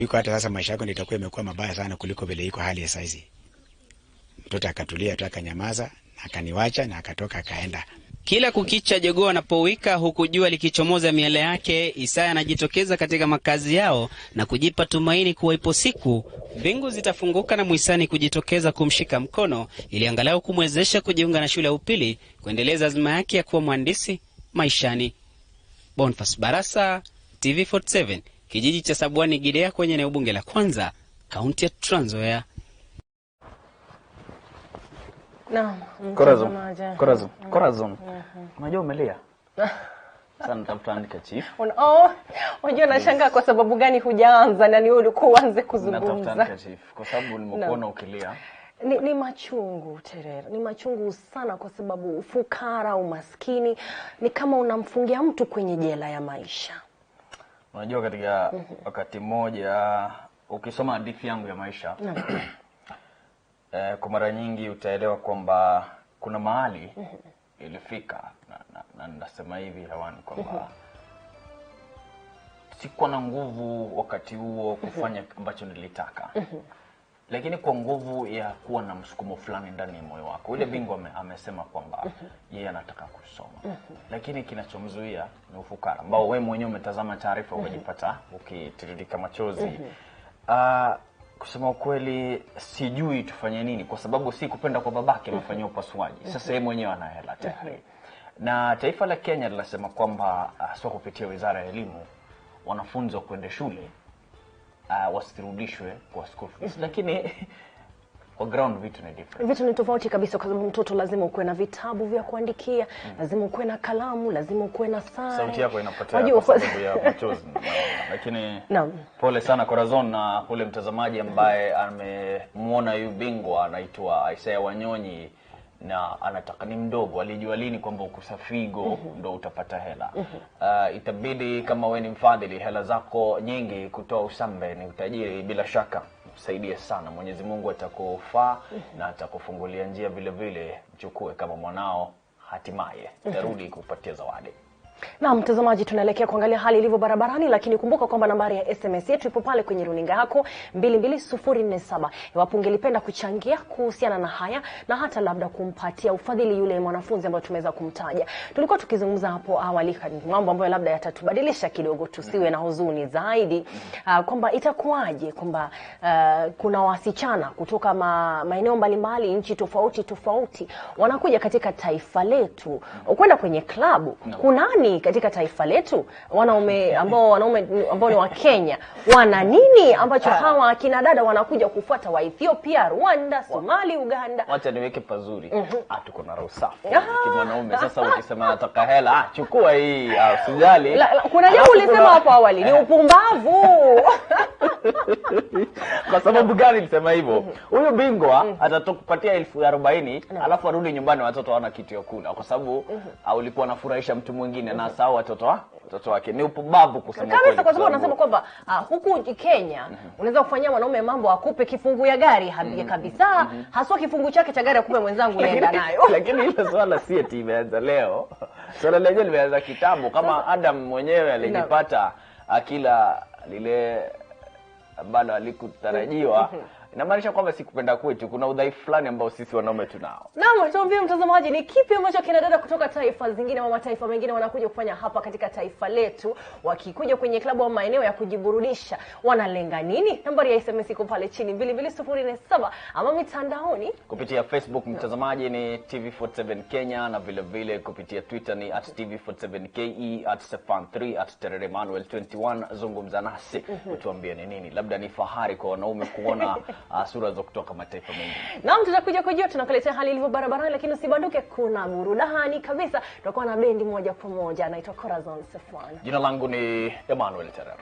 Iko hata sasa maisha yako itakuwa imekuwa mabaya sana kuliko vile iko hali ya saizi. Mtoto akatulia tu akanyamaza, akaniwacha na akatoka akaenda. Kila kukicha jogoo anapowika huku jua likichomoza miale yake, Isaya anajitokeza katika makazi yao na kujipa tumaini kuwa ipo siku mbingu zitafunguka na Mwisani kujitokeza kumshika mkono ili angalau kumwezesha kujiunga na shule ya upili kuendeleza azma yake ya kuwa mhandisi maishani. Bonfas Barasa, TV47, kijiji cha Sabwani Gidea kwenye eneo bunge la Kwanza, kaunti ya Trans Nzoia. Corazon. Unajua umelia? Sasa nitafuta chief. Unajua nashangaa kwa sababu gani hujaanza na ni ulikuwa uanze kuzungumza. Natafuta chief kwa sababu nimekuona ukilia. Ni machungu Terera. Ni machungu sana kwa sababu ufukara, umaskini ni kama unamfungia mtu kwenye jela ya maisha. Unajua katika wakati mmoja ukisoma hadithi yangu ya maisha kwa mara nyingi utaelewa kwamba kuna mahali ilifika na nasema hivi hewani kwamba sikuwa na nguvu wakati huo kufanya ambacho nilitaka. Lakini kwa nguvu ya kuwa na msukumo fulani ndani ya moyo wako. Yule bingwa amesema kwamba yeye anataka kusoma. Lakini kinachomzuia ni ufukara ambao wewe mwenyewe umetazama taarifa ukajipata ukitiririka machozi. Kusema ukweli sijui tufanye nini kwa sababu si kupenda kwa babake amefanywa upasuaji. Sasa yeye mwenyewe ana hela tayari. Na taifa la Kenya linasema kwamba sio kupitia Wizara ya Elimu wanafunzi wa kwenda shule wasirudishwe kwa school fees. Lakini kwa ground vitu ni different. Vitu ni tofauti kabisa kwa sababu mtoto lazima ukuwe na vitabu vya kuandikia, lazima ukuwe na kalamu, lazima ukuwe na saa. Sauti yako inapotea kwa sababu ya machozi. Lakini pole sana Corazon na ule mtazamaji ambaye amemuona yu bingwa anaitwa Isaya Wanyonyi na anataka ni mdogo, alijua lini kwamba ukusafigo ndo utapata hela. Itabidi kama wewe ni mfadhili hela zako nyingi kutoa usambe ni utajiri bila shaka. Msaidie sana. Mwenyezi Mungu atakufaa na atakufungulia njia vile vile. Mchukue kama mwanao hatimaye tarudi kupatia zawadi. Na mtazamaji tunaelekea kuangalia hali ilivyo barabarani, lakini kumbuka kwamba nambari ya SMS yetu ipo pale kwenye runinga yako 22047. Iwapo ungelipenda kuchangia kuhusiana na haya na hata labda kumpatia ufadhili yule mwanafunzi ambaye tumeweza kumtaja. Tulikuwa tukizungumza hapo awali mambo ambayo labda yatatubadilisha kidogo tusiwe na huzuni zaidi, kwamba itakuwaje kwamba kuna wasichana kutoka maeneo mbalimbali nchi tofauti wanakuja katika taifa letu kwenda kwenye klabu. Kunani katika taifa letu wanaume ambao ni wa Kenya wana nini ambacho hawa akina dada wanakuja kufuata wa Ethiopia, Rwanda, Somali, Uganda? Wacha niweke pazuri. Tuko na roho safi. Kimwanaume sasa ukisema nataka hela, chukua hii, usijali. Kuna jambo ulisema hapo awali, ni upumbavu. Kwa sababu gani nilisema hivyo? Huyu bingwa atatukupatia 40,000 alafu arudi nyumbani watoto hawana kitu ya kula kwa sababu ulikuwa unafurahisha mtu mwingine na sawa watoto wake. Ni upumbavu kusema kweli. Kabisa kwa sababu anasema kwamba huku Kenya unaweza kufanyia mwanaume mambo akupe kifungu ya gari kabisa, haswa kifungu chake cha gari akupe mwenzangu nenda nayo. Lakini ile swala si eti imeanza leo. Swala lenyewe limeanza kitambo kama Adam mwenyewe alijipata akila lile ambalo alikutarajiwa. Inamaanisha kwamba si kupenda kwetu, kuna udhaifu fulani ambao sisi wanaume tunao. Naam, tuambie mtazamaji ni kipi ambacho kina dada kutoka taifa zingine au mataifa mengine wanakuja kufanya hapa katika taifa letu, wakikuja kwenye klabu au maeneo ya kujiburudisha, wanalenga nini? Nambari ya SMS iko pale chini 22047 ama mitandaoni kupitia Facebook mtazamaji ni TV47 Kenya na vile vile kupitia Twitter ni @TV47KE @Stefan3 @Teremanuel21. Zungumza nasi utuambie ni nini, labda ni fahari kwa wanaume kuona sura za kutoka mataifa mengine. Naam, tutakuja kujua, tunakuletea hali ilivyo barabarani, lakini usibanduke, kuna burudani kabisa. Tutakuwa na bendi moja kwa moja anaitwa Corazon Sefwan. Jina langu ni Emmanuel Terero.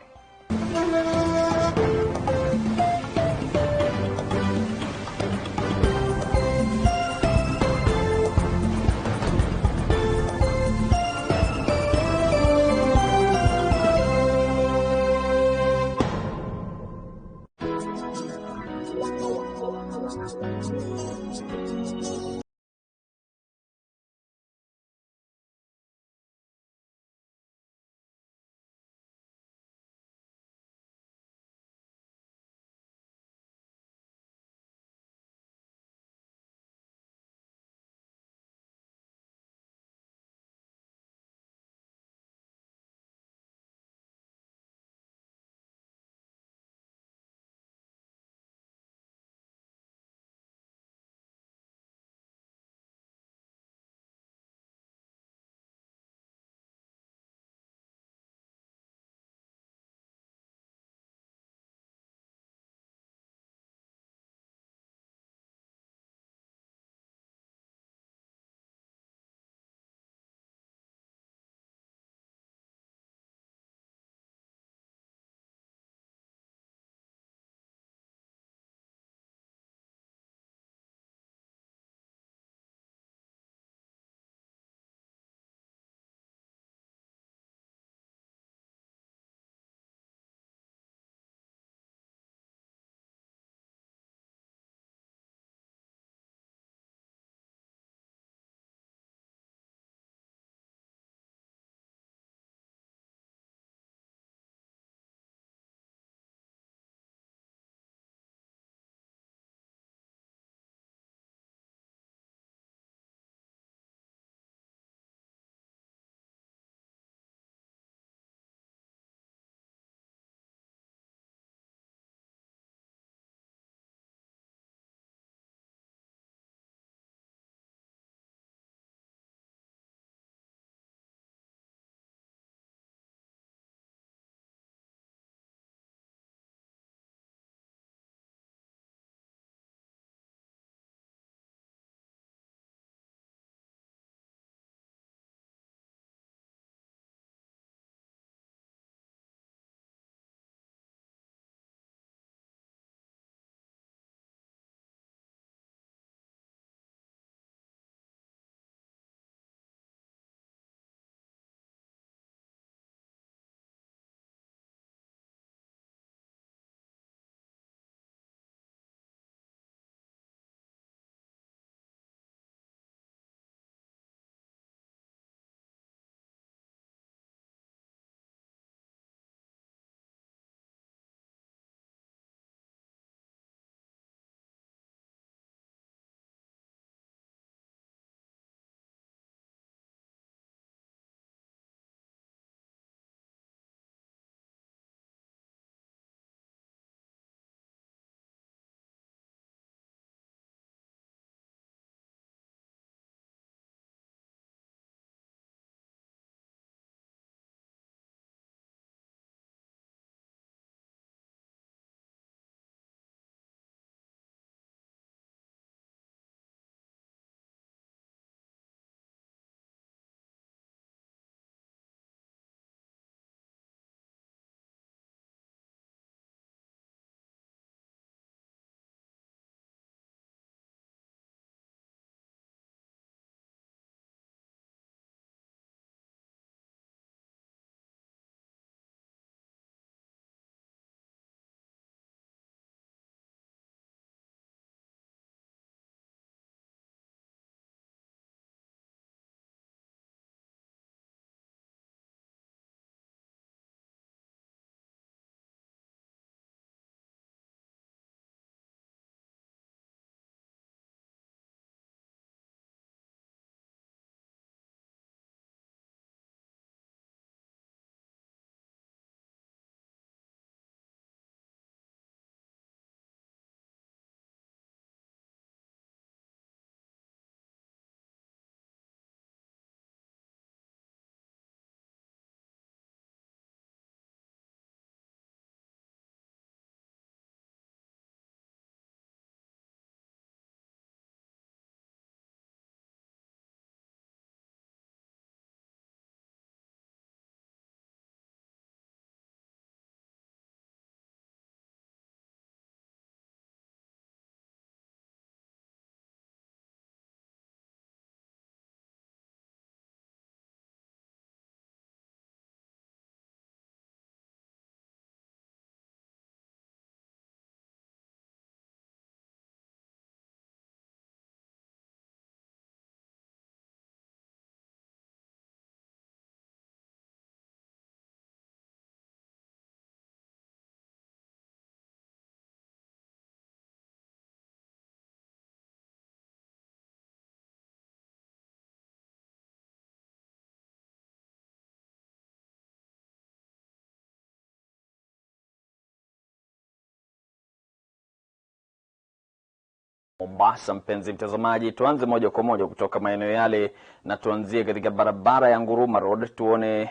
Mombasa. Mpenzi mtazamaji, tuanze moja kwa moja kutoka maeneo yale na tuanzie katika barabara ya Nguruma Road, tuone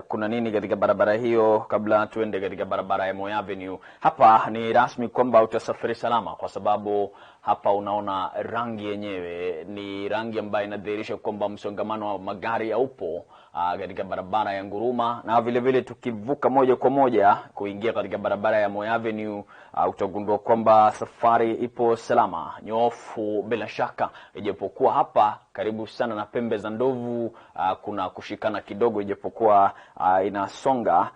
kuna nini katika barabara hiyo kabla tuende katika barabara ya Moi Avenue. Hapa ni rasmi kwamba utasafiri salama, kwa sababu hapa unaona rangi yenyewe ni rangi ambayo inadhihirisha kwamba msongamano wa magari haupo katika barabara ya Nguruma. Na vile vile tukivuka moja kwa moja kuingia katika barabara ya Moi Avenue, utagundua kwamba safari ipo salama, nyofu bila shaka, ijapokuwa hapa karibu sana na pembe za ndovu kuna kushikana kidogo, ijapokuwa inasonga.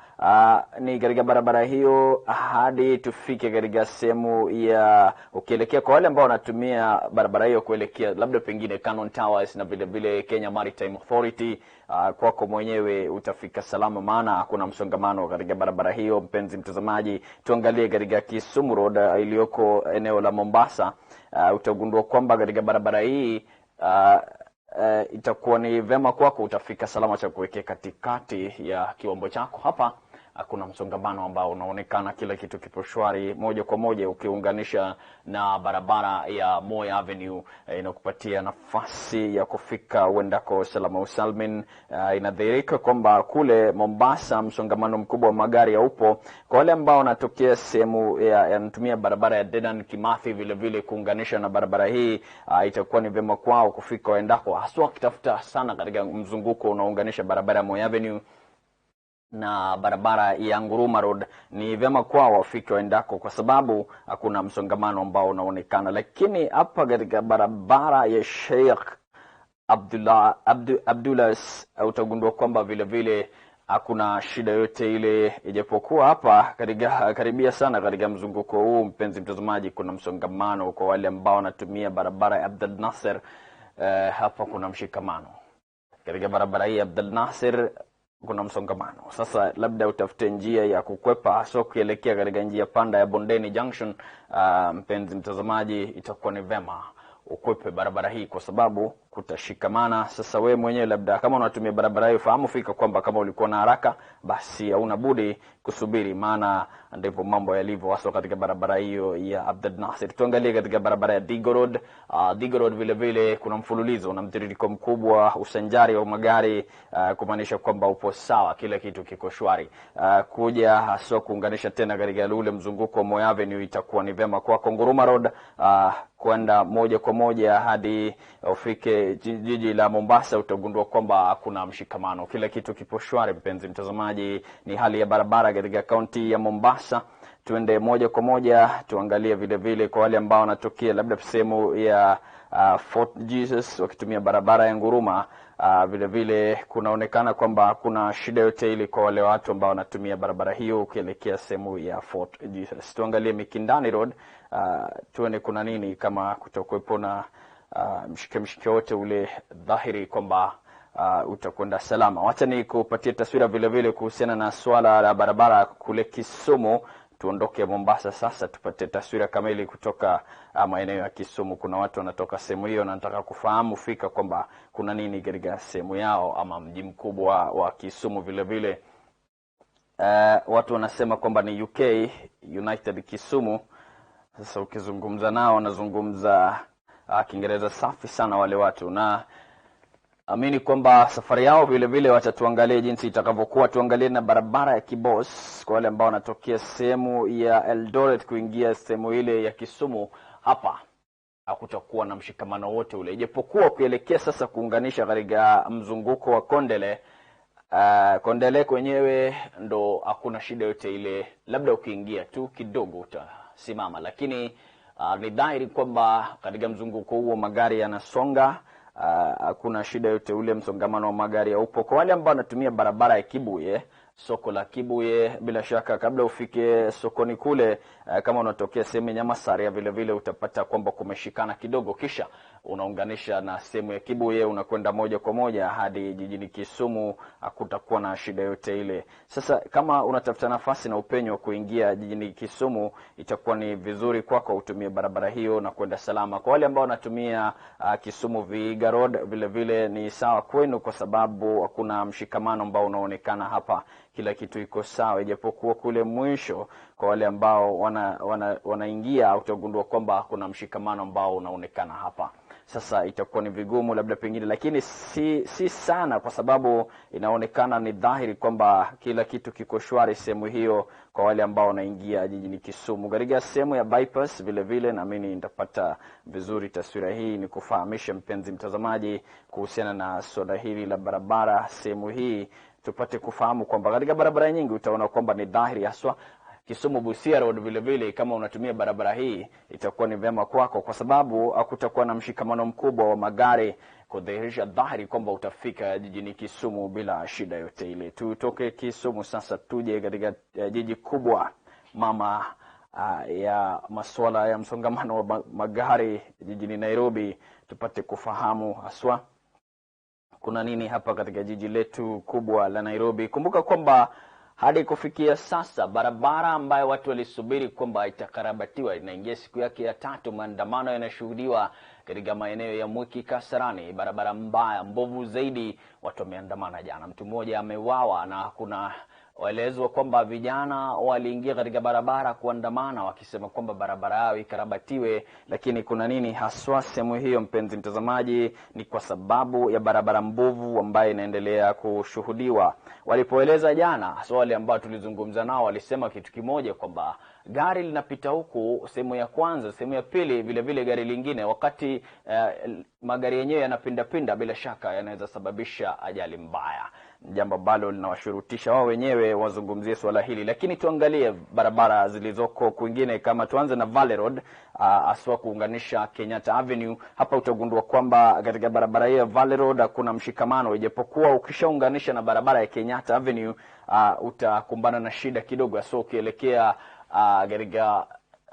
Ni katika barabara hiyo hadi tufike katika sehemu ya ukielekea, kwa wale ambao wanatumia barabara hiyo kuelekea labda pengine Cannon Towers na vile vile Kenya Maritime Authority, kwako mwenyewe utafika salama, maana hakuna msongamano katika barabara hiyo. Mpenzi mtazamaji, tuangalie katika Kisumu Road iliyoko eneo la Mombasa. Utagundua kwamba katika barabara hii itakuwa ni vema kwako utafika salama cha kuwekea katikati ya kiwambo chako. Hapa hakuna msongamano ambao unaonekana, kila kitu kipo shwari moja kwa moja. Ukiunganisha na barabara ya Moi Avenue inakupatia nafasi ya kufika uendako salama usalmin. Inadhihirika kwamba kule Mombasa msongamano mkubwa wa magari haupo. Kwa wale ambao wanatokea sehemu yanatumia barabara ya Dedan Kimathi vile vile kuunganisha na barabara hii, itakuwa ni vema kwao kufika uendako, haswa kitafuta sana katika mzunguko unaounganisha barabara ya Moi Avenue na barabara ya Nguruma Road. Ni vyema kwao wafike waendako, kwa sababu hakuna msongamano ambao unaonekana. Lakini hapa katika barabara ya Sheikh Abdullah utagundua kwamba vile vile hakuna shida yote ile, ijapokuwa hapa karibia sana katika mzunguko huu. Mpenzi mtazamaji, kuna msongamano kwa wale ambao wanatumia barabara ya Abdul Nasser. Hapa kuna mshikamano katika barabara hii Abdul Nasser, kuna msongamano. Sasa labda utafute njia ya kukwepa, hasa kuelekea katika njia panda ya Bondeni Junction. Mpenzi mtazamaji, itakuwa ni vema ukwepe barabara hii kwa sababu kutashikamana. Sasa wewe mwenyewe labda kama unatumia barabara hiyo, fahamu fika kwamba kama ulikuwa na haraka basi hauna budi kusubiri, maana ndivyo mambo yalivyo hasa katika barabara hiyo ya Abdul Nasir. Tuangalie katika barabara ya Digo Road. Digo Road vile vile kuna mfululizo na mtiririko mkubwa, usanjari wa magari, kumaanisha kwamba upo sawa, kila kitu kiko shwari. Kuja hasa kuunganisha tena katika ule mzunguko wa Moi Avenue itakuwa ni vema kwa Nguruma Road kwenda moja kwa moja hadi ufike jiji la Mombasa. Utagundua kwamba hakuna mshikamano, kila kitu kipo shwari. Mpenzi mtazamaji, ni hali ya barabara katika kaunti ya Mombasa. Tuende moja kwa moja tuangalie vile vile kwa wale ambao wanatokea labda sehemu ya Fort Jesus wakitumia barabara ya Nguruma. Vile vile kunaonekana kwamba kuna shida yote ile kwa wale watu ambao wanatumia barabara hiyo ukielekea sehemu ya Fort Jesus. Tuangalie Mikindani Road, tuone kuna nini, kama kutokuwepo na mshike wote ule, dhahiri kwamba utakwenda salama. Wacha ni kupatia taswira vile vile kuhusiana na swala la barabara kule Kisumu. Tuondoke Mombasa sasa tupate taswira kamili kutoka maeneo ya Kisumu. Kuna watu wanatoka sehemu hiyo na nataka kufahamu fika kwamba kuna nini katika sehemu yao ama mji mkubwa wa Kisumu. Vile vile watu wanasema kwamba ni UK, United Kisumu. Sasa ukizungumza nao wanazungumza Kiingereza safi sana wale watu, na amini kwamba safari yao vile vile watatuangalia jinsi itakavyokuwa. Tuangalie na barabara ya Kibos kwa wale ambao wanatokea sehemu ya Eldoret kuingia sehemu ile ya Kisumu. Hapa hakutakuwa na mshikamano wote ule, ijapokuwa kuelekea sasa kuunganisha katika mzunguko wa Kondele kwenyewe ndo hakuna shida yote ile, labda ukiingia tu kidogo utasimama, lakini ni dhahiri kwamba katika mzunguko huo magari yanasonga. Hakuna shida yote ule, msongamano wa magari upo. Kwa wale ambao wanatumia barabara ya Kibuye, soko la Kibuye, bila shaka kabla ufike sokoni kule, kama unatokea sehemu ya Nyamasaria vile vile utapata kwamba kumeshikana kidogo, kisha unaunganisha na sehemu ya Kibuye unakwenda moja kwa moja hadi jijini Kisumu. Hakutakuwa na shida yote ile. Sasa kama unatafuta nafasi na upenyo kuingia jijini Kisumu, itakuwa ni vizuri kwako utumie barabara hiyo na kwenda salama. Kwa wale ambao wanatumia Kisumu Vihiga Road vile vile ni sawa kwenu, kwa sababu hakuna mshikamano ambao unaonekana hapa. kila kitu iko sawa, ijapokuwa kule mwisho kwa wale ambao wanaingia utagundua kwamba kuna mshikamano ambao unaonekana hapa. Sasa itakuwa ni vigumu labda pengine, lakini si sana, kwa sababu inaonekana ni dhahiri kwamba kila kitu kiko shwari sehemu hiyo kwa wale ambao wanaingia jijini Kisumu. Katika sehemu ya bypass vile vile naamini nitapata vizuri taswira hii, ni kufahamisha mpenzi mtazamaji kuhusiana na swala hili la barabara sehemu hii, tupate kufahamu kwamba katika barabara nyingi utaona kwamba ni dhahiri haswa Kisumu Busia Road vile vile, kama unatumia barabara hii itakuwa ni vyema kwako, kwa sababu hakutakuwa na mshikamano mkubwa wa magari, kudhihirisha dhahiri kwamba utafika jijini Kisumu bila shida yote ile. Tutoke Kisumu sasa tuje katika jiji kubwa mama ya masuala ya msongamano wa magari jijini Nairobi, tupate kufahamu haswa kuna nini hapa katika jiji letu kubwa la Nairobi. Kumbuka kwamba hadi kufikia sasa barabara ambayo watu walisubiri kwamba itakarabatiwa inaingia siku yake ya 3. Maandamano yanashuhudiwa katika maeneo ya Mwiki Kasarani, barabara mbaya mbovu zaidi. Watu wameandamana jana, mtu mmoja ameuawa, na kuna waelezwa kwamba vijana waliingia katika barabara kuandamana wakisema kwamba barabara yao ikarabatiwe. Lakini kuna nini haswa sehemu hiyo, mpenzi mtazamaji? Ni kwa sababu ya barabara mbovu ambayo inaendelea kushuhudiwa. Walipoeleza jana, wale ambao tulizungumza nao walisema kitu kimoja, kwamba gari linapita huku sehemu ya kwanza, sehemu ya pili vile vile gari lingine, wakati magari yenyewe yanapinda bila shaka yanaweza sababisha ajali mbaya, jambo ambalo linawashurutisha wao wenyewe wazungumzie swala hili. Lakini tuangalie barabara zilizoko kwingine, kama tuanze na Valley Road, aswa kuunganisha Kenyatta Avenue. Hapa utagundua kwamba katika barabara hiyo Valley Road kuna mshikamano, ijapokuwa ukishaunganisha na barabara ya Kenyatta Avenue utakumbana na shida kidogo, so ukielekea katika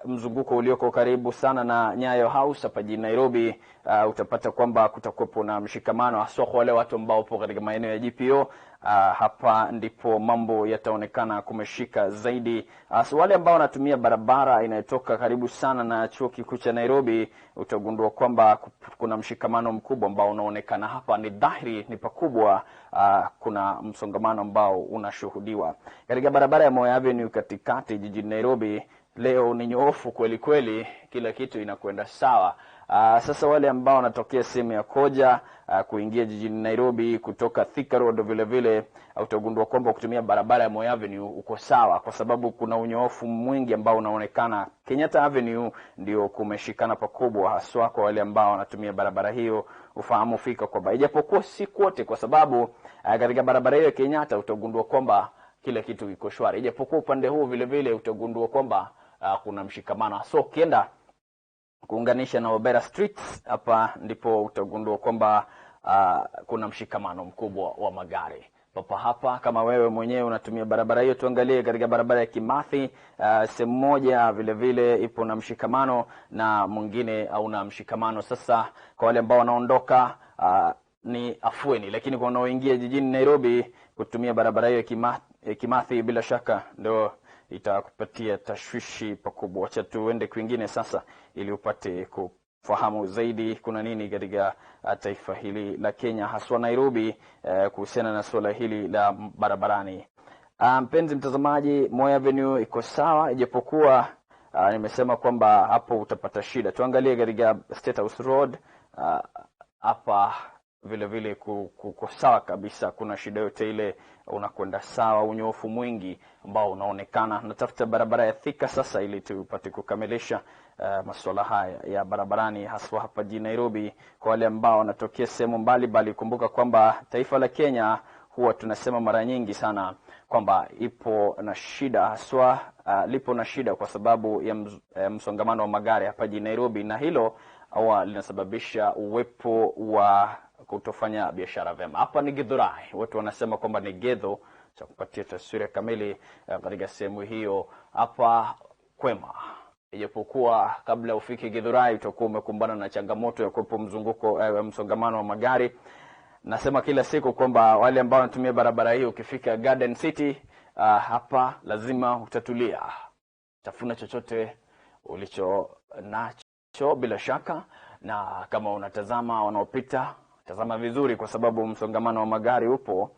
mzunguko ulioko karibu sana na Nyayo House hapa jijini Nairobi, utapata kwamba kutakuwepo na mshikamano, hasa kwa wale watu ambao wapo katika maeneo ya GPO. Hapa ndipo mambo yataonekana kumeshika zaidi. So wale ambao wanatumia barabara inayotoka karibu sana na chuo kikuu cha Nairobi, utagundua kwamba kuna mshikamano mkubwa ambao unaonekana hapa. Ni dhahiri, ni pakubwa, kuna msongamano ambao unashuhudiwa katika barabara ya Moi Avenue katikati jijini Nairobi. Leo ni nyoofu kweli kweli, kila kitu inakwenda sawa. Sasa wale ambao wanatokea sehemu ya Koja kuingia jijini Nairobi kutoka Thika Road vile vile, utagundua kwamba kutumia barabara ya Moi Avenue uko sawa, kwa sababu kuna unyoofu mwingi ambao unaonekana. Kenyatta Avenue ndio kumeshikana pakubwa, haswa kwa wale ambao wanatumia barabara hiyo. Ufahamu fika kwamba ijapokuwa si kote, kwa sababu katika barabara hiyo Kenyatta utagundua kwamba kila kitu iko shwari, ijapokuwa upande huu vile vile utagundua kwamba kuna mshikamano. So ukienda kuunganisha na Obera Street, hapa ndipo utagundua kwamba kuna mshikamano mkubwa wa magari. Papa hapa, kama wewe mwenyewe unatumia barabara hiyo, tuangalie katika barabara ya Kimathi, sehemu moja vile vile ipo na mshikamano na mwingine hauna mshikamano. Sasa kwa wale ambao wanaondoka ni afueni, lakini kwa wanaoingia jijini Nairobi kutumia barabara hiyo ya Kimathi bila shaka ndio itakupatia tashwishi pakubwa. Acha tuende kwingine sasa ili upate kufahamu zaidi kuna nini katika taifa hili la Kenya, haswa Nairobi, kuhusiana na swala hili la barabarani. Mpenzi mtazamaji, Moi Avenue iko sawa, ijapokuwa nimesema kwamba hapo utapata shida. Tuangalie katika State House Road, hapa vile vile kuko sawa kabisa, kuna shida yote ile, unakwenda sawa, unyofu mwingi ambao unaonekana. Natafuta barabara ya Thika sasa ili tupate kukamilisha masuala haya ya barabarani, haswa hapa jijini Nairobi. Kwa wale ambao wanatokea sehemu mbalimbali, kumbuka kwamba taifa la Kenya huwa tunasema mara nyingi sana kwamba ipo na shida, haswa lipo na shida kwa sababu ya msongamano wa magari hapa jijini Nairobi, na hilo huwa linasababisha uwepo wa kutofanya biashara vyema. Hapa ni Githurai, watu wanasema kwamba ni Gedho, cha kupatia taswira kamili katika sehemu hiyo. Hapa kwema, ijapokuwa kabla ufike Githurai utakuwa umekumbana na changamoto ya kuwepo msongamano wa magari. Nasema kila siku kwamba wale ambao wanatumia barabara hiyo, ukifika Garden City hapa lazima utatulia, tafuna chochote ulicho nacho bila shaka, na kama unatazama wanaopita tazama vizuri kwa sababu msongamano wa magari upo,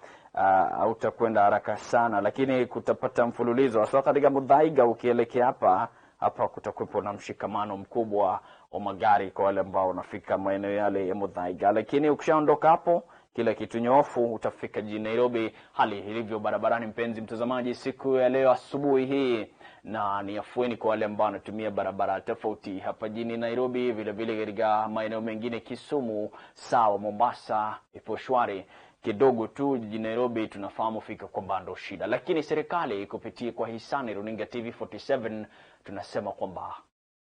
hautakwenda haraka sana, lakini kutapata mfululizo hasa katika Muthaiga ukielekea hapa kutakuwepo na mshikamano mkubwa wa magari kwa wale ambao wanafika maeneo yale ya Muthaiga. Lakini ukishaondoka hapo kila kitu nyofu utafika jijini Nairobi. Hali ilivyo barabarani, mpenzi mtazamaji, siku ya leo asubuhi hii, na ni afueni kwa wale ambao wanatumia barabara tofauti hapa jijini Nairobi, vile vile katika maeneo mengine Kisumu, sawa, Mombasa ipo shwari. Kidogo tu jijini Nairobi tunafahamu fika kwamba ndo shida, lakini serikali kupitia kwa hisani runinga TV47 tunasema kwamba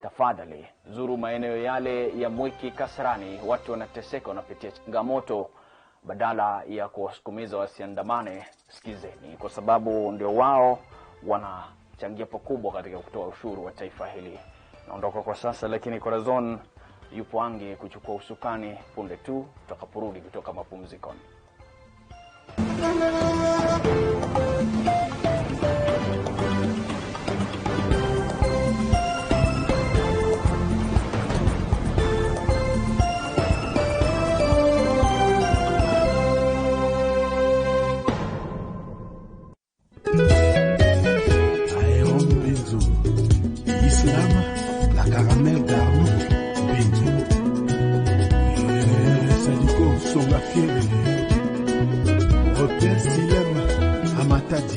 tafadhali zuru maeneo yale ya Mwiki, Kasarani. Watu wanateseka, wanapitia changamoto, badala ya kuwasukumiza wasiandamane, sikizeni, kwa sababu ndio wao wanachangia pakubwa katika kutoa ushuru wa taifa hili. Naondoka kwa sasa, lakini Corazon yupo ange kuchukua usukani punde tu tutakaporudi kutoka mapumzikoni. La caramel d'Arnaud Benzo. Sadiko Songa Fiere. Repère Silem Amatadi.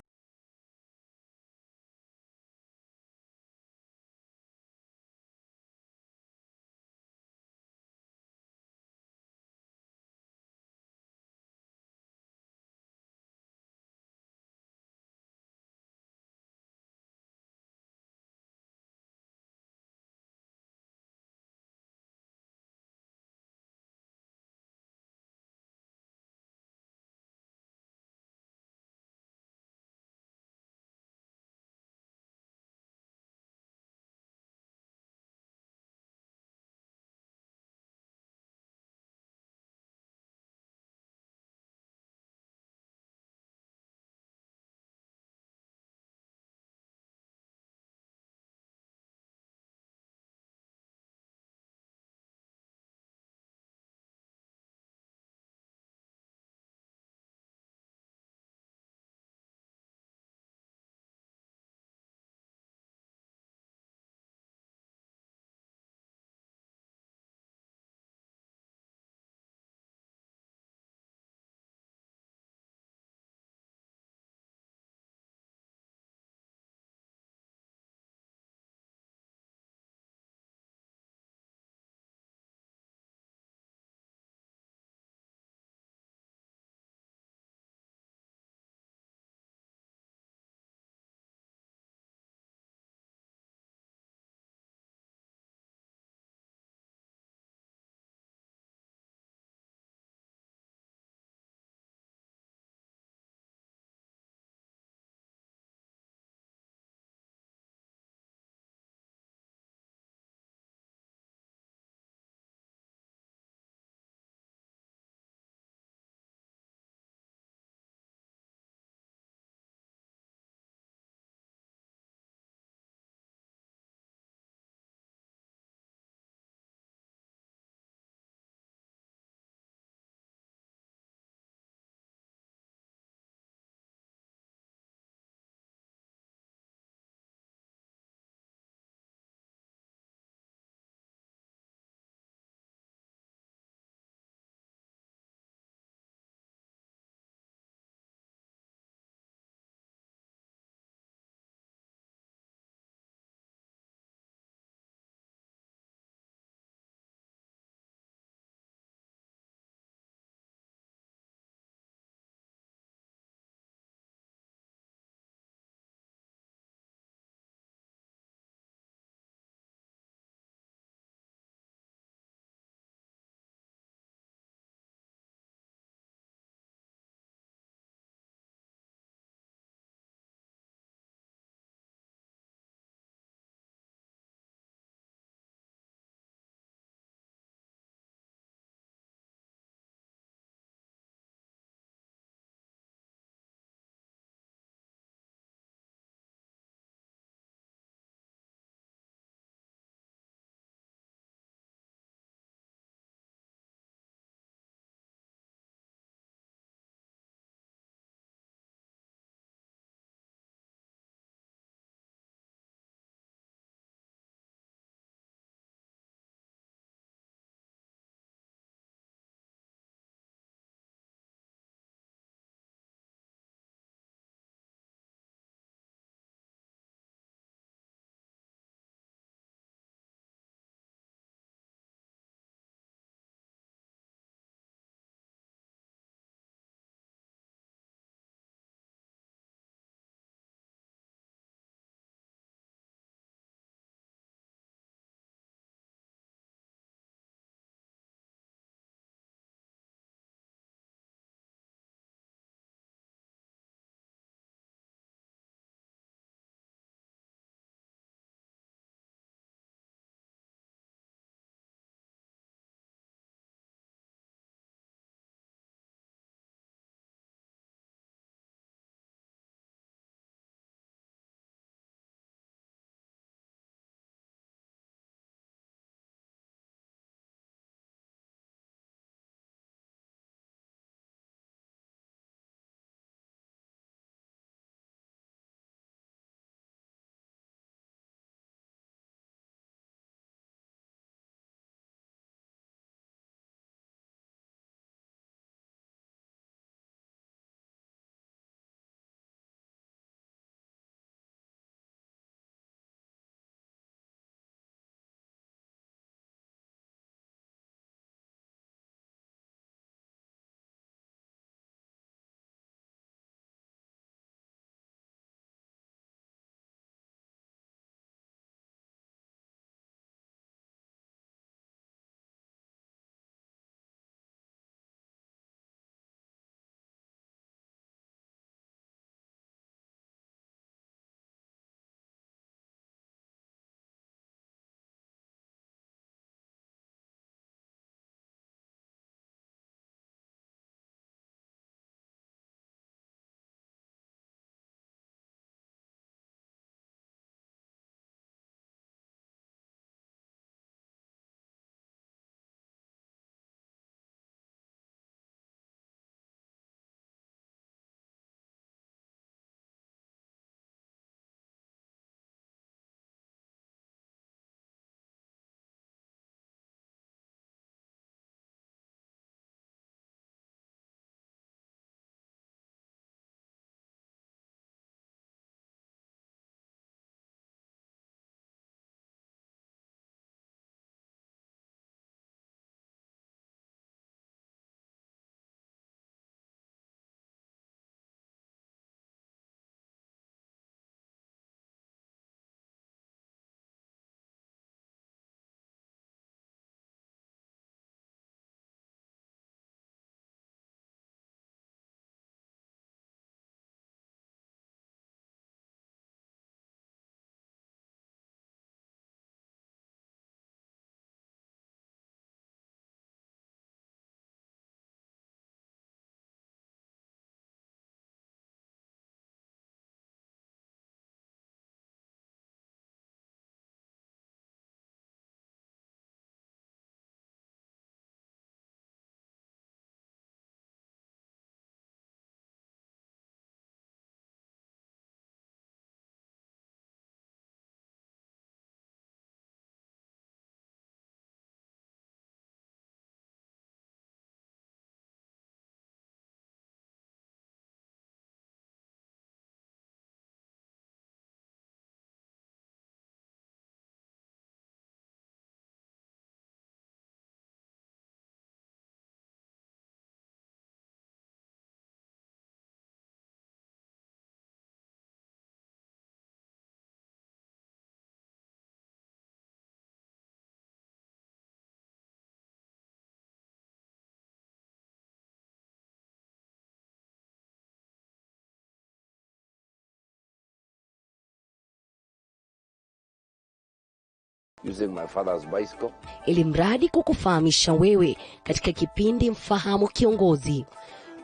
using my father's bicycle. Ili mradi kukufahamisha wewe katika kipindi Mfahamu Kiongozi.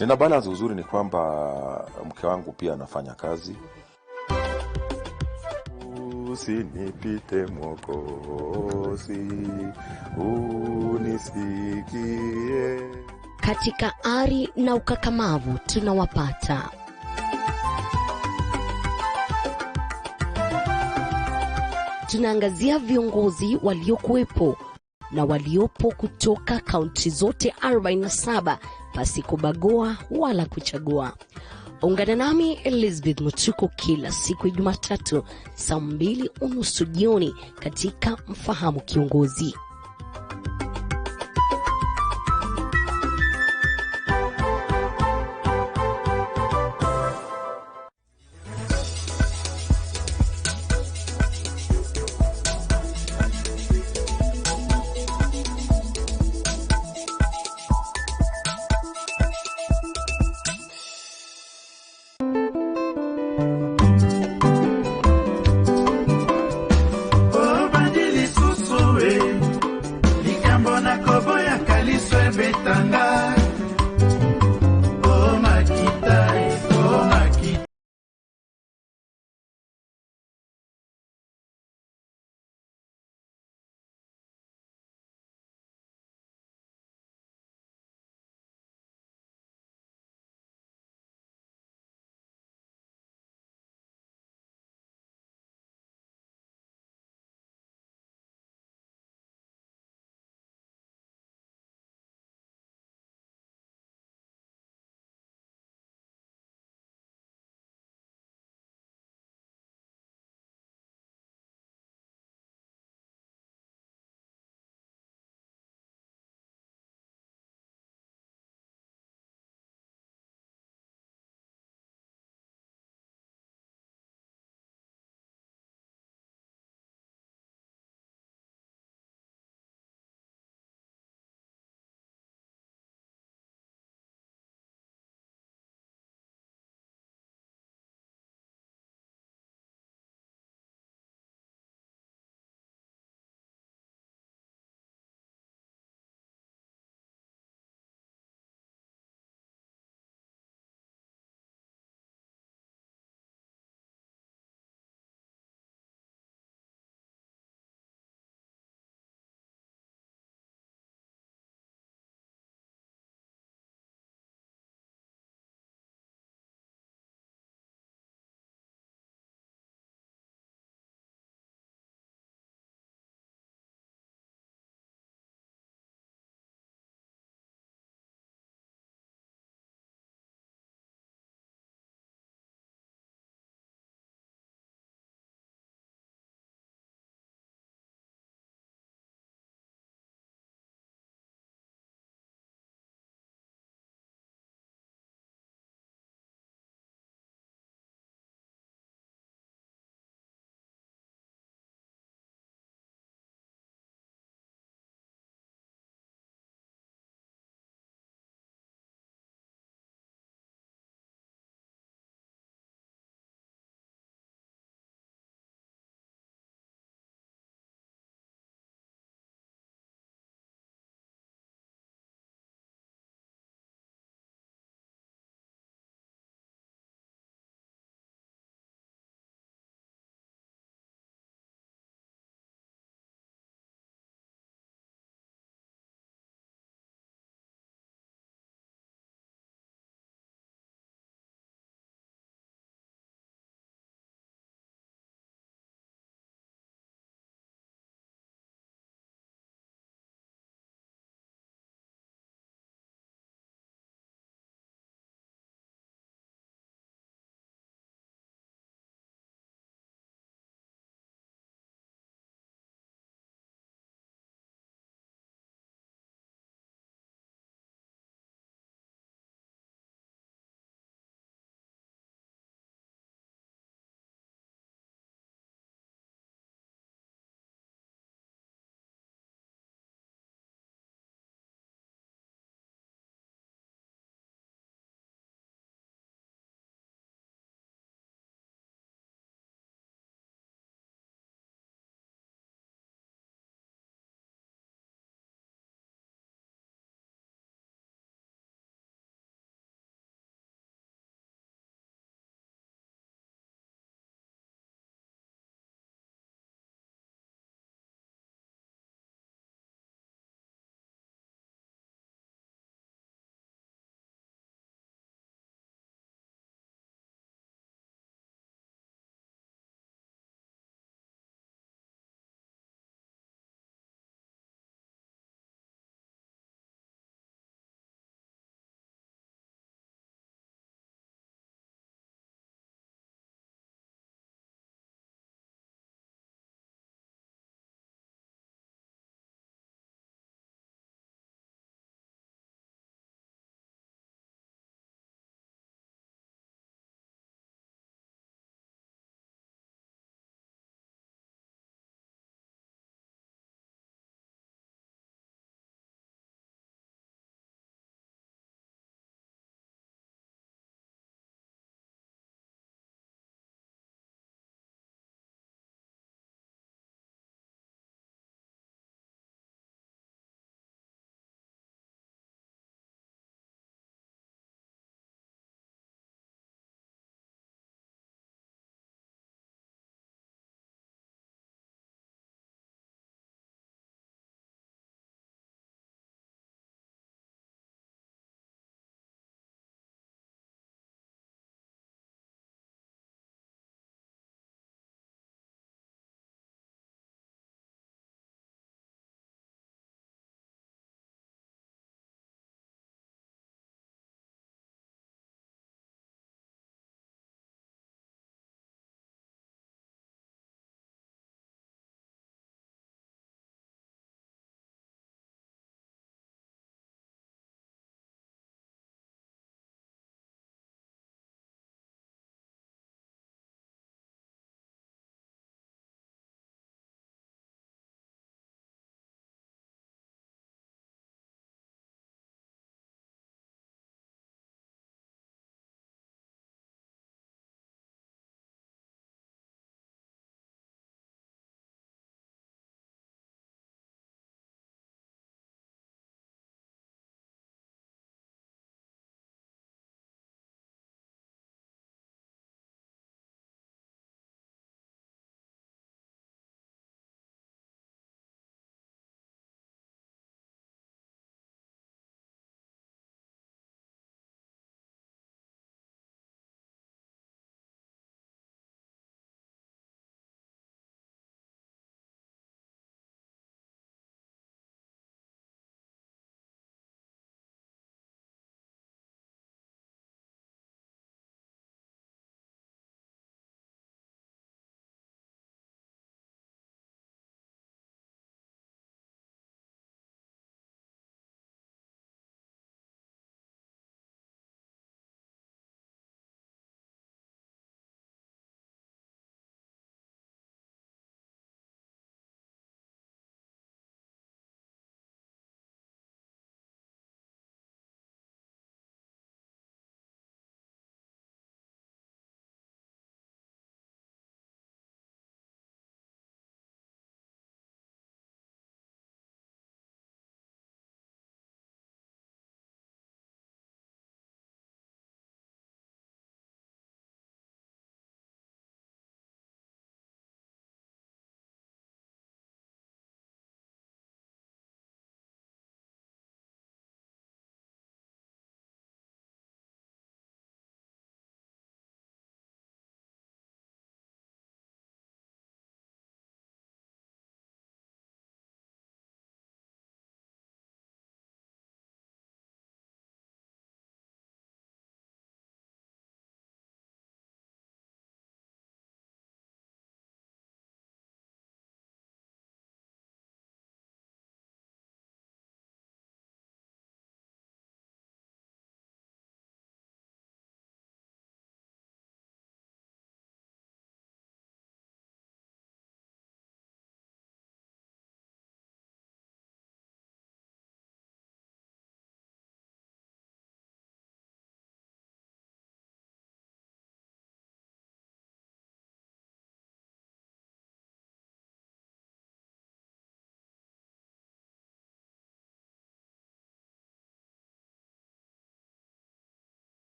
Nina balance uzuri ni kwamba mke wangu pia anafanya kazi. Usinipite Mwokozi, unisikie. Katika ari na ukakamavu tunawapata. Tunaangazia viongozi waliokuwepo na waliopo kutoka kaunti zote 47 pasi kubagua wala kuchagua. Ungana nami Elizabeth Mutuko kila siku ya Jumatatu saa 2:30 jioni katika Mfahamu Kiongozi.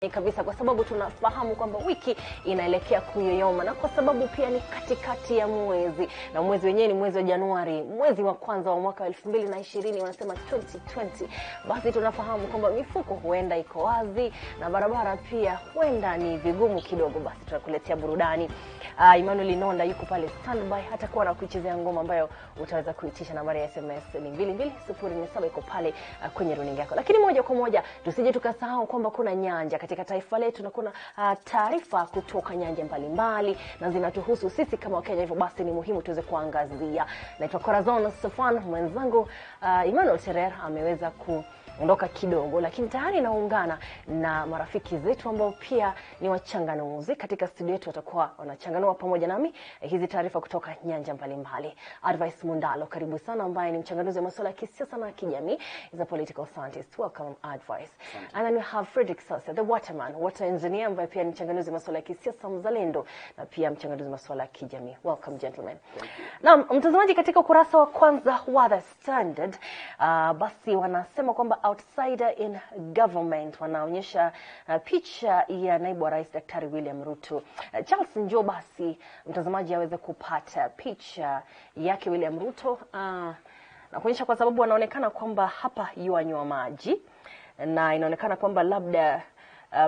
kabisa, kwa sababu tunafahamu kwamba wiki inaelekea kuyoyoma, na kwa sababu pia ni katikati ya mwezi, na mwezi wenyewe ni mwezi wa Januari, mwezi wa kwanza wa mwaka 2020, wanasema 2020. Basi tunafahamu kwamba mifuko huenda iko wazi na barabara pia huenda ni vigumu kidogo. Basi tunakuletea burudani. Emmanuel Inonda yuko pale standby, hatakuwa na kuchezea ngoma ambayo utaweza kuitisha. Nambari ya SMS ni 22047, iko pale kwenye runinga yako. Lakini moja kwa moja tusije tukasahau kwamba kuna nyanja katika taifa letu, na kuna taarifa kutoka nyanja mbalimbali na zinatuhusu sisi kama Wakenya. Hivyo basi ni muhimu tuweze kuangazia. Naitwa Corazon Stefan, mwenzangu Emmanuel Terer ameweza kuondoka kidogo, lakini tayari naungana na marafiki zetu ambao pia ni wachanganuzi katika studio yetu, watakuwa wanachanganua pamoja nami hizi taarifa kutoka nyanja mbalimbali. Advice Mundalo, karibu sana, ambaye ni mchanganuzi wa masuala ya kisiasa na kijamii, is a political scientist. Welcome Advice. And then we have Frederick Sasa, the waterman, water engineer, ambaye pia ni mchanganuzi wa masuala ya kisiasa, mzalendo, na pia mchanganuzi wa masuala ya kijamii. Welcome gentlemen. Na mtazamaji, katika ukurasa wa kwanza wa The Standard, basi wanasema kwamba outsider in government, wanaonyesha picha ya naibu wa rais Daktari William Ruto. Charles, njoo basi mtazamaji aweze kupata picha yake William Ruto, na kuonyesha, kwa sababu anaonekana kwamba hapa yuanywa maji, na inaonekana kwamba labda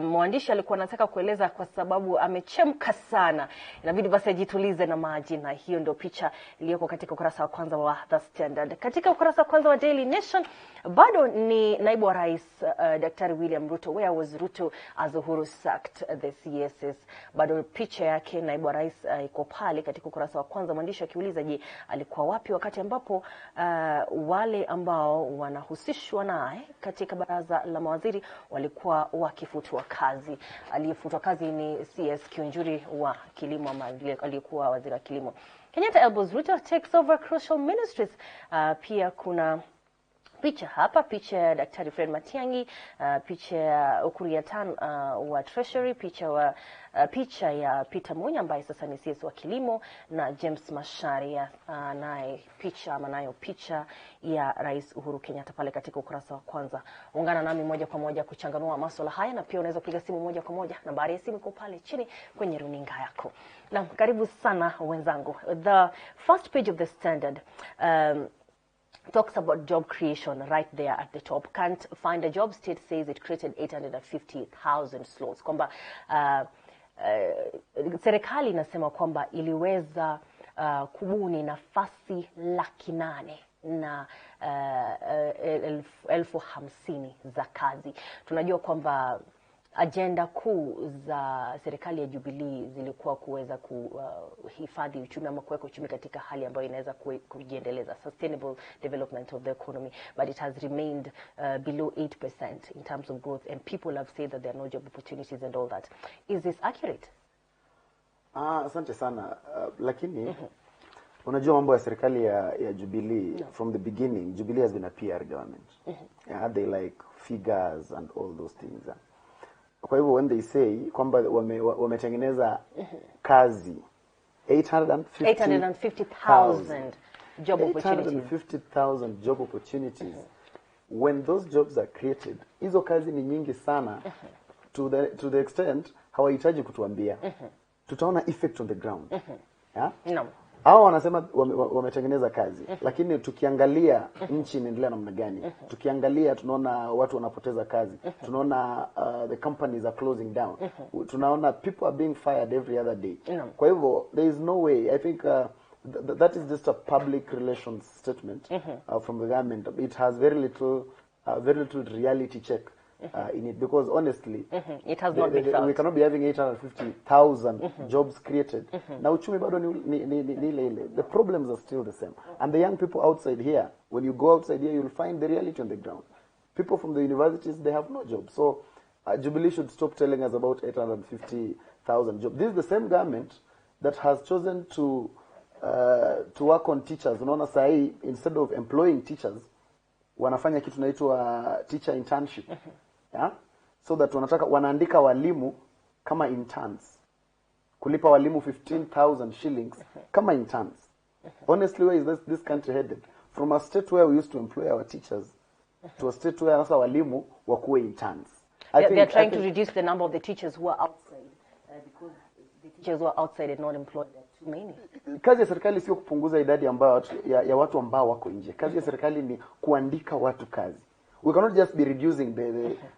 mwandishi alikuwa anataka kueleza kwa sababu amechemka sana, inabidi basi ajitulize na maji, na hiyo ndio picha iliyoko katika ukurasa wa kwanza wa The Standard. Katika ukurasa wa kwanza wa Daily Nation bado ni naibu wa rais Daktari William Ruto. Where was Ruto as Uhuru sacked the CSS? Bado picha yake naibu wa rais iko pale katika ukurasa wa kwanza, mwandishi akiuliza, je, alikuwa wapi wakati ambapo wale ambao wanahusishwa naye katika baraza la mawaziri walikuwa wakifutwa kazi? Aliyefutwa kazi ni CS Kiunjuri wa kilimo, aliyekuwa waziri wa kilimo. Kenyatta elbows Ruto takes over crucial ministries. Pia kuna picha hapa, picha ya Daktari Fred Matiang'i, picha ya Ukur Yatan wa Treasury, picha ya Peter Munya ambaye sasa ni CS wa kilimo, na James Macharia naye picha ya Rais Uhuru Kenyatta pale katika ukurasa wa kwanza. Ungana nami moja kwa moja kuchanganua masuala haya, na pia unaweza kupiga simu moja kwa moja, nambari ya simu iko pale chini kwenye runinga yako. Na karibu sana wenzangu. The first page of The Standard talks about job creation right there at the top. Can't find a job, state says it created 850,000 slots. Kwamba serikali inasema kwamba iliweza kubuni nafasi 800,000 na 50,000 za kazi. Tunajua kwamba agenda kuu za serikali ya Jubilee zilikuwa kuweza kuhifadhi uchumi ama kuweka uchumi katika hali ambayo inaweza kujiendeleza, sustainable development of the economy, but it has remained below 8% in terms of growth, and people have said that there are no job opportunities and all that. Is this accurate? Asante sana, lakini unajua mambo ya serikali ya Jubilee, from the beginning Jubilee has been a PR government. Yeah, they like figures and all those things. Kwa hivyo when they say kwamba wametengeneza kazi 850,000 job opportunities. 850,000 job opportunities. When those jobs are created, hizo kazi ni nyingi sana, to the extent hawahitaji kutuambia. Tutaona effect on the ground. Yeah? No. Hao wanasema wametengeneza kazi, lakini tukiangalia nchi inaendelea namna gani, tukiangalia tunaona watu wanapoteza kazi, tunaona the companies are closing down, tunaona people are being fired every other day. Kwa hivyo there is no way, I think that is just a public relations statement from the government. It has very little reality check in it, because honestly it has not been felt. We cannot be having 850,000 jobs created. Na uchumi bado ni ile. The problems are still the same, and the young people outside here, when you go outside here, you'll find the reality on the ground. People from the universities, they have no jobs. So Jubilee should stop telling us about 850,000 jobs. This is the same government that has chosen to work on teachers. Unaona sahi, instead of employing teachers, wanafanya kitu inaitwa teacher internship. Yeah? So that wanaandika walimu kama interns. Kulipa walimu 15,000 shillings kama interns. Honestly, where is this country headed? From a state where we used to employ our teachers to a state where sasa walimu wakuwe interns. They're trying to reduce the number of the teachers who are outside because the teachers who are outside and not employed are too many. Kazi ya serikali sio kupunguza idadi ambayo ya watu ambao wako nje. Kazi ya serikali ni kuandika watu kazi. We cannot just be reducing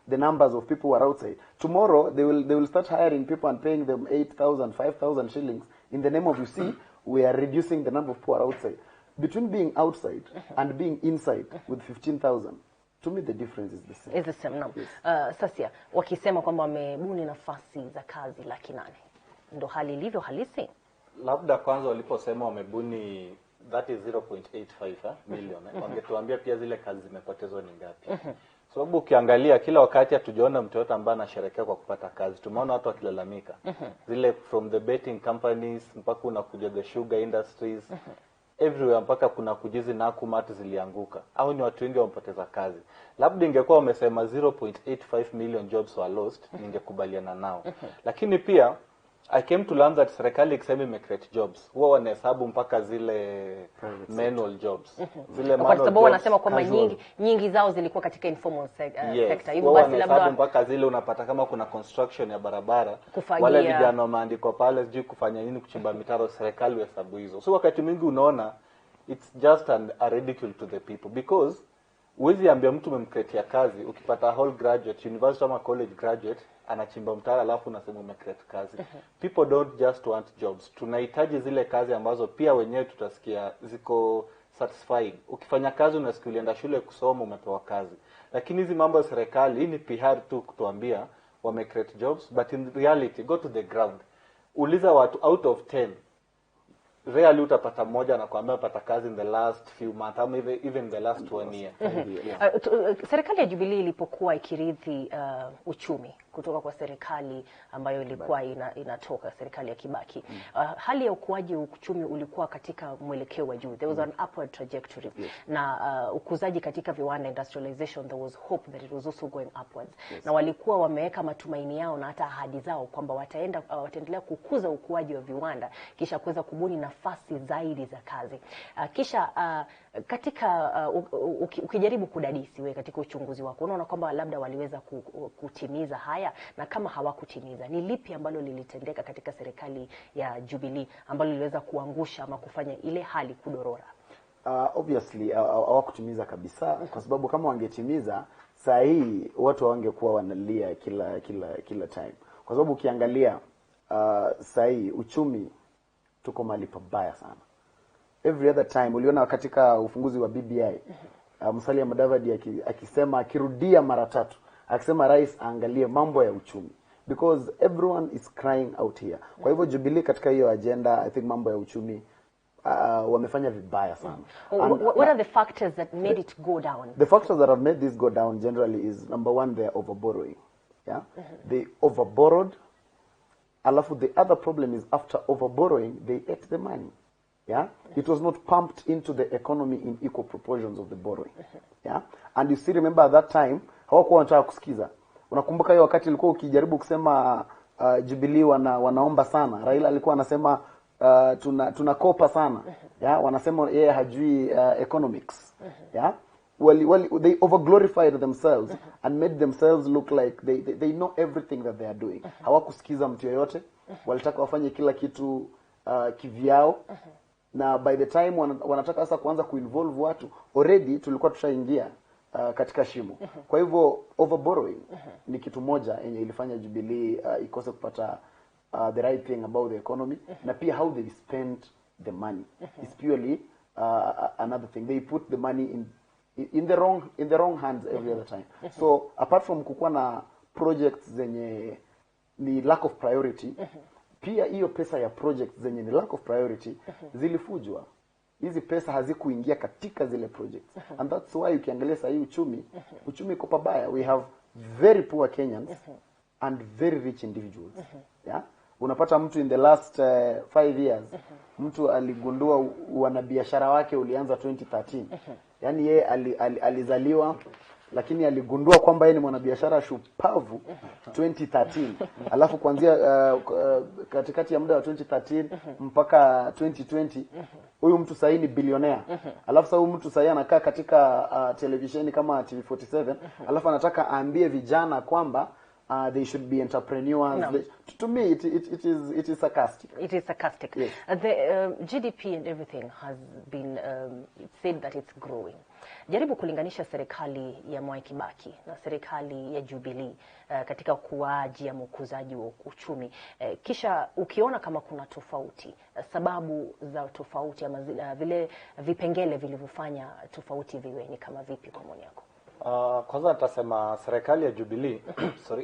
the numbers of people who are outside. Tomorrow they will start hiring people and paying them 8,000, 5,000 shillings in the name of, you see, we are reducing the number of people who are outside. Between being outside and being inside with 15,000, to me the difference is the same. Is the same, no. Yes. Sasia, wakisema kwamba wamebuni nafasi za kazi 800,000. Ndo hali ilivyo halisi? Labda kwanza waliposema wamebuni that is 0.85 million. Wangetuambia pia zile kazi zimepotezwa ni ngapi. Sababu ukiangalia kila wakati hatujaona mtu yote ambaye anasherehekea kwa kupata kazi. Tumeona watu wakilalamika. Zile from the betting companies mpaka unakuja the sugar industries. Everywhere mpaka kuna kujizi na kumati zilianguka. Au ni watu wengi wamepoteza kazi. Labda ingekuwa wamesema 0.85 million jobs were lost, ningekubaliana nao. Lakini pia I came to learn that serikali ikisema imecreate jobs, huwa wanahesabu mpaka zile manual jobs. Zile manual kwa sababu wanasema kwamba nyingi zao zilikuwa katika informal sector. Hivyo basi labda mpaka zile unapata kama kuna construction ya barabara, wale vijana wameandikwa pale sijui kufanya nini, kuchimba mitaro, serikali huhesabu hizo. So wakati mwingi unaona it's just a ridicule to the people, because uwezi ambia mtu umemcreate kazi ukipata whole graduate university ama college graduate anachimba mtaro alafu unasema umecreate kazi. People don't just want jobs. Tunahitaji zile kazi ambazo pia wenyewe tutasikia ziko satisfying. Ukifanya kazi unasikia ulienda shule kusoma umepewa kazi. Lakini hizi mambo ya serikali hii ni PR tu kutuambia wamecreate jobs, but in reality go to the ground. Uliza watu out of 10 rarely utapata mmoja anakuambia pata kazi in the last few months ama even the last 1 year. Serikali ya Jubilee ilipokuwa ikirithi uchumi kutoka kwa serikali ambayo ilikuwa inatoka serikali ya Kibaki, hali ya ukuaji wa uchumi ulikuwa katika mwelekeo wa juu. There was an upward trajectory. Na ukuzaji katika viwanda, industrialization, there was hope that it was also going upwards. Na walikuwa wameweka matumaini yao na hata ahadi zao kwamba wataendelea kukuza ukuaji wa viwanda kisha kuweza kubuni nafasi zaidi za kazi. Kisha katika ukijaribu kudadisi wewe katika uchunguzi wako unaona kwamba labda waliweza kutimiza haya, na kama hawakutimiza ni lipi ambalo lilitendeka katika serikali ya Jubilee ambalo liliweza kuangusha ama kufanya ile hali kudorora? Obviously hawakutimiza kabisa, kwa sababu kama wangetimiza saa hii watu wangekuwa wanalia kila time. Kwa sababu ukiangalia saa hii uchumi tuko mahali pabaya sana. Every other time uliona katika ufunguzi wa BBI Musalia Mudavadi akisema, akirudia mara 3 akisema rais aangalie mambo ya uchumi, because everyone is crying out here. Kwa hivyo Jubilee katika hiyo agenda, I think mambo ya uchumi wamefanya vibaya sana. What are the factors that made it go down? The factors that have made this go down generally is, number 1, they are overborrowing. Yeah, they overborrowed. Alafu the other problem is, after overborrowing they ate the money. Yeah, it was not pumped into the economy in equal proportions of the borrowing. Yeah, and you still remember at that time hawakuwa wanataka kusikiza. Unakumbuka hiyo wakati ilikuwa ukijaribu kusema Jubilee wanaomba sana, Raila alikuwa anasema tunakopa sana. Yeah, wanasema yeye hajui economics. Yeah, they overglorified themselves and made themselves look like they know everything that they are doing. Hawakusikiza mtu yoyote, walitaka wafanye kila kitu kivyao. Na by the time wanataka sasa kuanza kuinvolve watu, already tulikuwa tushaingia katika shimo. Kwa hivyo overborrowing ni kitu moja yenye ilifanya Jubilee ikose kupata the right thing about the economy, na pia how they spend the money is purely another thing. They put the money in the wrong hands every other time. So apart from kukuwa na projects zenye ni lack of priority, pia hiyo pesa ya projects zenye ni lack of priority zilifujwa. Hizi pesa hazikuingia katika zile projects. And that's why ukiangalia sasa hii uchumi iko pabaya. We have very poor Kenyans and very rich individuals. Yeah, unapata mtu in the last 5 years mtu aligundua wanabiashara wake ulianza 2013. Yani yeye alizaliwa lakini aligundua kwamba yeye ni mwanabiashara shupavu 2013. Alafu kuanzia katikati ya muda wa 2013 mpaka 2020 huyu mtu sasa ni bilionea. Alafu sasa huyu mtu sasa anakaa katika televisheni kama TV47, alafu anataka aambie vijana kwamba they should be entrepreneurs. No. To me, it is sarcastic. It is sarcastic. Yes. The GDP and everything has been said that it's growing. Jaribu kulinganisha serikali ya Mwai Kibaki na serikali ya Jubilee katika ukuaji ama ukuzaji wa uchumi. Kisha ukiona kama kuna tofauti, sababu za tofauti ama vile vipengele vilivyofanya tofauti viwe ni kama vipi kwa maoni yako? Kwanza nitasema serikali ya Jubilee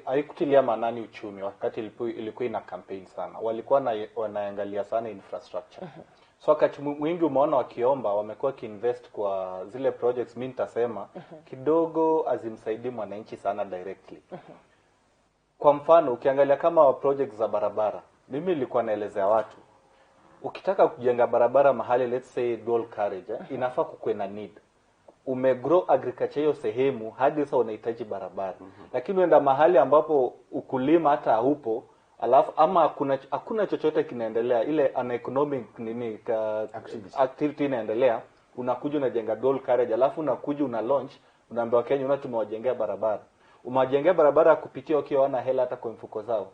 haikutilia maanani uchumi wakati ilikuwa ina campaign sana. Walikuwa wanaangalia sana infrastructure. So wakati mwingi umeona wakiomba wamekuwa kiinvest kwa zile projects, mimi nitasema kidogo azimsaidii mwananchi sana directly. Kwa mfano ukiangalia kama projects za barabara, mimi nilikuwa naelezea watu ukitaka kujenga barabara mahali, let's say dual carriage, inafaa kukuwe na need. Umegrow agriculture hiyo sehemu hadi sasa unahitaji barabara. Lakini uenda mahali ambapo ukulima hata haupo, alafu ama hakuna chochote kinaendelea, ile uneconomic activity inaendelea, unakuja unajenga dual carriage, alafu unakuja una launch, unaambia Wakenya tumewajengea barabara. Umewajengea barabara kupitia wakiwa wana hela hata kwa mfuko zao.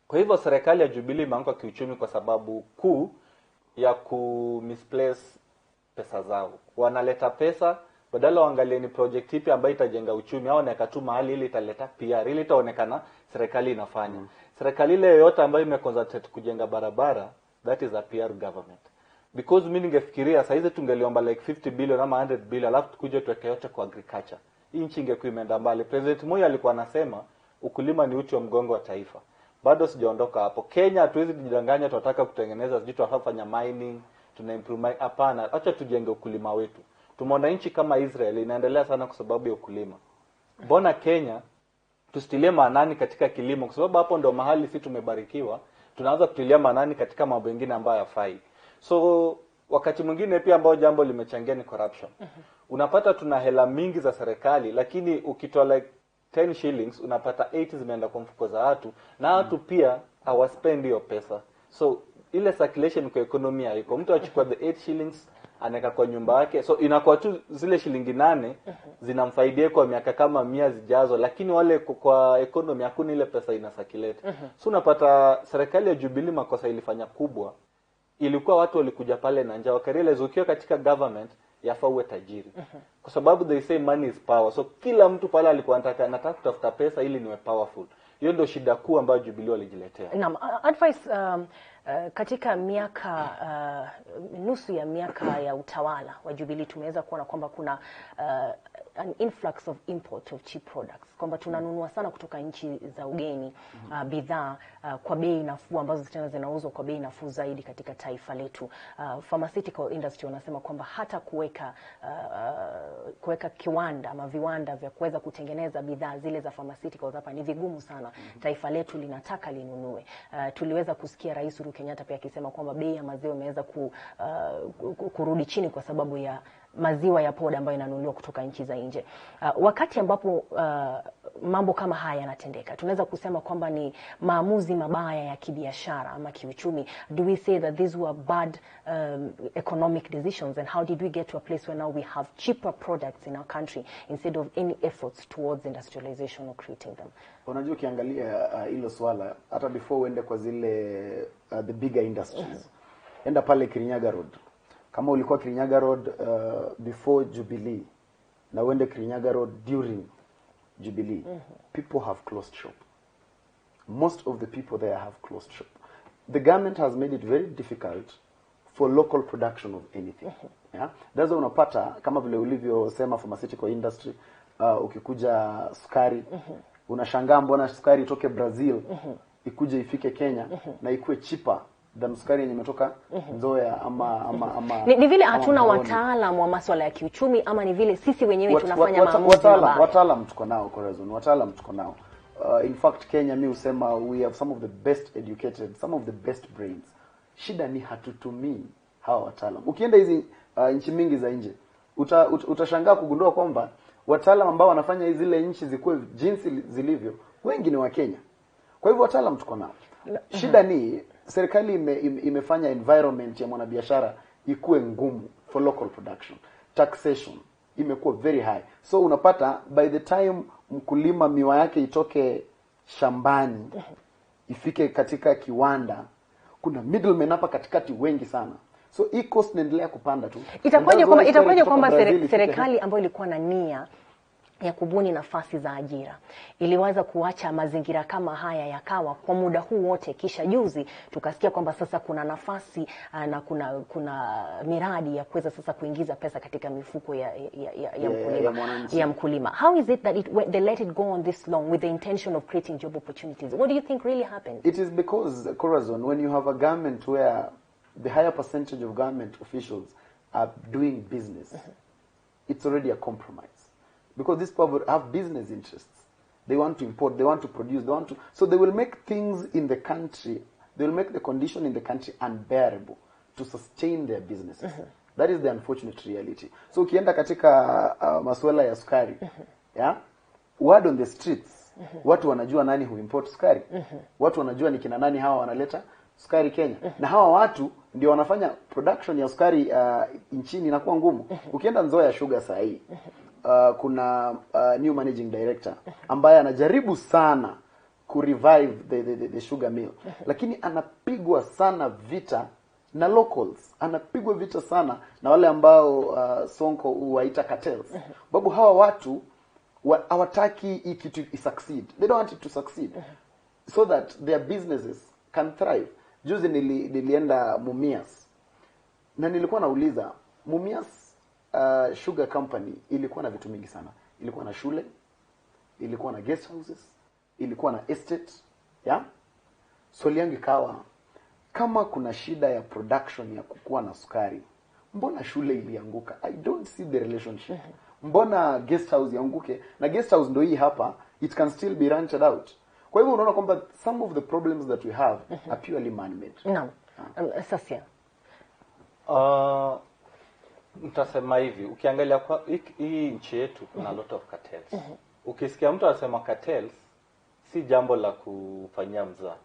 Kwa hivyo serikali ya Jubilee imeanguka kiuchumi kwa sababu kuu ya misplace pesa zao. Wanaleta pesa badala waangalie ni project ipi ambayo itajenga uchumi, au wanaweka tu mahali ili italeta PR, ili itaonekana serikali inafanya. Serikali ile yoyote ambayo imeconcentrate kujenga barabara, that is a PR government. Because mimi ningefikiria saa hizi tungeliomba like 50 billion ama 100 billion alafu tukuje tuweke yote kwa agriculture. Hii nchi ingekuwa imeenda mbali. President Moi alikuwa anasema ukulima ni uti wa mgongo wa taifa. Bado sijaondoka hapo. Kenya hatuwezi kujidanganya tunataka kutengeneza sijui tunafanya mining, tuna improve. Hapana, acha tujenge ukulima wetu. Tumeona nchi kama Israel inaendelea sana kwa sababu ya ukulima. Mbona Kenya tusitilie maanani katika kilimo? Kwa sababu hapo ndio mahali sisi tumebarikiwa. Tunaanza kutilia maanani katika mambo mengine ambayo hayafai. So wakati mwingine pia ambao jambo limechangia ni corruption. Unapata tuna hela mingi za serikali, lakini ukitoa like 10 shillings unapata 8 zimeenda kwa mfuko za watu, na watu pia hawaspend hiyo pesa. So ile circulation kwa economy haiko. Mtu achukua the 8 shillings anaweka kwa nyumba yake, so inakuwa tu zile shilingi 8 zinamfaidia kwa miaka kama 100 zijazo, lakini wale kwa economy hakuna ile pesa ina circulate. So unapata serikali ya Jubilee makosa ilifanya kubwa, ilikuwa watu walikuja pale na njaa, wakarealize ukiwa katika government yafaa uwe tajiri. Kwa sababu they say money is power. So kila mtu pale alikuwa anataka kutafuta pesa ili niwe powerful. Hiyo ndio shida kuu ambayo Jubilee walijiletea. Naam, advice katika miaka nusu ya miaka ya utawala wa Jubilee tumeweza kuona kwamba kuna an influx of import of cheap products, kwamba tunanunua sana kutoka nchi za ugeni bidhaa kwa bei nafuu ambazo tena zinauzwa kwa bei nafuu zaidi katika taifa letu. Pharmaceutical industry wanasema kwamba hata kuweka kiwanda ama viwanda vya kuweza kutengeneza bidhaa zile za pharmaceuticals hapa ni vigumu sana. Taifa letu linataka linunue. Tuliweza kusikia Rais Uhuru Kenyatta pia akisema kwamba bei ya maziwa imeweza kurudi chini kwa sababu ya maziwa ya poda ambayo inanunuliwa kutoka nchi za nje. Wakati ambapo mambo kama haya yanatendeka, tunaweza kusema kwamba ni maamuzi mabaya ya kibiashara ama kiuchumi. Do we say that these were bad economic decisions, and how did we get to a place where now we have cheaper products in our country instead of any efforts towards industrialization or creating them? Unajua ukiangalia hilo swala hata before uende kwa zile the bigger industries. Enda pale Kirinyaga Road. Kama ulikuwa Kirinyaga Road before Jubilee na uende Kirinyaga Road during Jubilee, people have closed shop. Most of the people there have closed shop. The government has made it very difficult for local production of anything. Yeah? That's why unapata kama vile ulivyosema pharmaceutical industry, ukikuja sukari, unashangaa mbona sukari itoke Brazil ikuje ifike Kenya na ikuwe cheaper than sukari yenye imetoka Nzoia ama ni vile hatuna wataalamu wa masuala ya kiuchumi, ama ni vile sisi wenyewe tunafanya maamuzi mabaya? Wataalamu tuko nao, Corazon. Wataalamu tuko nao. In fact Kenya mi usema we have some of the best educated, some of the best brains. Shida ni hatutumii hawa wataalamu. Ukienda hizi nchi mingi za nje utashangaa kugundua kwamba wataalamu ambao wanafanya zile nchi zikuwe jinsi zilivyo wengi ni wa Kenya. Kwa hivyo wataalamu tuko nao. Shida ni serikali imefanya environment ya mwanabiashara ikuwe ngumu for local production. Taxation imekuwa very high. So unapata by the time mkulima miwa yake itoke shambani ifike katika kiwanda, kuna middlemen hapa katikati wengi sana. So hii cost inaendelea kupanda tu. Itakuwaje kwamba serikali ambayo ilikuwa na nia ya kubuni nafasi za ajira iliweza kuacha mazingira kama haya yakawa kwa muda huu wote, kisha juzi tukasikia kwamba sasa kuna nafasi na kuna miradi ya kuweza sasa kuingiza pesa katika mifuko ya mkulima. How is it that they let it go on this long with the intention of creating job opportunities? What do you think really happened? It is because, Corazon, when you have a government where the higher percentage of government officials are doing business, it's already a compromise. Because these people have business interests. They want to import, they want to produce, so they will make things in the country, they will make the condition in the country unbearable to sustain their businesses. That is the unfortunate reality. So ukienda katika masuala ya sukari, word on the streets, watu wanajua nani who import sukari. Watu wanajua ni kina nani hawa wanaleta sukari Kenya. Na hawa watu ndio wanafanya production ya sukari nchini inakuwa ngumu. Ukienda Nzoia Sugar saa hii, kuna new managing director ambaye anajaribu sana kurevive the sugar mill, lakini anapigwa sana vita na locals, anapigwa vita sana na wale ambao Sonko huwaita cartels. Babu hawa watu hawataki hii kitu succeed. They don't want it to succeed so that their businesses can thrive. Juzi nilienda Mumias na nilikuwa nauliza, Mumias sugar company ilikuwa na vitu mingi sana. Ilikuwa na shule, ilikuwa na guest houses, ilikuwa na estate, swali yangu ikawa, kama kuna shida ya production ya kukua na sukari, mbona shule ilianguka? I don't see the relationship. Mbona guest house ianguke? Na guest house ndio hii hapa, it can still be rented out. Kwa hivyo unaona kwamba some of the problems that we have are purely man-made. Naam. Sasa Nitasema hivi, ukiangalia kwa hii nchi yetu kuna lot of cartels. Ukisikia mtu anasema cartels, si jambo la kufanyia mzaha.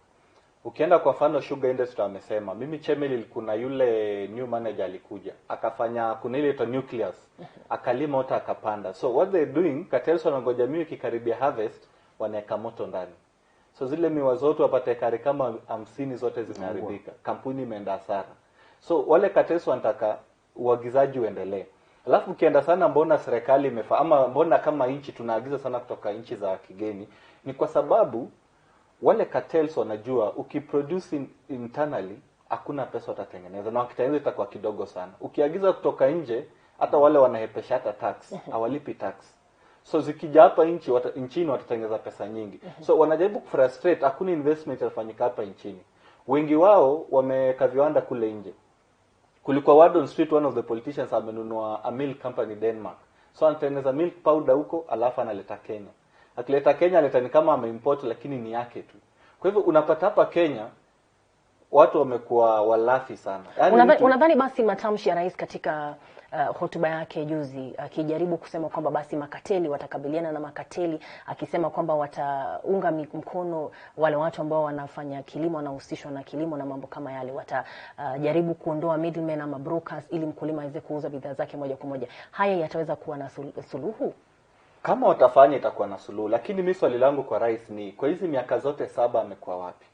Ukienda kwa mfano sugar industry amesema, mimi Chemeli kuna yule new manager alikuja, akafanya kuna ile to nucleus, akalima hata akapanda. So what they doing, cartels wanangoja miwa ikikaribia harvest, wanaweka moto ndani. So zile miwa zote wapate ekari kama 50 zote zimeharibika. Kampuni imeenda hasara. So wale cartels wanataka uagizaji uendelee. Alafu ukienda sana mbona serikali ama mbona kama nchi tunaagiza sana kutoka nchi za kigeni, ni kwa sababu wale cartels wanajua ukiproduce internally hakuna pesa watatengeneza, na wakitengeneza itakuwa kidogo sana. Ukiagiza kutoka nje, hata wale wanahepesha hata tax, hawalipi tax. So zikija hapa nchini watatengeneza pesa nyingi. So wanajaribu kufrustrate, hakuna investment inafanyika hapa nchini. Wengi wao wameka viwanda kule nje. Kulikuwa Wardon Street, one of the politicians amenunua a milk company Denmark. So anatengeneza milk powder huko, alafu analeta Kenya. Akileta Kenya aleta ni kama ameimport, lakini ni yake tu. Kwa hivyo unapata hapa Kenya watu wamekuwa walafi sana. Unadhani basi matamshi ya rais katika hotuba yake juzi akijaribu kusema kwamba basi makateli watakabiliana na makateli, akisema kwamba wataunga mkono wale watu ambao wanafanya kilimo, wanahusishwa na kilimo na mambo kama yale, watajaribu kuondoa middlemen ama brokers ili mkulima aweze kuuza bidhaa zake moja kwa moja, haya yataweza kuwa na suluhu? Kama watafanya itakuwa na suluhu, lakini mimi swali langu kwa rais ni, kwa hizi miaka zote 7 amekuwa wapi?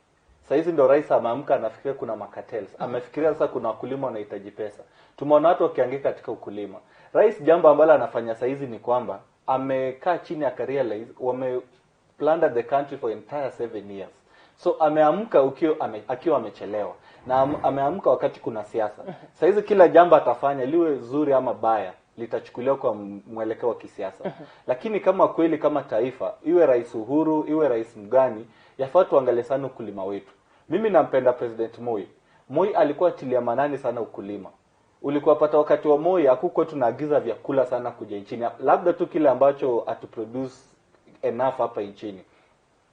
Sasa hizi ndio rais ameamka anafikiria kuna makatels. Amefikiria sasa kuna wakulima wanahitaji pesa. Tumeona watu wakiangaika katika ukulima. Rais jambo ambalo anafanya sasa hizi ni kwamba amekaa chini akarealize plunder the country for entire 7 years. So ameamka akiwa amechelewa. Na ameamka wakati kuna siasa. Sasa hizi kila jambo atafanya liwe zuri ama baya litachukuliwa kwa mwelekeo wa kisiasa. Lakini kama kweli kama taifa, iwe rais Uhuru, iwe rais mgani, yafaa tuangalie sana ukulima wetu. Mimi nampenda President Moi. Moi alikuwa atilia manani sana ukulima. Ulikuwa pata wakati wa Moi hakukuwa tunaagiza vyakula sana kuja nchini. Labda tu kile ambacho atuproduce enough hapa nchini.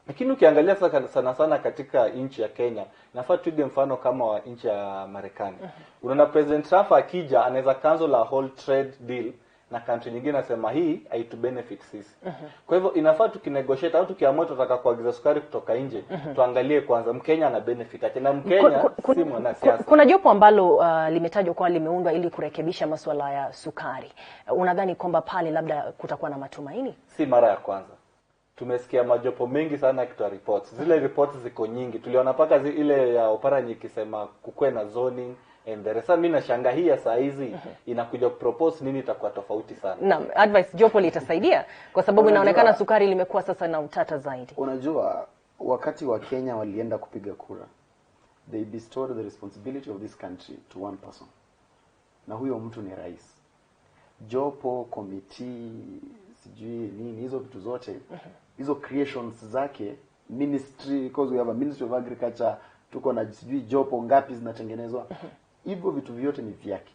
Lakini ukiangalia sana sana katika nchi ya Kenya, nafaa tuige mfano kama wa nchi ya Marekani. Unaona President Trump akija anaweza cancel a whole trade deal na country nyingine nasema hii haitu benefit sisi. Kwa hivyo inafaa tukinegotiate au tukiamua tunataka kuagiza sukari kutoka nje, tuangalie kwanza Mkenya ana benefit aje, na Mkenya si mwanasiasa. Kuna jopo ambalo limetajwa kwa limeundwa ili kurekebisha masuala ya sukari. Unadhani kwamba pale labda kutakuwa na matumaini? Si mara ya kwanza. tumesikia majopo mengi sana akitoa reports. Zile reports ziko nyingi. Tuliona paka ile ya Oparanya ikisema kukue na zoning and the rest. Mimi nashangaa hii ya saa hizi inakuja kupropose nini itakuwa tofauti sana. Naam, advice jopo litasaidia kwa sababu inaonekana sukari limekuwa sasa na utata zaidi. Unajua wakati wa Kenya walienda kupiga kura, they bestowed the responsibility of this country to one person. Na huyo mtu ni rais. Jopo, committee, sijui nini, hizo vitu zote, hizo creations zake, ministry, because we have a Ministry of Agriculture, tuko na sijui jopo ngapi zinatengenezwa. Hivyo vitu vyote ni vyake.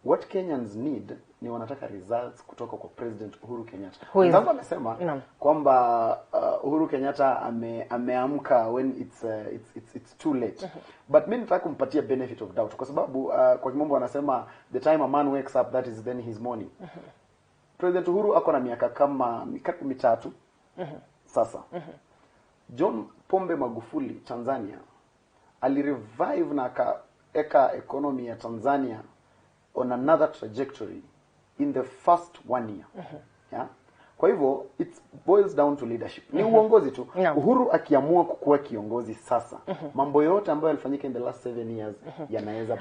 What Kenyans need ni wanataka results kutoka kwa President Uhuru Kenyatta. Ndio amesema kwamba Uhuru Kenyatta ameamka when it's too late. But mimi nataka kumpatia benefit of doubt kwa sababu kwa kimombo wanasema the time a man wakes up that is then his morning. President Uhuru ako na miaka kama mitatu sasa. John Pombe Magufuli Tanzania alirevive na akaeka economy ya Tanzania on another trajectory in the first 1 year. Yeah? Kwa hivyo it boils down to leadership. Ni uongozi tu. Uhuru akiamua kukuwa kiongozi sasa, mambo yote ambayo yalifanyika in the last 7 years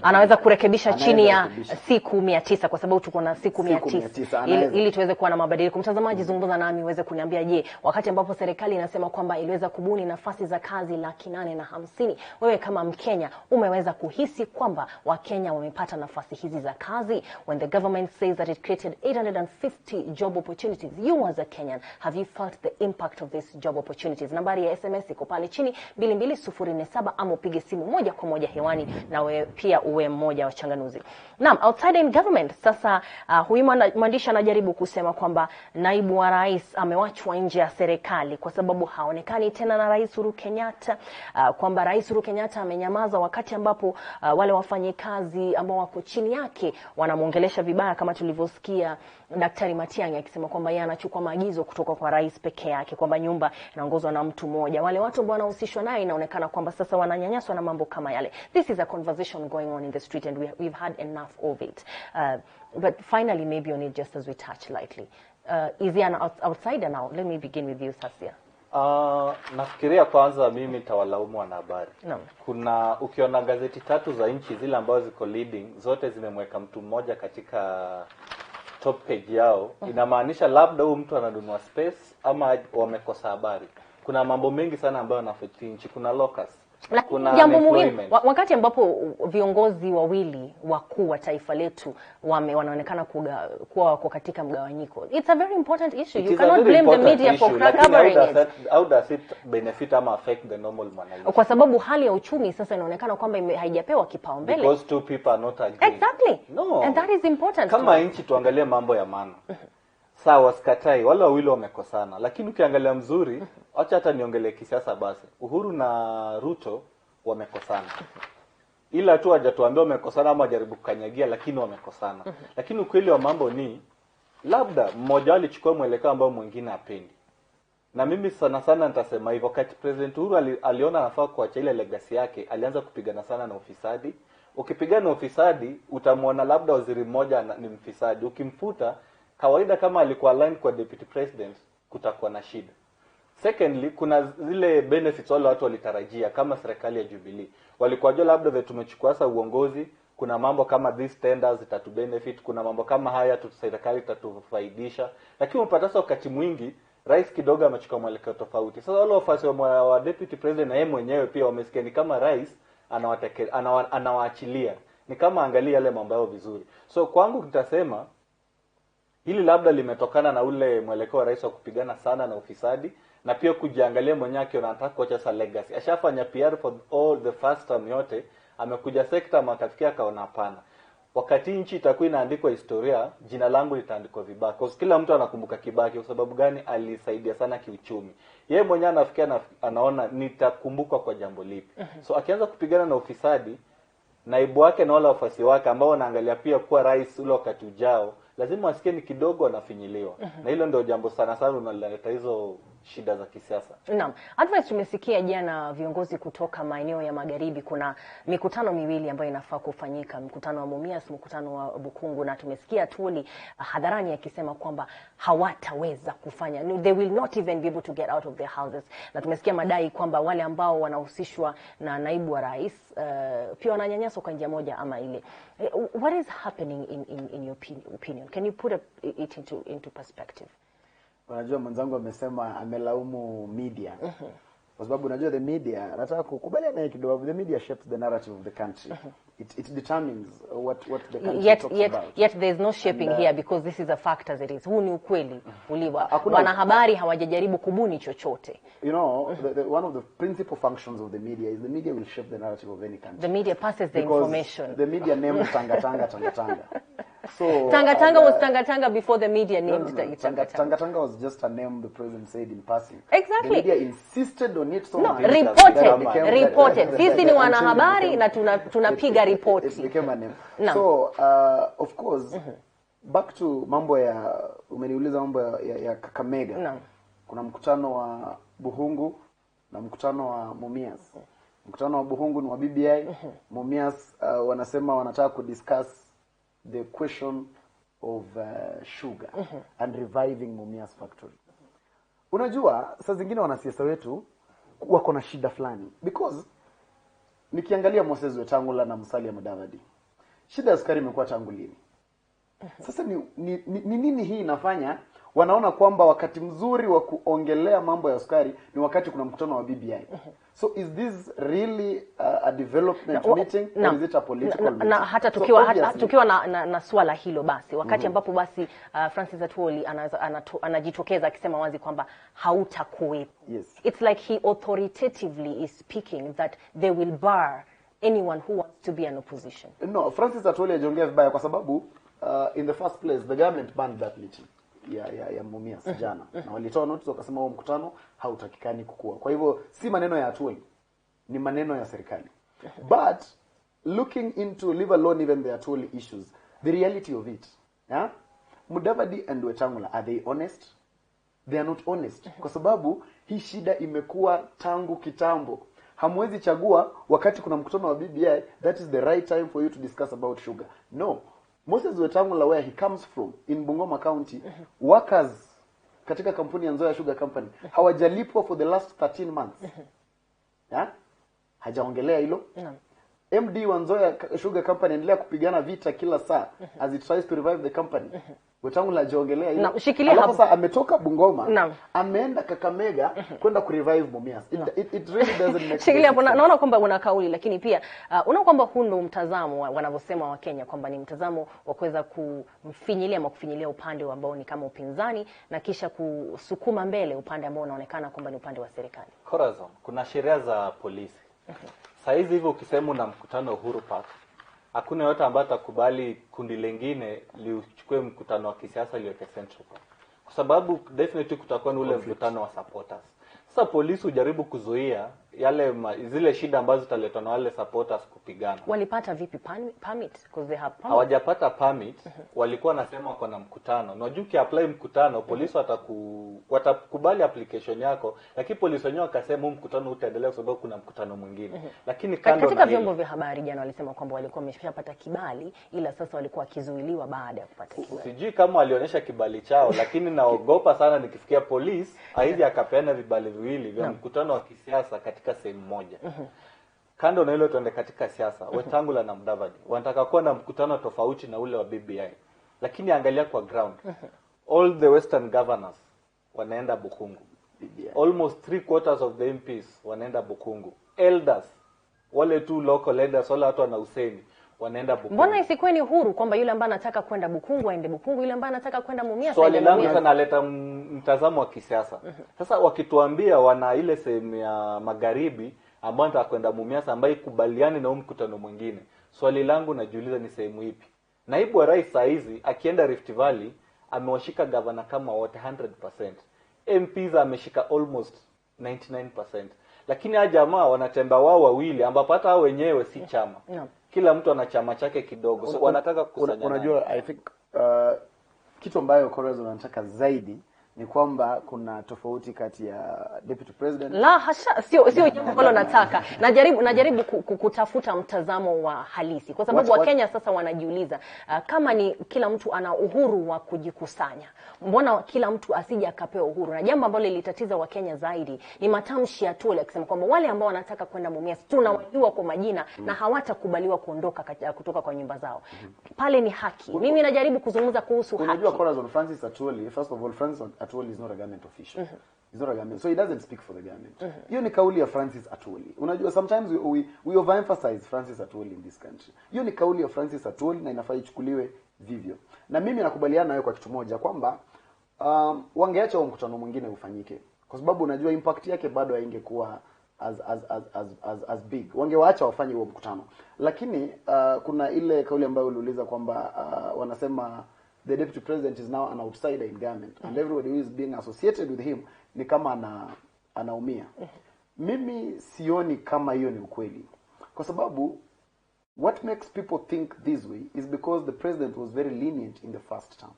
anaweza kurekebisha chini ya siku 900 kwa sababu tuko na siku 900 ili tuweze kuwa na mabadiliko. Mtazamaji, zungumza nami uweze kuniambia, je, wakati ambapo serikali inasema kwamba iliweza kubuni nafasi za kazi 850,000, wewe kama Mkenya umeweza kuhisi kwamba Wakenya wamepata nafasi hizi za kazi? When the government says that it created 850 job opportunities, you as a Kenyan, have you felt the impact of these job opportunities? Nambari ya SMS iko pale chini 22047, ama upige simu moja kwa moja hewani na we pia uwe mmoja wa changanuzi. Naam, outside in government sasa, huyu mwandishi anajaribu kusema kwamba naibu wa rais amewachwa nje ya serikali kwa sababu haonekani tena na Rais Uhuru Kenyatta, kwamba Rais Uhuru Kenyatta amenyamaza wakati ambapo wale wafanyikazi ambao wako chini yake wanamuongelesha vibaya, kama tulivyosikia Daktari Matiang'i akisema kwamba yeye anachukua maagizo kutoka kwa rais peke yake, kwamba nyumba inaongozwa na mtu mmoja. Wale watu ambao wanahusishwa naye inaonekana kwamba sasa wananyanyaswa na mambo kama yale. This is a conversation going on in the street and we've had enough of it. But finally, maybe on it just as we touch lightly. Is he an outsider now? Let me begin with you, Sasia. Nafikiria kwanza mimi nitawalaumu wanahabari. Kuna ukiona gazeti 3 za nchi zile ambazo ziko leading, zote zimemweka mtu mmoja katika top page yao, inamaanisha labda huyu mtu anadunua space ama wamekosa habari. Kuna mambo mengi sana ambayo yanafuti nchi. Kuna locus, kuna jambo muhimu wakati ambapo viongozi wawili wakuu wa taifa letu wanaonekana kuwa wako katika mgawanyiko. It's a very important issue. You cannot blame the media for covering it. How does it benefit ama affect the normal mwananchi? Kwa sababu hali ya uchumi sasa inaonekana kwamba haijapewa kipaumbele. Because two people are not agreeing. Exactly. No. And that is important. Kama nchi tuangalie mambo ya maana. Sawa, sikatai wale wawili wamekosana, lakini ukiangalia mzuri, acha hata niongelee kisiasa basi. Uhuru na Ruto wamekosana. Ila tu hajatuambia wamekosana ama jaribu kukanyagia, lakini wamekosana. Lakini ukweli wa mambo ni labda mmoja alichukua mwelekeo ambao mwingine hapendi. Na mimi sana nitasema hivyo, wakati President Uhuru aliona anafaa kuacha ile legacy yake, alianza kupigana sana na ufisadi. Ukipigana na ufisadi, utamwona labda waziri mmoja ni mfisadi. Ukimfuta kawaida kama alikuwa aligned kwa deputy president, kutakuwa na shida. Secondly, kuna zile benefits wale watu walitarajia kama serikali ya Jubilee. Walikuwa jua labda tumechukua sasa uongozi, kuna mambo kama these tenders itatu benefit, kuna mambo kama haya serikali itatufaidisha. Lakini unapata sasa wakati mwingi rais kidogo amechukua mwelekeo tofauti. Sasa wale wafasi wa deputy president na yeye mwenyewe pia wamesikia ni kama rais anawaachilia. Ni kama angalia yale mambo yao vizuri. So kwangu nitasema hili labda limetokana na ule mwelekeo wa rais wa kupigana sana na ufisadi, na pia kujiangalia mwenyewe akiona anataka kuacha sa legacy. Ashafanya PR for all the first term yote, amekuja sector makafikia kaona hapana. Wakati nchi itakuwa inaandikwa historia, jina langu litaandikwa vibaya. Kwa kila mtu anakumbuka Kibaki kwa sababu gani? Alisaidia sana kiuchumi. Yeye mwenyewe anafikia anaona nitakumbukwa kwa jambo lipi. So akianza kupigana na ufisadi, naibu wake na wale wafasi wake ambao wanaangalia pia kuwa rais ule wakati ujao lazima wasikie ni kidogo wanafinyiliwa. Na hilo ndio jambo sana sana unaleta hizo shida za kisiasa. Naam. Advice tumesikia jana viongozi kutoka maeneo ya magharibi, kuna mikutano miwili ambayo inafaa kufanyika, mkutano wa Mumias, mkutano wa Bukungu, na tumesikia Atwoli hadharani akisema kwamba hawataweza kufanya, they will not even be able to get out of their houses. Na tumesikia madai kwamba wale ambao wanahusishwa na naibu wa rais pia wananyanyaswa kwa njia moja ama ile. What is happening in your opinion? Can you put it into perspective? Unajua mwenzangu amesema amelaumu media. Kwa sababu unajua the media, nataka kukubaliana naye kidogo, the media shapes the narrative of the country. It determines what the country talks about. Yet there is no shaping here because this is a fact as it is. Huu ni ukweli uliwa. Wanahabari hawajajaribu kubuni chochote. You know, one of the principal functions of the media is the media will shape the narrative of any country. The media passes the information. The media named Tanga. So Tanga was Tanga before the media named Tanga. Tanga was just a name the president said in passing. Exactly. The media insisted on it so much. Reported. Sisi ni wanahabari na tunapiga report. It became a name. No. So of course back to mambo ya umeniuliza mambo ya Kakamega. No. Kuna mkutano wa Buhungu na mkutano wa Mumias. Mkutano wa Buhungu ni wa BBI. Mumias wanasema wanataka kudiscuss the question of sugar and reviving Mumias factory. Unajua saa zingine wanasiasa wetu wako na shida fulani because nikiangalia Moses Wetangula na Musalia Mudavadi, shida ya sukari imekuwa tangu lini? Sasa ni nini hii inafanya wanaona kwamba wakati mzuri wa kuongelea mambo ya sukari ni wakati kuna mkutano wa BBI? So is this really a development meeting or is it a political meeting? Na hata tukiwa na swala hilo basi wakati ambapo basi Francis Atwoli anajitokeza akisema wazi kwamba hautakuwepo. Yes. It's like he authoritatively is speaking that they will bar anyone who wants to be an opposition. No, Francis Atwoli hajaongea vibaya kwa sababu in the first place the government banned that meeting ya Mumias jana. Na walitoa notice wakasema huo mkutano hautakikani kukua. Kwa hivyo si maneno ya Atwoli, ni maneno ya serikali. But looking into leave alone even the Atwoli issues, the reality of it, yeah? Mudavadi and Wetangula, are they honest? They are not honest. Kwa sababu hii shida imekuwa tangu kitambo. Hamwezi chagua wakati kuna mkutano wa BBI, that is the right time for you to discuss about sugar. No. Moses Wetangula, where he comes from in Bungoma County, workers katika kampuni ya Nzoia Sugar Company hawajalipwa for the last 13 months. Yeah? Hajaongelea hilo. MD wa Nzoia Sugar Company endelea kupigana vita kila saa as it tries to revive the company. Wetangula hajaongelea hilo. Alafu sasa ametoka Bungoma, ameenda Kakamega kwenda kurevive Mumias. It really doesn't make sense. Shikilia hapo, naona kwamba una kauli lakini pia unaona kwamba huu ndio mtazamo wanavyosema wa Kenya kwamba ni mtazamo wa kuweza kufinyilia upande ambao ni kama upinzani na kisha kusukuma mbele upande ambao unaonekana kwamba ni upande wa serikali. Corazon, kuna sheria za polisi. Saizi hivyo ukisema na mkutano Uhuru Park, hakuna yote ambaye atakubali kundi lingine lichukue mkutano wa kisiasa liweke Central Park. Kwa sababu definitely kutakuwa ni ule mkutano wa supporters. Sasa polisi hujaribu kuzuia zile shida ambazo zitaletwa na wale supporters kupigana. Walipata vipi permit because they have permit? Hawajapata permit, walikuwa nasema wako na mkutano. Unajua ukiapply mkutano, polisi watakubali application yako, lakini polisi wenyewe wakasema huu mkutano utaendelea kwa sababu kuna mkutano mwingine. Lakini katika vyombo vya habari jana walisema kwamba walikuwa wameshapata kibali ila sasa walikuwa kizuiliwa baada ya kupata kibali. Sijui kama walionyesha kibali chao, lakini naogopa sana nikifikia polisi haizi akapeana vibali viwili vya mkutano wa kisiasa katika sehemu moja. Kando na hilo tuende katika siasa. Wetangula na Mudavadi wanataka kuwa na mkutano tofauti na ule wa BBI. Lakini angalia kwa ground. All the western governors wanaenda Bukungu. Almost 3/4 of the MPs wanaenda Bukungu. Elders, wale tu local elders, wale watu wana usemi wanaenda Bukungu. Mbona isikuwe ni huru kwamba yule ambaye anataka kwenda Bukungu aende Bukungu, yule ambaye anataka kwenda Mumias aende Mumias? Swali langu sana naleta mtazamo wa kisiasa. Sasa wakituambia wana ile sehemu ya magharibi ambao wanataka kwenda Mumias ambaye kubaliani na mkutano mwingine. Swali langu najiuliza ni sehemu ipi? Naibu wa rais saizi akienda Rift Valley amewashika governor kama wote 100%. MPs ameshika almost 99%. Lakini hawa jamaa wanatembea wao wawili ambapo hata hao wenyewe si chama. Kila mtu ana chama chake kidogo. So wanataka kukusanya. Unajua I think kitu ambayo Koreans wanataka zaidi ni kwamba kuna tofauti kati ya deputy president. La hasha, sio jambo ambalo nataka. Najaribu kutafuta mtazamo wa halisi kwa sababu Wakenya sasa wanajiuliza kama ni kila mtu ana uhuru wa kujikusanya, mbona kila mtu asije akapewa uhuru? Na jambo ambalo lilitatiza Wakenya zaidi ni matamshi ya Atwoli akisema kwamba wale ambao wanataka kwenda Mumias tunawajua kwa majina na hawatakubaliwa kutoka kwa nyumba zao. Pale ni haki. Mimi najaribu kuzungumza kuhusu haki. Unajua Koreans Francis Atwoli, first of all, Francis Atwoli is not a government official. He's not a government, so he doesn't speak for the government. Hiyo ni kauli ya Francis Atwoli. Unajua sometimes we overemphasize Francis Atwoli in this country. Hiyo ni kauli ya Francis Atwoli na inafaa ichukuliwe vivyo. Na mimi nakubaliana nawe kwa kitu moja kwamba wangeacha mkutano mwingine ufanyike. Kwa sababu unajua impact yake bado haingekuwa as big. Wangewaacha wafanye huo mkutano. Lakini kuna ile kauli ambayo uliuliza kwamba wanasema the deputy president is now an outsider in government and everybody who is being associated with him ni kama anaumia. Mimi sioni kama hiyo ni ukweli. Kwa sababu what makes people think this way is because the president was very lenient in the first term.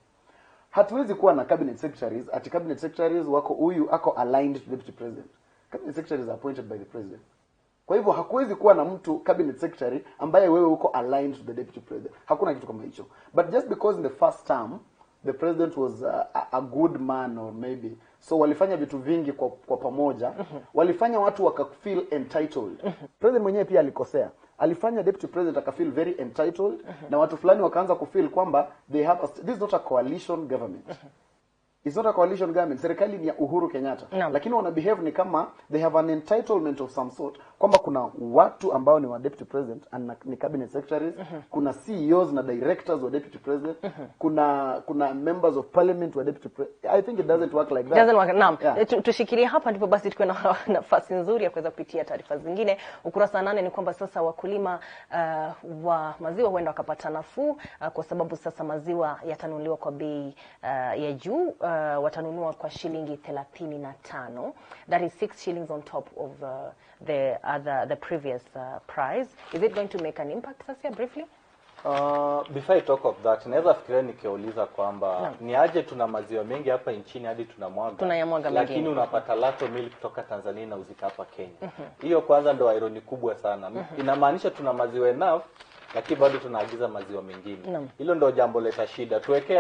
Hatuwezi kuwa na cabinet secretaries, ati cabinet secretaries wako huyu ako aligned to the deputy president. Cabinet secretaries are appointed by the president. Kwa hivyo hakuwezi kuwa na mtu cabinet secretary ambaye wewe uko aligned to the deputy president. Hakuna kitu kama hicho. But just because in the first term the president was a good man or maybe so walifanya vitu vingi kwa pamoja, walifanya watu wakafeel entitled. President mwenyewe pia alikosea. Alifanya deputy president akafeel very entitled na watu fulani wakaanza kufeel kwamba this is not a coalition government. It's not a coalition government. Serikali ni ya Uhuru Kenyatta. Lakini wana behave ni kama they have an entitlement of some sort. Kwamba kuna watu ambao ni wa deputy president and ni cabinet secretaries, kuna CEOs na directors wa deputy president, kuna members of parliament wa deputy president. I think it doesn't work like that. Doesn't work. Naam. Yeah. Tushikilie hapa ndipo basi tukiwa na nafasi nzuri ya kuweza kupitia taarifa zingine. Ukurasa 8 ni kwamba sasa wakulima wa maziwa huenda wakapata nafuu kwa sababu sasa maziwa yatanunuliwa kwa bei ya juu. Watanunua kwa shilingi 35. That is 6 shillings on top of the previous price. Is it going to make an impact, Sasia, briefly? Before I talk of that, naweza fikiria nikiuliza kwamba ni aje tuna maziwa mengi hapa nchini hadi tunayamwaga, lakini unapata lato milk kutoka Tanzania na uzika hapa Kenya. Hiyo kwanza ndio irony kubwa sana. Inamaanisha tuna maziwa enough lakini bado tunaagiza maziwa mengine. Hilo ndio jambo leta shida. Tuweke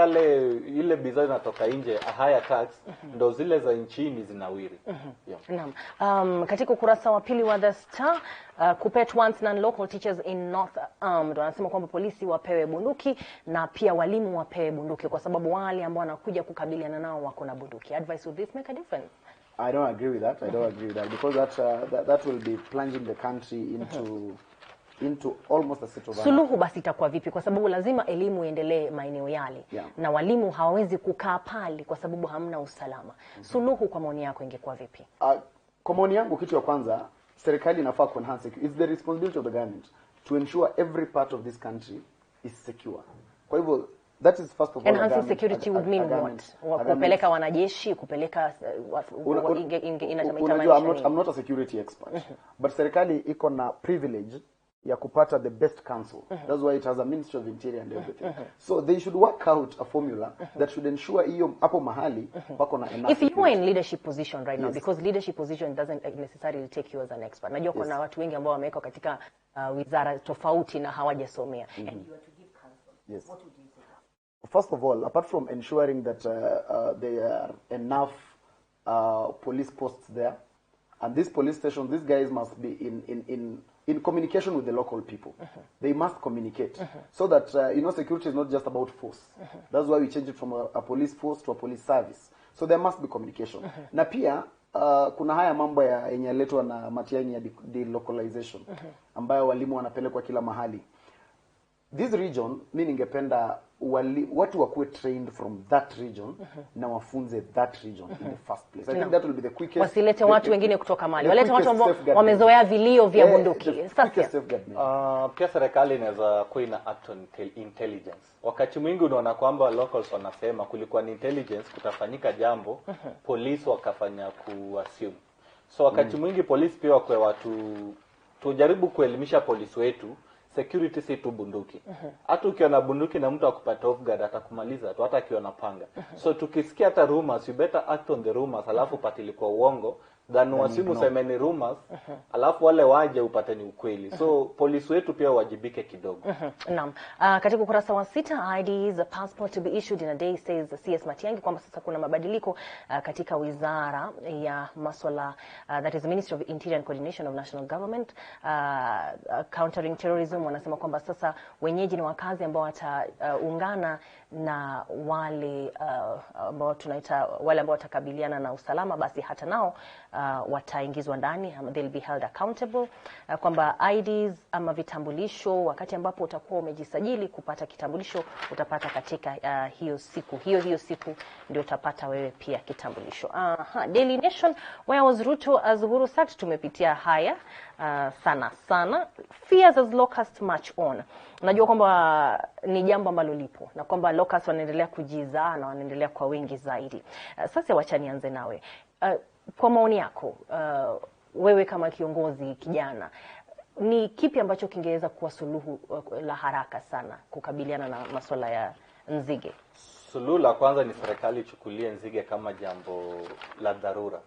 ile bidhaa zinatoka nje a higher tax ndio zile za nchini zinawiri. Naam. Katika ukurasa wa pili wa The Star, Kuppet wants non-local teachers in North armed. Wanasema kwamba polisi wapewe bunduki na pia walimu wapewe bunduki kwa sababu wale ambao wanakuja kukabiliana nao wako na bunduki. Advice, would this make a difference? I don't agree with that. Because that will be plunging the country into almost a state of suluhu. Basi itakuwa vipi? Kwa sababu lazima elimu iendelee maeneo yale. Na walimu hawawezi kukaa pale kwa sababu hamna usalama. Suluhu kwa maoni yako ingekuwa vipi? Kwa maoni yangu kitu ya kwanza, serikali inafaa kuenhance security. It's the responsibility of the government to ensure every part of this country is secure. Kwa hivyo that is first of all. Enhancing security would mean what? Kupeleka wanajeshi, kupeleka I'm not a security expert. But serikali iko na privilege ya kupata the best counsel. That's why it has a Ministry of Interior and everything. So they should work out a formula that should ensure hiyo hapo mahali pako na enough. If you are in leadership position right now, because leadership position doesn't necessarily take you as an expert. Najua kuna watu wengi ambao wamewekwa katika wizara tofauti na hawajasomea. And you are to give counsel. What would you say? First of all, apart from ensuring that there are enough police posts there, and these police stations, these guys must be in communication with the local people. They must communicate so that security is not just about force. That's why we changed it from a police force to a police service. So there must be communication. Na pia kuna haya mambo yenye letwa na Matiang'i ya delocalization ambayo walimu wanapelekwa kila mahali. This region, mimi ningependa watu wakuwe trained from that region na wafunze that region in the first place. I think that will be the quickest. Wasilete watu wengine kutoka mali. Walete watu ambao wamezoea vilio vya bunduki. Sasa pia serikali inaweza kuwa ina act on intelligence. Wakati mwingi unaona kwamba locals wanasema kulikuwa ni intelligence kutafanyika jambo, police wakafanya kuassume. So wakati mwingi police pia kwa watu tujaribu kuelimisha polisi wetu security si tu bunduki. Hata ukiwa na bunduki na mtu akupata off guard atakumaliza tu, hata akiwa na panga. So tukisikia hata rumors, you better act on the rumors, alafu pati ilikuwa uongo than wasimu sema ni rumors, alafu wale waje upate ni ukweli. So polisi wetu pia wajibike kidogo. Naam. Katika ukurasa wa 6, IDs passport to be issued in a day, says CS Matiang'i, kwamba sasa kuna mabadiliko katika wizara ya masuala that is the Ministry of Interior and Coordination of National Government, countering terrorism. Wanasema kwamba sasa wenyeji ni wakazi ambao wataungana na wale ambao tunaita wale ambao watakabiliana na usalama, basi hata nao wataingizwa ndani, they'll be held accountable. Kwamba IDs ama vitambulisho, wakati ambapo utakuwa umejisajili kupata kitambulisho, utapata katika hiyo siku ndio utapata wewe pia kitambulisho. Daily Nation, where was Ruto as Uhuru sacked? Tumepitia haya sana. Fears as locusts march on. Unajua kwamba ni jambo ambalo lipo na kwamba locusts wanaendelea kujizaa na wanaendelea kwa wingi zaidi. Sasa wacha nianze nawe. Kwa maoni yako, wewe kama kiongozi kijana, ni kipi ambacho kingeweza kuwa suluhu la haraka sana kukabiliana na masuala ya nzige? Suluhu la kwanza ni serikali ichukulie nzige kama jambo la dharura.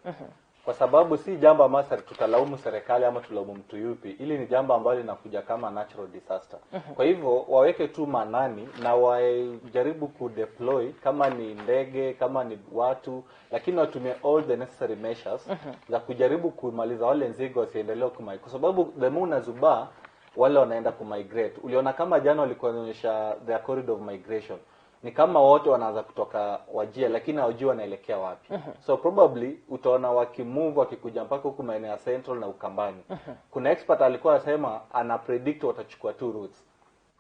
Kwa sababu si jambo ambalo tutalaumu serikali ama tulaumu mtu yupi, ili ni jambo ambalo linakuja kama natural disaster. Kwa hivyo waweke tu manani na wajaribu kudeploy kama ni ndege, kama ni watu, lakini watumie all the necessary measures za kujaribu kumaliza wale nzige wasiendelee kumigrate. Kwa sababu the moon na Zuba wale wanaenda kumigrate. Uliona kama jana walikuwa wanaonyesha their corridor of migration. Ni kama wote wanaanza kutoka Wajia lakini hawajui wanaelekea wapi. So probably utaona wakimove wakikuja mpaka huku maeneo ya Central na Ukambani. Kuna expert alikuwa anasema ana predict watachukua 2 routes.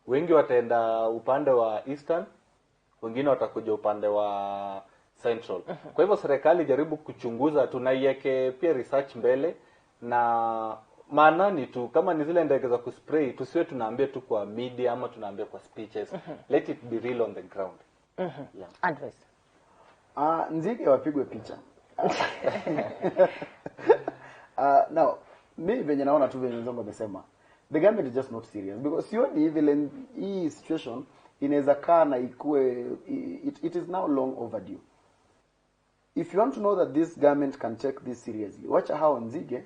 Wengi wataenda upande wa Eastern, wengine watakuja upande wa Central. Kwa hivyo serikali jaribu kuchunguza, tunaiweke pia research mbele na maanani tu kama ni zile ndege za kuspray, tusiwe tunaambia tu kwa media ama tunaambia kwa speeches. Let it be real on the ground. Yeah. Advice. Nzige wapigwe picha. Now, mimi venye naona tu venye wenzangu wamesema, the government is just not serious because sioni vile hii situation inaweza kaa na ikue, it is now long overdue. If you want to know that this government can take this seriously, wacha hao nzige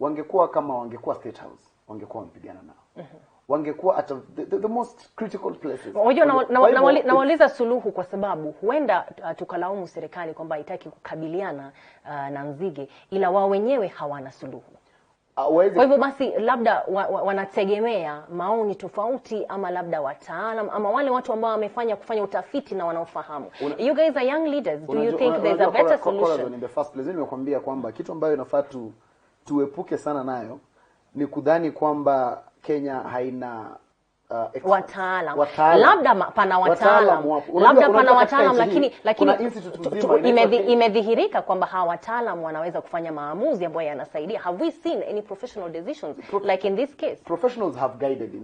wangekuwa kama wangekuwa State House, wangekuwa mpigana nao. Wangekuwa at the most critical places. Unajua nawauliza suluhu kwa sababu huenda tukalaumu serikali kwamba haitaki kukabiliana na nzige, ila wao wenyewe hawana suluhu. Kwa hivyo basi labda wanategemea maoni tofauti ama labda wataalam ama wale watu ambao kufanya utafiti na wanaofahamu. You guys are young leaders. Do you think there's a better solution? In the first place nimekwambia kwamba kitu ambayo inafaa tuepuke sana nayo ni kudhani kwamba Kenya haina wataalam. Labda pana wataalam lakini imedhihirika kwamba hawa wataalam wanaweza kufanya maamuzi ambayo yanasaidia. Have we seen any professional decisions like in this case? Professionals have guided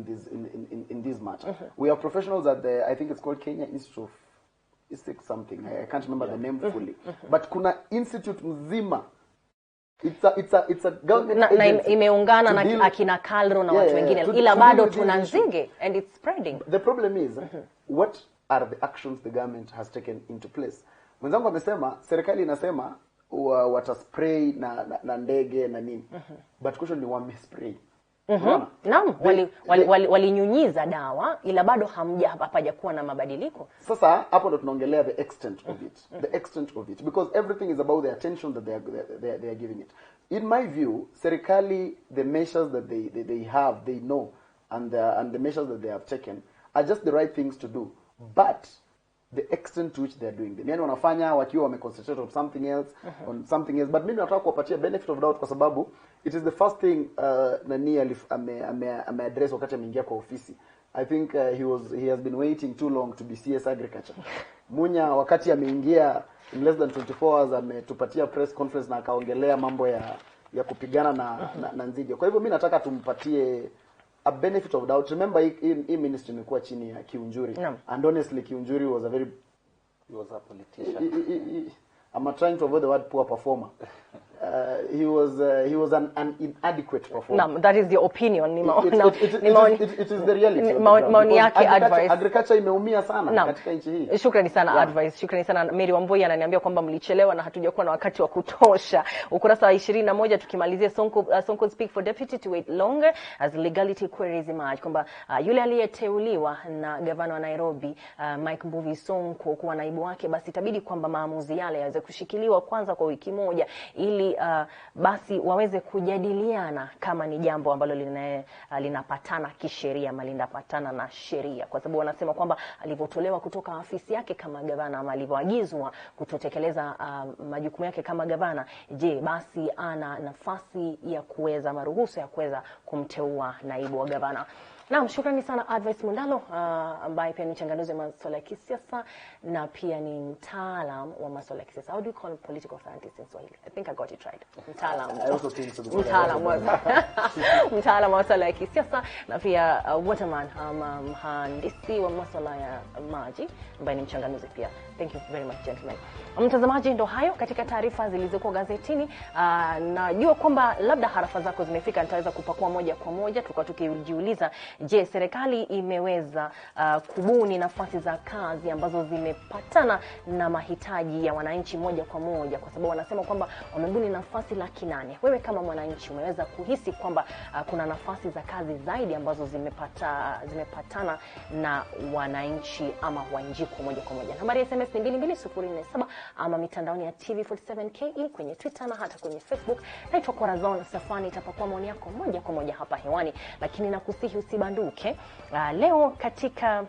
in this matter. We have professionals at the, I think it's called Kenya Institute of something. I can't remember the name fully. But kuna institute mzima. It's a government agency. Imeungana na akina Kalro na watu wengine ila bado tuna nzige and it's spreading. The problem is what are the actions the government has taken into place? Mwenzangu amesema serikali inasema wataspray na ndege na nini. But question ni wamespray. Naam, walinyunyiza dawa ila bado hapajakuwa na mabadiliko. Sasa hapo ndo tunaongelea the extent of it. The extent of it, because everything is about the attention that they are giving it. In my view, serikali, the measures that they have, they know, and the measures that they have taken are just the right things to do. But the extent to which they are doing them, yani wanafanya wakiwa wameconcentrate on something else, but mimi nataka kuwapatia benefit of doubt kwa sababu it is the first thing nani ameaddress wakati ameingia kwa ofisi. I think he has been waiting too long to be CS Agriculture. Munya wakati ameingia in less than 24 hours ametupatia press conference na akaongelea mambo ya kupigana na nzige. Kwa hivyo mimi nataka tumpatie a benefit of doubt. Remember hii ministry imekuwa chini ya Kiunjuri. And honestly Kiunjuri was he was a politician. I'm trying to avoid the word poor performer. he was an inadequate performer. No, that is the opinion. It is the reality. Maoni yake advice. Agriculture imeumia sana katika nchi hii. Shukrani sana advice. Shukrani sana Mary Wamboi ananiambia kwamba mlichelewa na hatujakuwa na wakati wa kutosha. Ukurasa wa 21 tukimalizia Sonko speak for deputy to wait longer as legality queries emerge, kwamba yule aliyeteuliwa na gavana wa Nairobi Mike Mbuvi Sonko kuwa naibu wake, basi itabidi kwamba maamuzi yale yaweze kushikiliwa kwanza kwa wiki moja ili basi waweze kujadiliana kama ni jambo ambalo linapatana kisheria ama linapatana na sheria, kwa sababu wanasema kwamba alivyotolewa kutoka afisi yake kama gavana ama alivyoagizwa kutotekeleza majukumu yake kama gavana, je, basi ana nafasi ya kuweza maruhusu ya kuweza kumteua naibu wa gavana. Naam, shukrani sana Advice Mundalo ambaye pia ni mchanganuzi wa masuala ya kisiasa na pia ni mtaalam wa masuala ya kisiasa. How do you call political scientist in Swahili? I think I got it right. Mtaalam. I also think so. Mtaalam wa masuala ya kisiasa na pia waterman mhandisi wa masuala ya maji ambaye ni mchanganuzi pia. Thank you very much gentlemen. Mtazamaji, ndo hayo katika taarifa zilizokuwa gazetini. Najua kwamba labda harafa zako zimefika, nitaweza kupakua moja kwa moja. Tulikuwa tukijiuliza, je, serikali imeweza kubuni nafasi za kazi ambazo zimepatana na mahitaji ya wananchi moja kwa moja, kwa sababu wanasema kwamba wamebuni nafasi 800,000. Wewe kama mwananchi umeweza kuhisi kwamba kuna nafasi za kazi zaidi ambazo zimepatana na wananchi ama wanjiko moja kwa moja? Nambari ya SMS ni 22047 ama mitandaoni ya TV47 KE kwenye Twitter na hata kwenye Facebook. Naitwa Corazon Safani, itapakua maoni yako moja kwa moja hapa hewani, lakini nakusihi usibanduke. Leo katika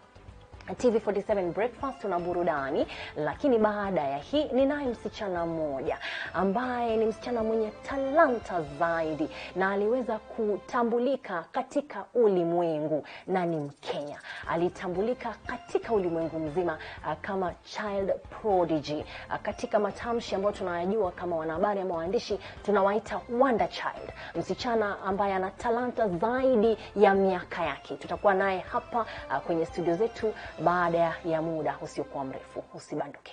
TV47 Breakfast tuna burudani, lakini baada ya hii ninaye msichana mmoja ambaye ni msichana mwenye talanta zaidi na aliweza kutambulika katika ulimwengu, na ni Mkenya. Alitambulika katika ulimwengu mzima kama child prodigy. Katika matamshi ambayo tunayajua kama wanahabari ama waandishi, tunawaita wonder child. Msichana ambaye ana talanta zaidi ya miaka yake. Tutakuwa naye hapa kwenye studio zetu baada ya muda usiokuwa mrefu. Usibanduke.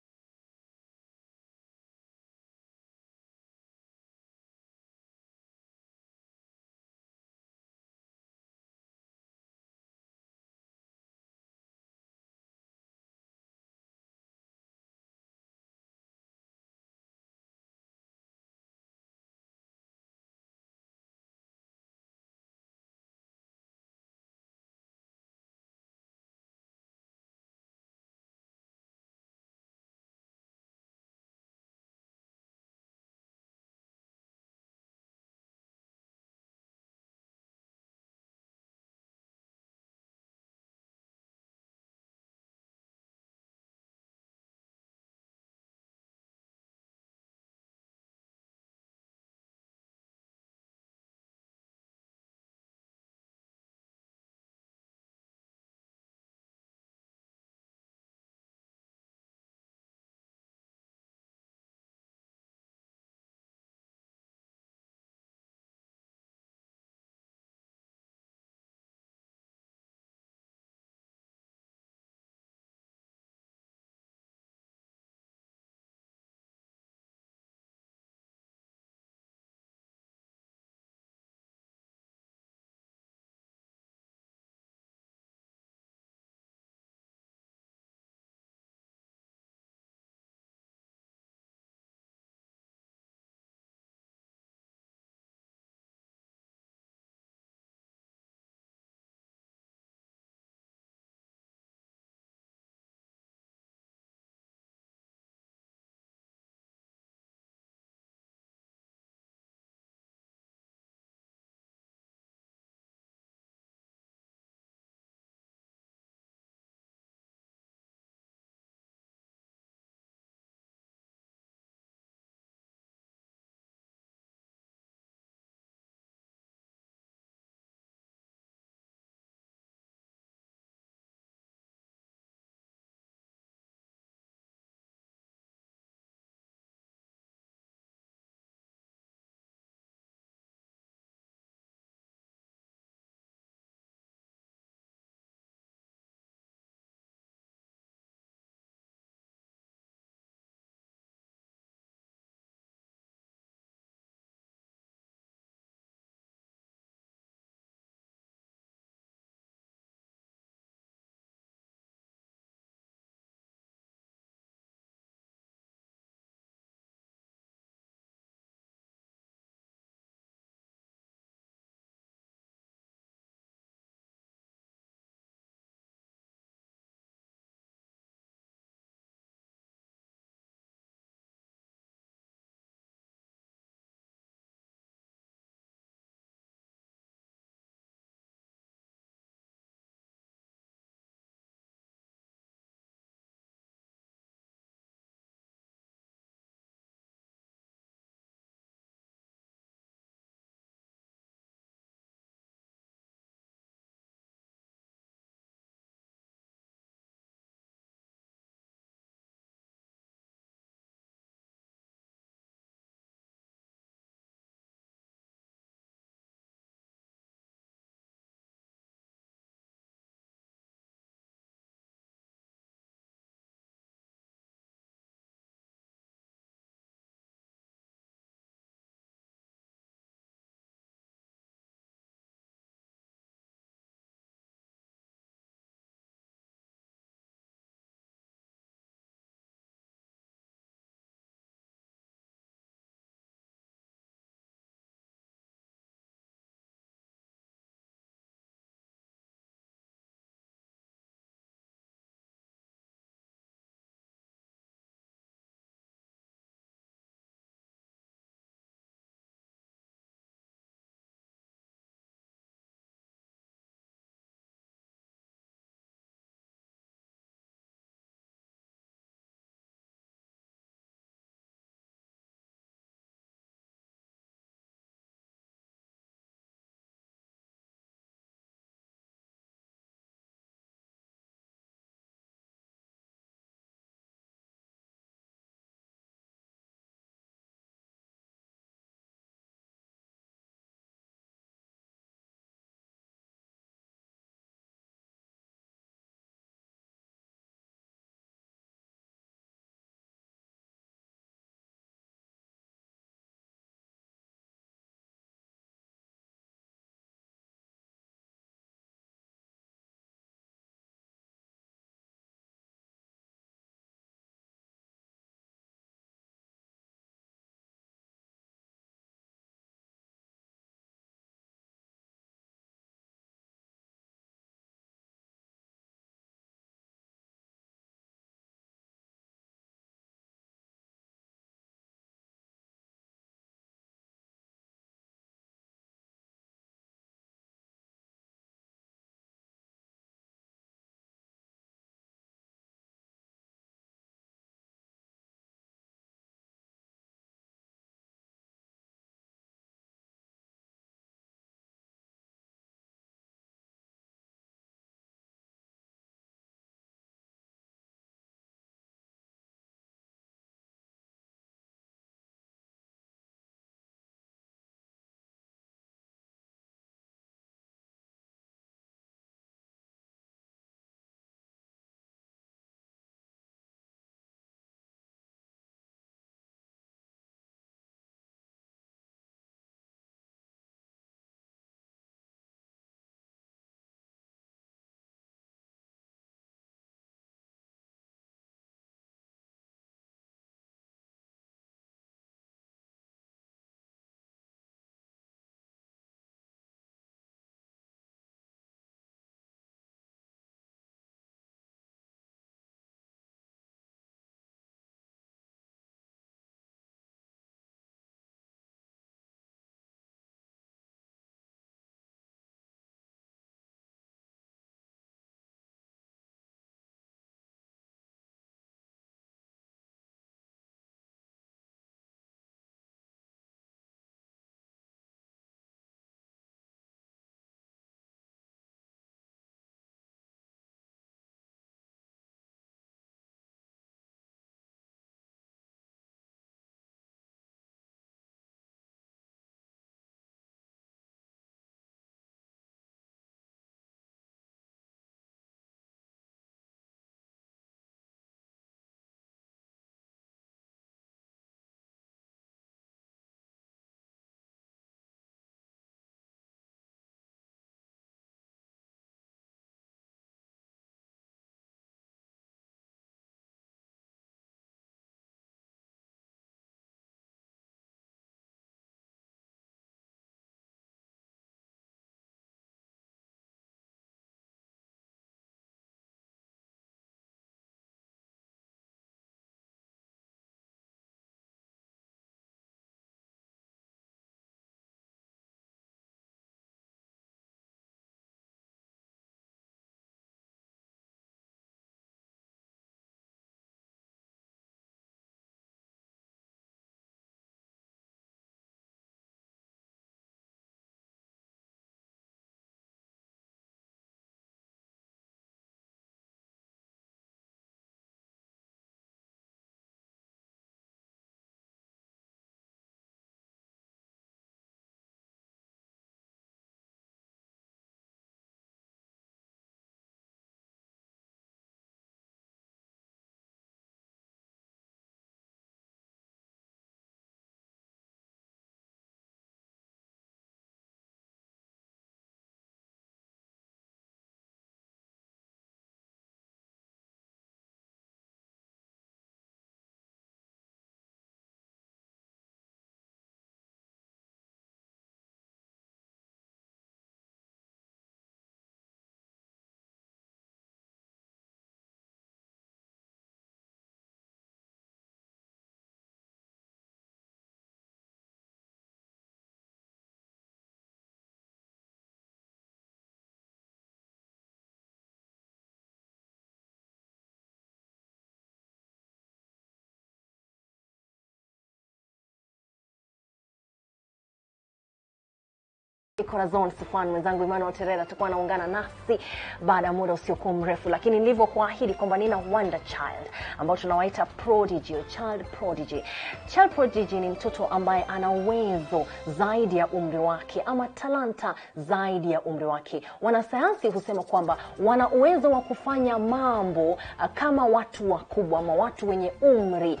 Corazon Sifan mwenzangu Emmanuel Terera atakuwa anaungana nasi baada ya muda usiokuwa mrefu, lakini nilivyokuahidi kwamba nina wonder child ambao tunawaita prodigy, child prodigy. Child prodigy ni mtoto ambaye ana uwezo zaidi ya umri wake ama talanta zaidi ya umri wake. Wanasayansi husema kwamba wana uwezo wa kufanya mambo kama watu wakubwa ama watu wenye umri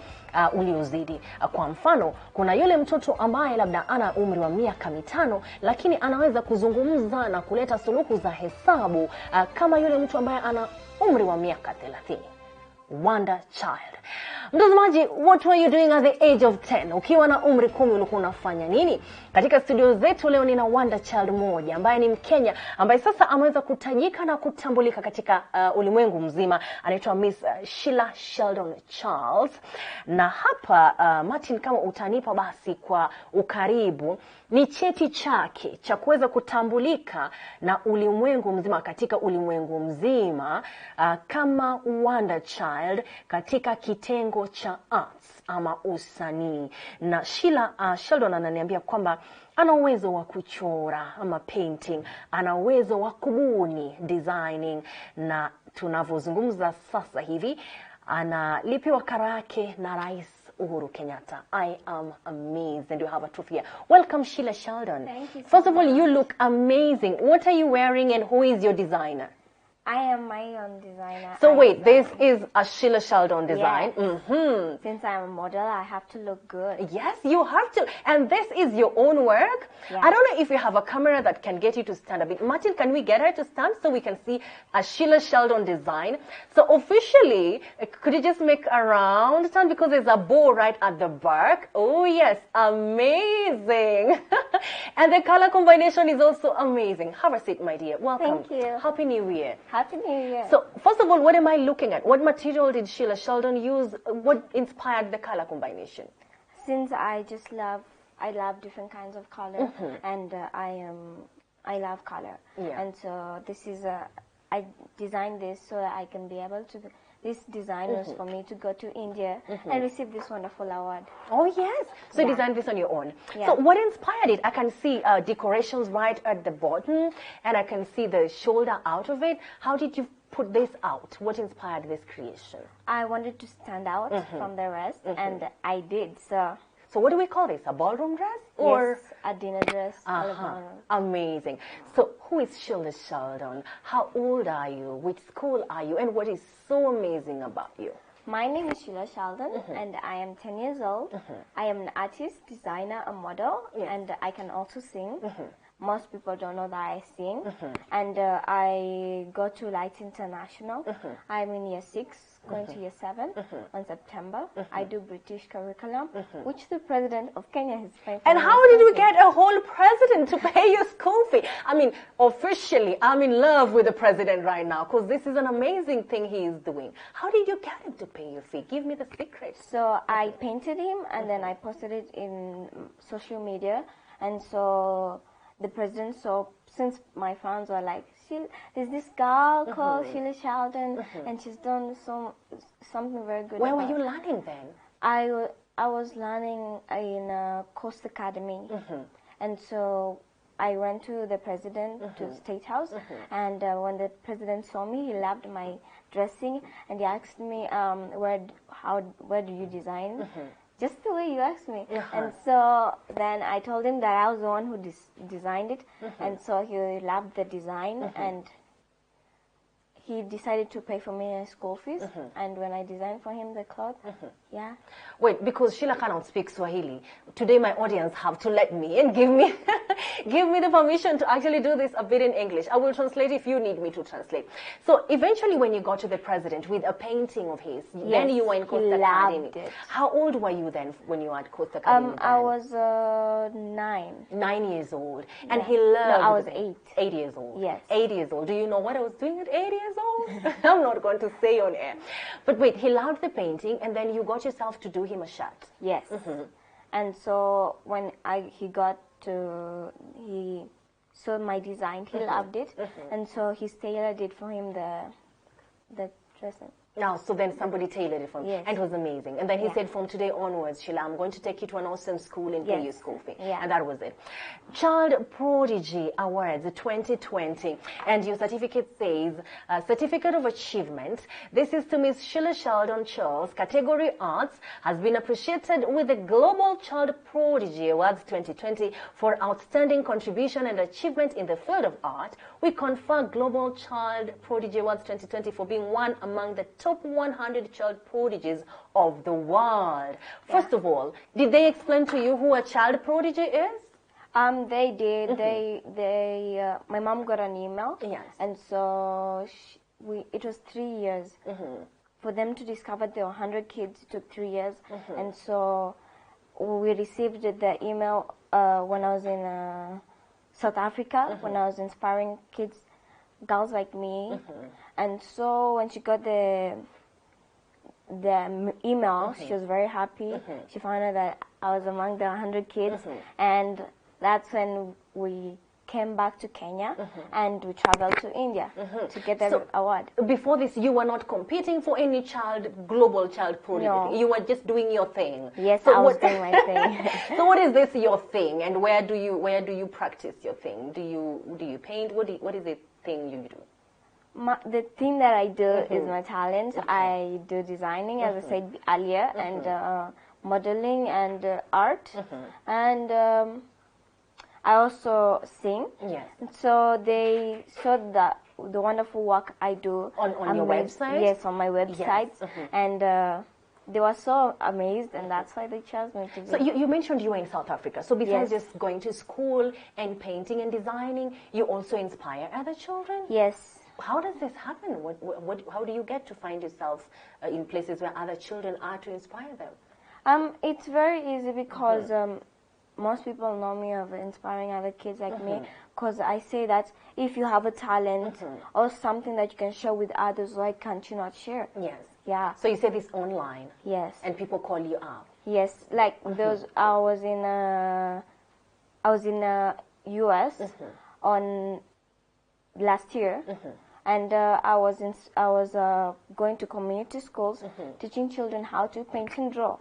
uliozidi. Kwa mfano, kuna yule mtoto ambaye labda ana umri wa miaka 5 lakini anaweza kuzungumza na kuleta suluhu za hesabu kama yule mtu ambaye ana umri wa miaka 30. Wonder child. Mtazamaji, what were you doing at the age of 10? Ukiwa na umri 10 ulikuwa unafanya nini? Katika studio zetu leo nina wonder child moja ambaye ni Mkenya ambaye sasa ameweza kutajika na kutambulika katika ulimwengu mzima. Anaitwa Miss Sheila Sheldon Charles. Na hapa Martin, kama utanipa basi kwa ukaribu, ni cheti chake cha kuweza kutambulika na ulimwengu mzima, katika ulimwengu mzima kama wonder child katika kitengo cha arts ama usanii. Na Sheila Sheldon ananiambia kwamba ana uwezo wa kuchora ama painting, ana uwezo wa kubuni designing, na tunavyozungumza sasa hivi analipiwa karo yake na Rais Uhuru Kenyatta. I am amazed, and you have a trophy here. Welcome, Sheila Sheldon. Thank you so First of all, much. you look amazing. What are you wearing and who is your designer? I am my own designer. So wait, this is a Sheila Sheldon design. Yes. Since I'm a model, I have to look good. Yes, you have to. And this is your own work. Yeah. I don't know if you have a camera that can get you to stand a bit. Martin, can we get her to stand so we can see a Sheila Sheldon design? So officially, could you just make a round stand, because there's a bow right at the back. Oh yes, amazing. And the color combination is also amazing. Have a seat, my dear. Welcome. Thank you. Happy New Year. Happy New Year. So, first of all, what am I looking at? What material did Sheila Sheldon use? What inspired the color combination? Since I love different kinds of color, and I love color. Yeah. And so this is I designed this so that I can be able to. This design was for me to go to India and receive this wonderful award. Oh yes, so you Yeah. designed this on your own. Yeah. So what inspired it? I can see decorations right at the bottom, and I can see the shoulder out of it. How did you put this out? What inspired this creation? I wanted to stand out from the rest, and I did. So what do we call this? A ballroom dress? Or yes, a dinner dress. Amazing. So who is Sheila Sheldon? How old are you? Which school are you? And what is so amazing about you? My name is Sheila Sheldon, and I am 10 years old. I am an artist, designer, a model, and I can also sing. Most people don't know that I sing. And I go to Light International. I'm in year 6, going to year 7 on September. I do British curriculum, which the president of Kenya is paying for. And how did you get a whole president to pay your school fee? I mean, officially, I'm in love with the president right now, because this is an amazing thing he is doing. How did you get him to pay your fee? Give me the secret. So I painted him, and then I posted it in social media. And so the president saw, since my fans were like, there's this girl called Sheila Sheldon, and she's done something very good. Where were you learning then? I was learning in a Coast Academy, and so I went to the president, to the State House, and when the president saw me, he loved my dressing, and he asked me, where do you design? Just the way you asked me. And so then I told him that I was the one who designed it, and so he loved the design, and he decided to pay for me school fees. And when I designed for him the cloth, yeah. Wait, because Sheila cannot speak Swahili, today my audience have to let me and give me give me the permission to actually do this a bit in English. I will translate if you need me to translate. So eventually, when you got to the president with a painting of his, then you were in Coast Academy. It. How old were you then when you were at Coast Academy? I was 9. 9 years old. And he loved... No, I was 8. 8 years old. Yes. 8 years old. Do you know what I was doing at 8 years old? I'm not going to say on air. But wait, he loved the painting, and then you got yourself to do him a shirt. Yes. And so when he saw my design, he loved it, and so he tailored it for him, the dressing. Now, so then somebody tailored it for me, Yes. and it was amazing. And then he Yeah. said, from today onwards, Sheila, I'm going to take you to an awesome school and pay Yes. you school fee. Yeah. And that was it. Child Prodigy Awards 2020. And your certificate says, Certificate of Achievement. This is to Miss Sheila Sheldon Charles, category Arts, has been appreciated with the Global Child Prodigy Awards 2020 for outstanding contribution and achievement in the field of art. We confer Global Child Prodigy Awards 2020 for being one among the top 100 child prodigies of the world. First of all, did they explain to you who a child prodigy is? They did. My mom got an email. Yes. And so it was 3 years. For them to discover there were 100 kids, it took 3 years. And so we received the email when I was in South Africa, when I was inspiring kids, girls like me. And so when she got the email, she was very happy. She found out that I was among the 100 kids, and that's when we came back to Kenya and we traveled to India to get the award. Before this, you were not competing for any global child prodigy. No. You were just doing your thing. Yes, I was doing my thing. So what is this your thing, and where do you practice your thing? Do you paint? What is the thing you do? The thing that I do is my talent. I do designing, as I said earlier, and modeling and art, and I also sing. Yes. So they saw the wonderful work I do on your website. Yes, on my website, Yes. and they were so amazed, and that's why they chose me to be. So you mentioned you were in South Africa. So besides Yes. just going to school and painting and designing, you also inspire other children? Yes. How does this happen? How do you get to find yourself in places where other children are to inspire them? It's very easy because most people know me of inspiring other kids like me, because I say that if you have a talent or something that you can share with others, why can't you not share? Yes. Yeah. So you say this online? Yes. And people call you up? Yes. Like those, I was in US on last year, and I was going to community schools teaching children how to paint and draw.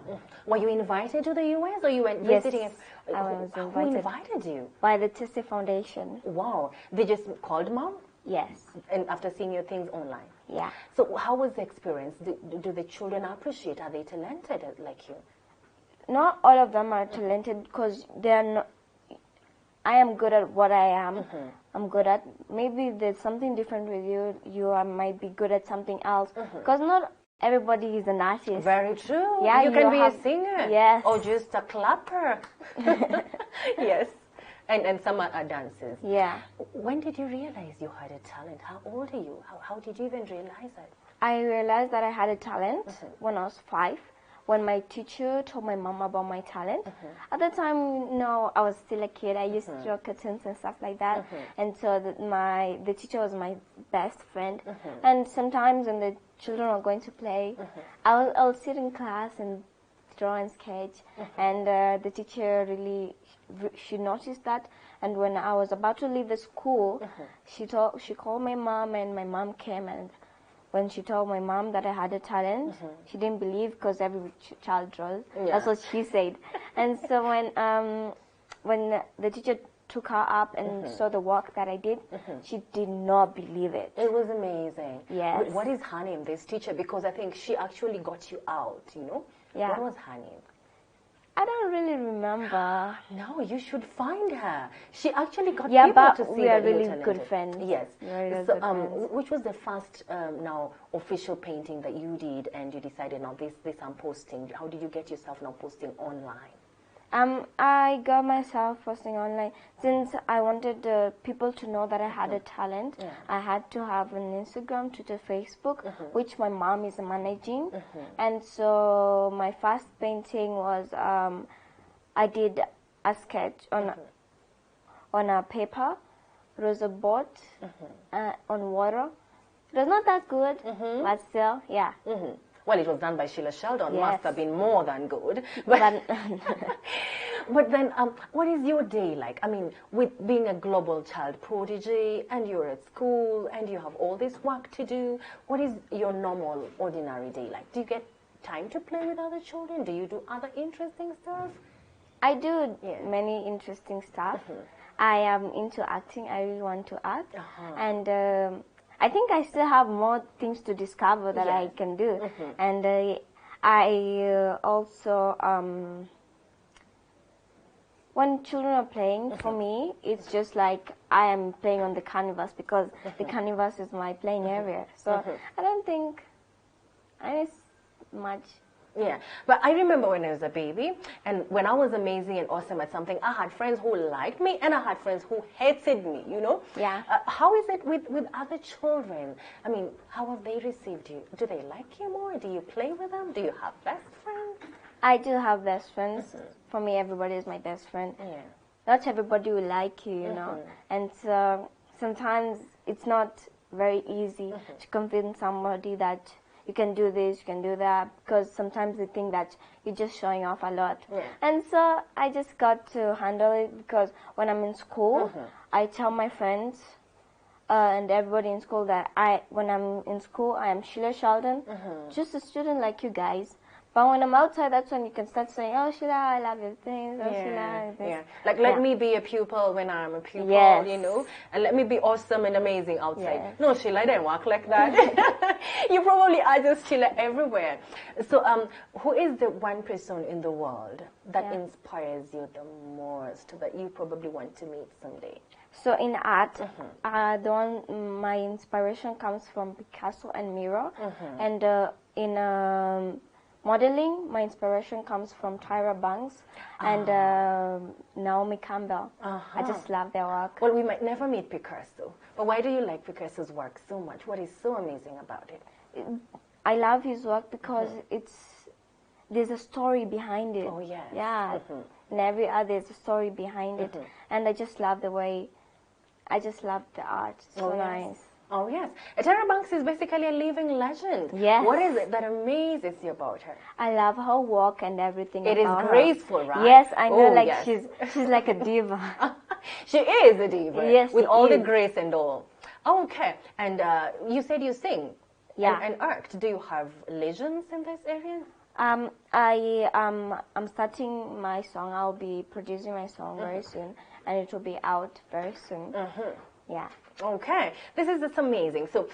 Were you invited to the US, or you went Yes, visiting? I was Who invited. invited you? By the Tissy Foundation. Wow. They just called mom? Yes. And after seeing your things online? Yeah. So how was the experience? Do the children appreciate? Are they talented like you? Not all of them are talented, because they're not. I am good at what I am. I'm good at. Maybe there's something different with you. Might be good at something else. Because not everybody is an artist. Very true. Yeah, you can be have, a singer. Yes. Or just a clapper. Yes. And some are dancers. Yeah. When did you realize you had a talent? How old are you? How did you even realize it? I realized that I had a talent when I was 5. When my teacher told my mom about my talent. At the time, no, I was still a kid. I used to draw cartoons and stuff like that. And so the teacher was my best friend. And sometimes when the children were going to play, I'll sit in class and draw and sketch. And the teacher she noticed that. And when I was about to leave the school, she called my mom, and my mom came, and when she told my mom that I had a talent, she didn't believe, because every child draws. Yeah. That's what she said. And so when the teacher took her up and saw the work that I did, she did not believe it. It was amazing. Yes. What is her name, this teacher? Because I think she actually got you out, Yeah. What was her name? I don't really remember. No, you should find her. She actually got Yeah, people but to see we are that you're really talented. good friends. Yes. Very So, good friends. which was the first now official painting that you did, and you decided, now this I'm posting? How did you get yourself now posting online? I got myself posting online since I wanted people to know that I had a talent. Yeah. I had to have an Instagram, Twitter, Facebook, which my mom is managing. And so my first painting was I did a sketch on a paper. It was a boat on water. It was not that good, but still, yeah. Well, it was done by Sheila Sheldon. Yes. Must have been more than good. But But then, what is your day like? I mean, with being a global child prodigy, and you're at school, and you have all this work to do, what is your normal, ordinary day like? Do you get time to play with other children? Do you do other interesting stuff? I do many interesting stuff. I am into acting. I really want to act. And I think I still have more things to discover that I can do. And I also, when children are playing, for me, it's just like I am playing on the canvas, because the canvas is my playing area. So I don't think I miss much. Yeah, but I remember when I was a baby, and when I was amazing and awesome at something, I had friends who liked me, and I had friends who hated me, you know? Yeah. How is it with other children? I mean, how have they received you? Do they like you more? Do you play with them? Do you have best friends? I do have best friends. For me, everybody is my best friend. Yeah. Not everybody will like you, you know? And sometimes it's not very easy to convince somebody that you can do this, you can do that, because sometimes they think that you're just showing off a lot. And so I just got to handle it, because when I'm in school, I tell my friends and everybody in school that when I'm in school, I am Sheila Sheldon, just a student like you guys. But when I'm outside, that's when you can start saying, "Oh, Sheila, I love your things. Oh, Sheila, this." Like, let me be a pupil when I'm a pupil, you know, and let me be awesome and amazing outside. No, Sheila, I don't work like that. You probably are just Sheila everywhere. So, who is the one person in the world that inspires you the most, that you probably want to meet someday? So in art, my inspiration comes from Picasso and Miro, and in modeling, my inspiration comes from Tyra Banks and Naomi Campbell. I just love their work. Well, we might never meet Picasso, but why do you like Picasso's work so much? What is so amazing about it? I love his work because there's a story behind it. Oh, yes. Yeah. In every art, there's a story behind it. And I just love the way, I just love the art. So nice. Oh, yes. Tyra Banks is basically a living legend. Yes. What is it that amazes you about her? I love her walk and everything It about is graceful, right? Yes, I know, she's like a diva. She is a diva. Yes, with all the grace and all. Oh, okay. And you said you sing. Yeah. And act. Do you have legends in this area? I'm starting my song. I'll be producing my song very soon, and it will be out very soon. Yeah. Okay, this is just amazing. So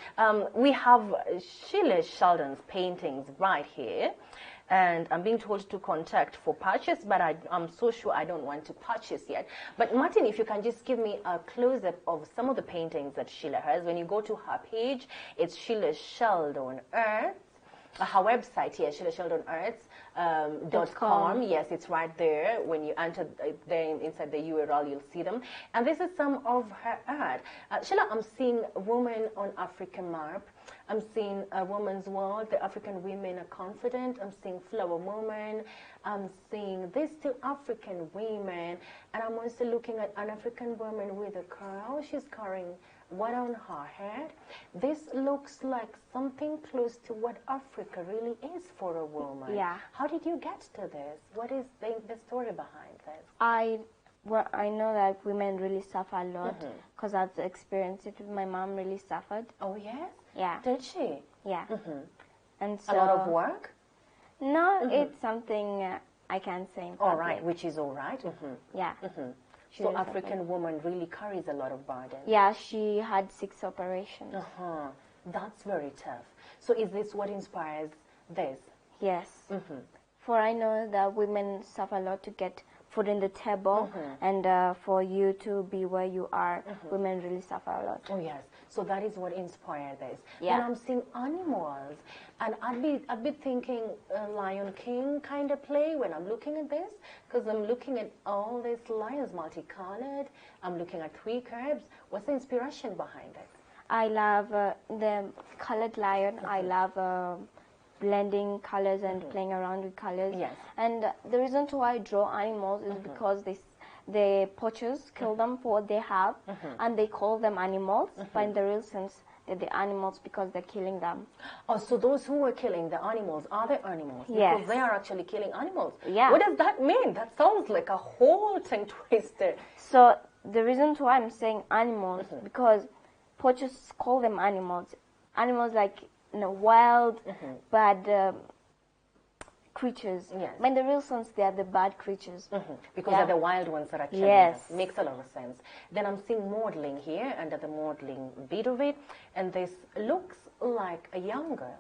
we have Sheila Sheldon's paintings right here, and I'm being told to contact for purchase, but I'm so sure I don't want to purchase yet. But Martin, if you can just give me a close-up of some of the paintings that Sheila has. When you go to her page, it's Sheila Sheldon Arts. Her website here, SheilaSheldonArts.com. Yes, it's right there. When you enter there inside the URL, you'll see them. And this is some of her art. Sheila, I'm seeing a woman on African map. I'm seeing a woman's world. The African women are confident. I'm seeing flower woman. I'm seeing these two African women. And I'm also looking at an African woman with a curl. She's carrying what on her head. This looks like something close to what Africa really is for a woman. Yeah. How did you get to this? What is the story behind this? I know that women really suffer a lot because I've experienced it. My mom really suffered. Oh, yes? Yeah. Did she? Yeah. And so, a lot of work? No, it's something I can't say in public. All right, which is all right. Yeah. So African woman really carries a lot of burden. Yeah, she had 6 operations. That's very tough. So is this what inspires this? Yes. For I know that women suffer a lot to get food in the table, and for you to be where you are, women really suffer a lot. Oh yes. So that is what inspired this. Yeah. And I'm seeing animals, and I'd be thinking Lion King kind of play when I'm looking at this, because I'm looking at all these lions multicolored. I'm looking at 3 curves. What's the inspiration behind it? I love the colored lion. I love blending colors and playing around with colors. Yes. And the reason why I draw animals is because the poachers kill them for what they have, and they call them animals, but in the real sense, They're the animals because they're killing them. Oh, so those who were killing the animals are the animals? Yes. Because they are actually killing animals? Yeah. What does that mean? That sounds like a whole tongue twister. So the reason why I'm saying animals, because poachers call them animals. Animals like, you know, wild, bad creatures. Yes. But in the real sense, they are the bad creatures. Because they're the wild ones that are killing us. Makes a lot of sense. Then I'm seeing modeling here, under the modeling bit of it, and this looks like a young girl.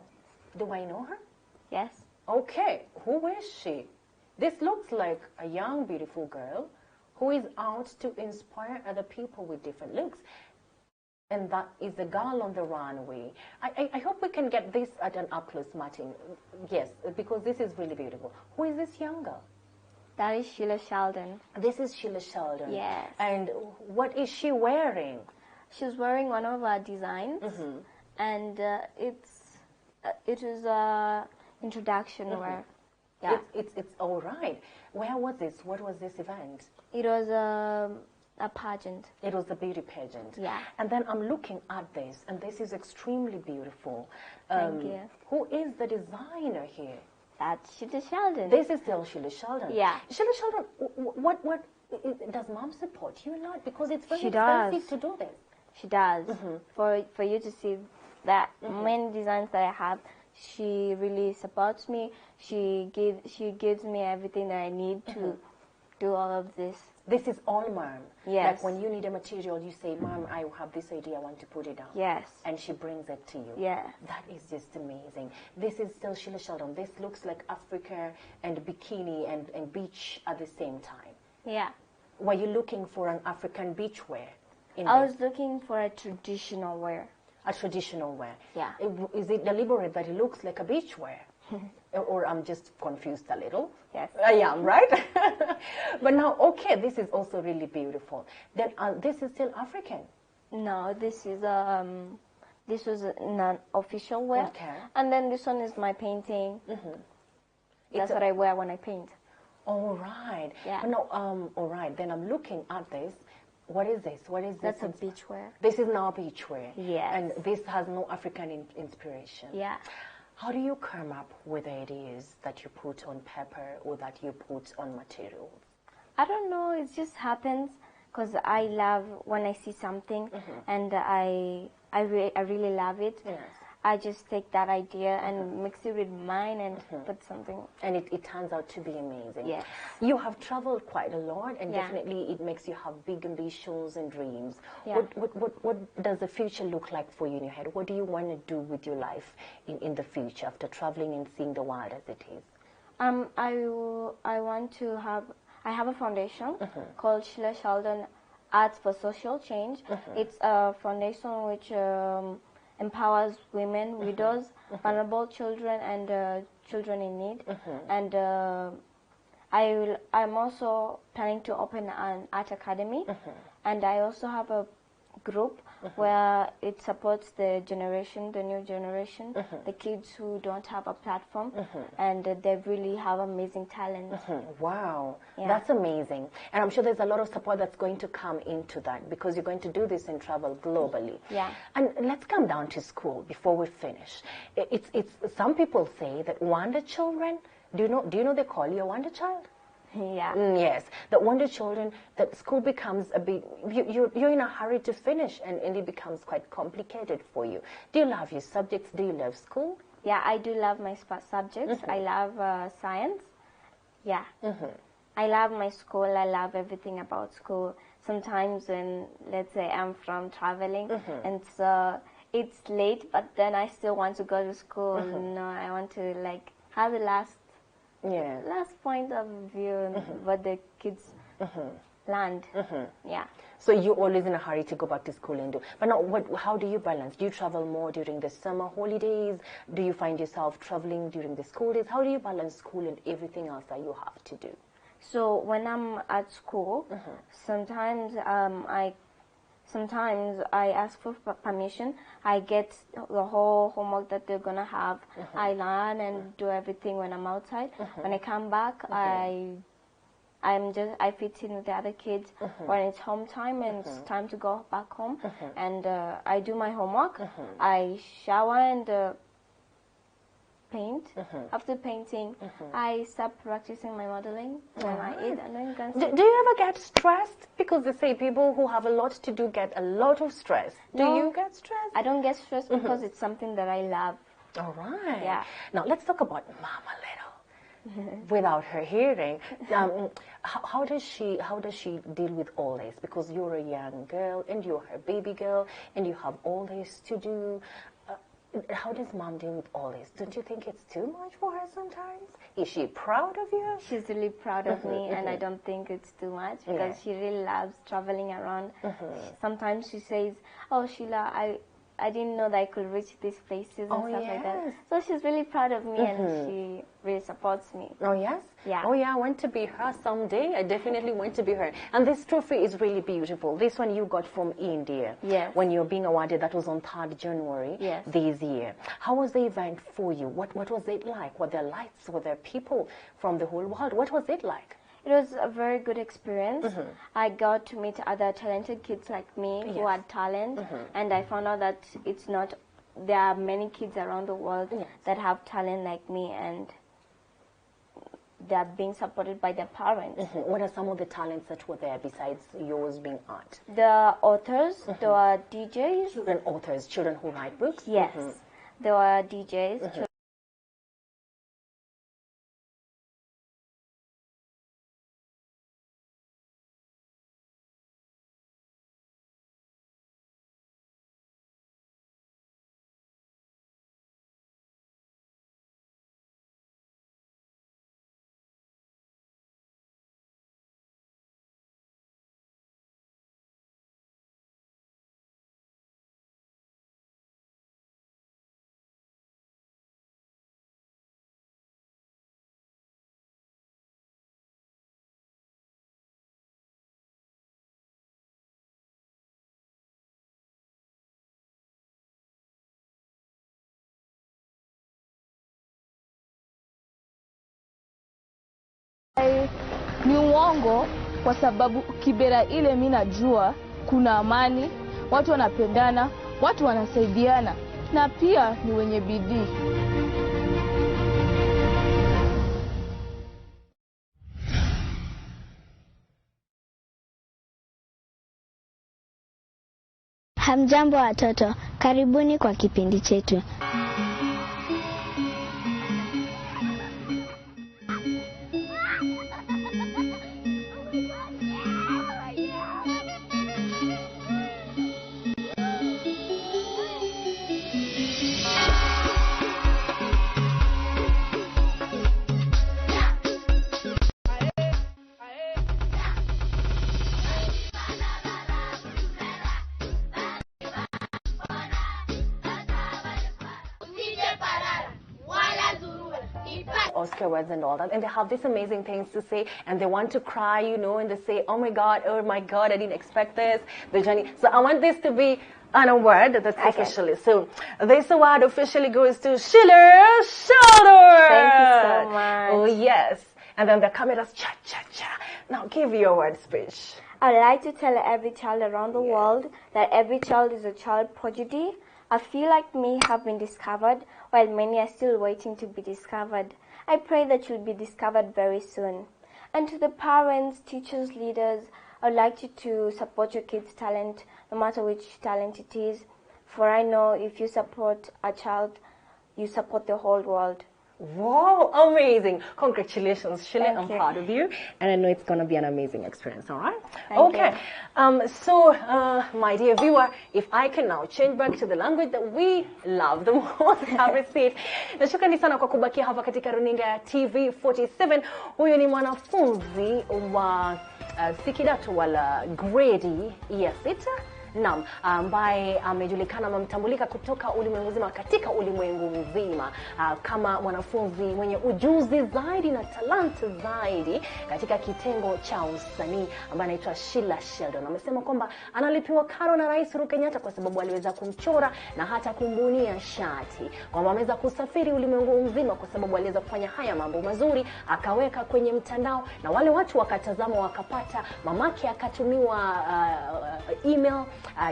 Do I know her? Yes. Okay, who is she? This looks like a young, beautiful girl who is out to inspire other people with different looks. And that is the girl on the runway. I hope we can get this at an up-close, Martin. Yes, because this is really beautiful. Who is this young girl? That is Sheila Sheldon. This is Sheila Sheldon. Yes. And what is she wearing? She's wearing one of our designs, and it is introduction wear. Yeah. It's all right. Where was this? What was this event? It was a pageant. It was a beauty pageant. Yeah. And then I'm looking at this, and this is extremely beautiful. Thank you. Who is the designer here? That's Sheila Sheldon. This is still Sheila Sheldon. Yeah. Sheila Sheldon, what does mom support you a lot? Because it's very She expensive does. to do this. She does. For you to see that many designs that I have, she really supports me. She gives me everything that I need to do all of this. This is all mom. Yes. Like when you need a material, you say, Mom, I have this idea, I want to put it down. Yes. And she brings it to you. Yeah. That is just amazing. This is still Sheila Sheldon. This looks like Africa and bikini and beach at the same time. Yeah. Were you looking for an African beach wear? I was looking for a traditional wear. A traditional wear. Yeah. Is it deliberate that it looks like a beach wear? Or I'm just confused a little. Yes. I am, right? But now, okay, this is also really beautiful. Then this is still African. No, this is this was an official wear. Okay. And then this one is my painting. That's what I wear when I paint. All right. Yeah. But no, all right. Then I'm looking at this. What is this? What is this? That's a beach wear. This is now beach wear. Yes. And this has no African inspiration. Yeah. How do you come up with ideas that you put on paper or that you put on materials? I don't know. It just happens because I love when I see something and I really love it. Yes. I just take that idea and mix it with mine and put something. And it turns out to be amazing. Yes. You have traveled quite a lot, and Yeah. definitely it makes you have big ambitions and dreams. Yeah. What does the future look like for you in your head? What do you want to do with your life in the future after traveling and seeing the world as it is? I want to have. I have a foundation called Sheila Sheldon Arts for Social Change. It's a foundation which empowers women, widows, vulnerable children, and children in need. And I'm also planning to open an art academy, and I also have a group where it supports the new generation, the kids who don't have a platform, and they really have amazing talent. Wow, Yeah. that's amazing. And I'm sure there's a lot of support that's going to come into that because you're going to do this and travel globally. Yeah. And let's come down to school before we finish. It's some people say that wonder children, do you know they call you a wonder child? Yeah. Yes, that wonder children, that school becomes a bit, you're in a hurry to finish and it becomes quite complicated for you. Do you love your subjects? Do you love school? Yeah, I do love my subjects. I love science. Yeah. I love my school. I love everything about school. Sometimes when, let's say, I'm from traveling and so it's late, but then I still want to go to school. No, I want to like have the last point of view what the kids learned. Yeah. So you're always in a hurry to go back to school and do. But now, how do you balance? Do you travel more during the summer holidays? Do you find yourself traveling during the school days? How do you balance school and everything else that you have to do? So when I'm at school, sometimes I ask for permission. I get the whole homework that they're gonna have. I learn and do everything when I'm outside. When I come back, I I fit in with the other kids when it's home time and it's time to go back home. And I do my homework. I shower and paint. After painting, I start practicing my modeling. When I eat, and then do you ever get stressed? Because they say people who have a lot to do get a lot of stress. Do you get stressed? I don't get stressed because it's something that I love. All right. Yeah. Now let's talk about Mama Little. Without her hearing, how does she deal with all this? Because you're a young girl and you're her baby girl and you have all this to do. How does Mom deal with all this? Don't you think it's too much for her sometimes? Is she proud of you? She's really proud of me, and I don't think it's too much because she really loves traveling around. Sometimes she says, "Oh, Sheila, I didn't know that I could reach these places and stuff like that." So she's really proud of me and she really supports me. Oh, yes? Yeah. Oh, yeah, I want to be her someday. I definitely want to be her. And this trophy is really beautiful. This one you got from India. Yes. When you're being awarded, that was on 3rd January this year. How was the event for you? What was it like? Were there lights? Were there people from the whole world? What was it like? It was a very good experience. I got to meet other talented kids like me who had talent, and I found out that there are many kids around the world that have talent like me, and they are being supported by their parents. What are some of the talents that were there besides yours being art? The authors, there were DJs. Children authors, children who write books? Yes, there were DJs. Ni uongo kwa sababu Kibera ile mimi najua kuna amani, watu wanapendana, watu wanasaidiana na pia ni wenye bidii. Hamjambo watoto, karibuni kwa kipindi chetu. Oscar words and all that, and they have these amazing things to say, and they want to cry, you know, and they say, oh my God, I didn't expect this, the journey. So I want this to be an award that's officially. So this award officially goes to Sheila Shoulder. Thank you so much. Oh yes. And then the cameras, cha-cha-cha. Now give your award speech. I'd like to tell every child around the world that every child is a child prodigy. A few like me have been discovered, while many are still waiting to be discovered. I pray that you'll be discovered very soon. And to the parents, teachers, leaders, I'd like you to support your kids' talent, no matter which talent it is. For I know if you support a child, you support the whole world. Wow, amazing. Congratulations, Sheila. I'm proud of you. And I know it's going to be an amazing experience, all right? Okay. So, my dear viewer, if I can now change back to the language that we love the most, have a seat. Nashukrani sana kwa kubakia hapa katika runinga ya TV47. Huyu ni mwanafunzi wa si kidato wala grade ya 6. Naam, ambaye amejulikana mamtambulika kutoka ulimwengu mzima, katika ulimwengu mzima kama mwanafunzi mwenye ujuzi zaidi na talanta zaidi katika kitengo cha usanii, ambaye anaitwa Sheila Sheldon. Amesema kwamba analipiwa karo na Rais Uhuru Kenyatta kwa sababu aliweza kumchora na hata kumbunia shati. Kwamba ameweza kusafiri ulimwengu mzima kwa sababu aliweza kufanya haya mambo mazuri, akaweka kwenye mtandao na wale watu wakatazama, wakapata, mamake akatumiwa email,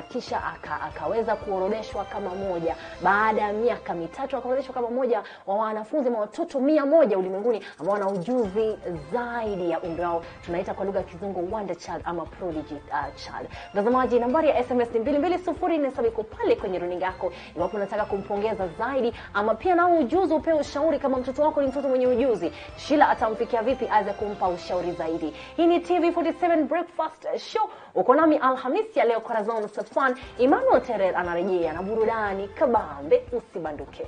kisha akaweza kuorodeshwa kama moja. Baada ya miaka mitatu akaorodeshwa kama moja wa wanafunzi wa watoto 100 ulimwenguni ambao wana ujuzi zaidi ya umri wao. Tunaita kwa lugha ya Kizungu wonder child ama prodigy child. Mtazamaji, nambari ya SMS ni 22047 iko pale kwenye runinga yako. Iwapo unataka kumpongeza zaidi ama pia na ujuzi, upewe ushauri kama mtoto wako ni mtoto mwenye ujuzi, Sheila atamfikia vipi aweze kumpa ushauri zaidi? Hii ni TV47 Breakfast Show. Uko nami Alhamisi ya leo, Corazon Safwan. Emmanuel Terrell anarejea na burudani kabambe, usibanduke.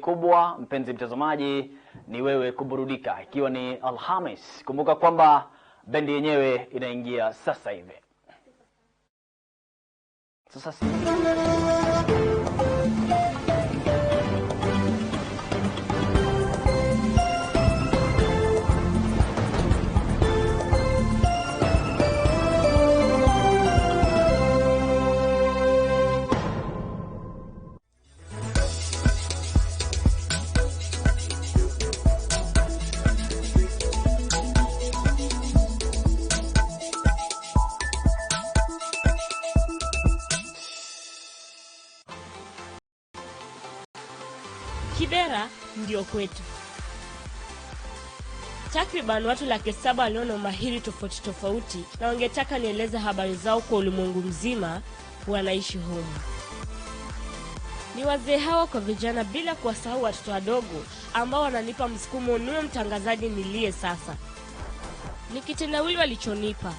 Kubwa mpenzi mtazamaji ni wewe kuburudika, ikiwa ni Alhamis. Kumbuka kwamba bendi yenyewe inaingia sasa hivi. Kibera ndio kwetu. Takriban watu 700,000 waliona umahiri tofauti tofauti na wangetaka nieleze habari zao kwa ulimwengu mzima wanaishi humu. Ni wazee hawa kwa vijana, bila kuwasahau watoto wadogo ambao wananipa msukumo niwe mtangazaji nilie sasa. Ni kitendawili walichonipa,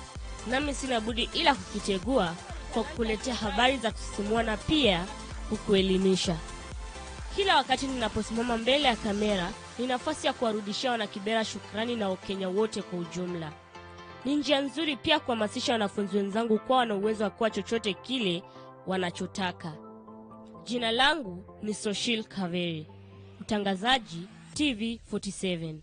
nami sina budi ila kukitegua kwa kukuletea habari za kusisimua na pia kukuelimisha. Kila wakati ninaposimama mbele ya kamera, ni nafasi ya kuwarudishia wanakibera shukrani na Wakenya wote kwa ujumla. Ni njia nzuri pia kuhamasisha wanafunzi wenzangu kwa wana uwezo wa kuwa chochote kile wanachotaka. Jina langu ni Soshil Kaveri, mtangazaji TV47.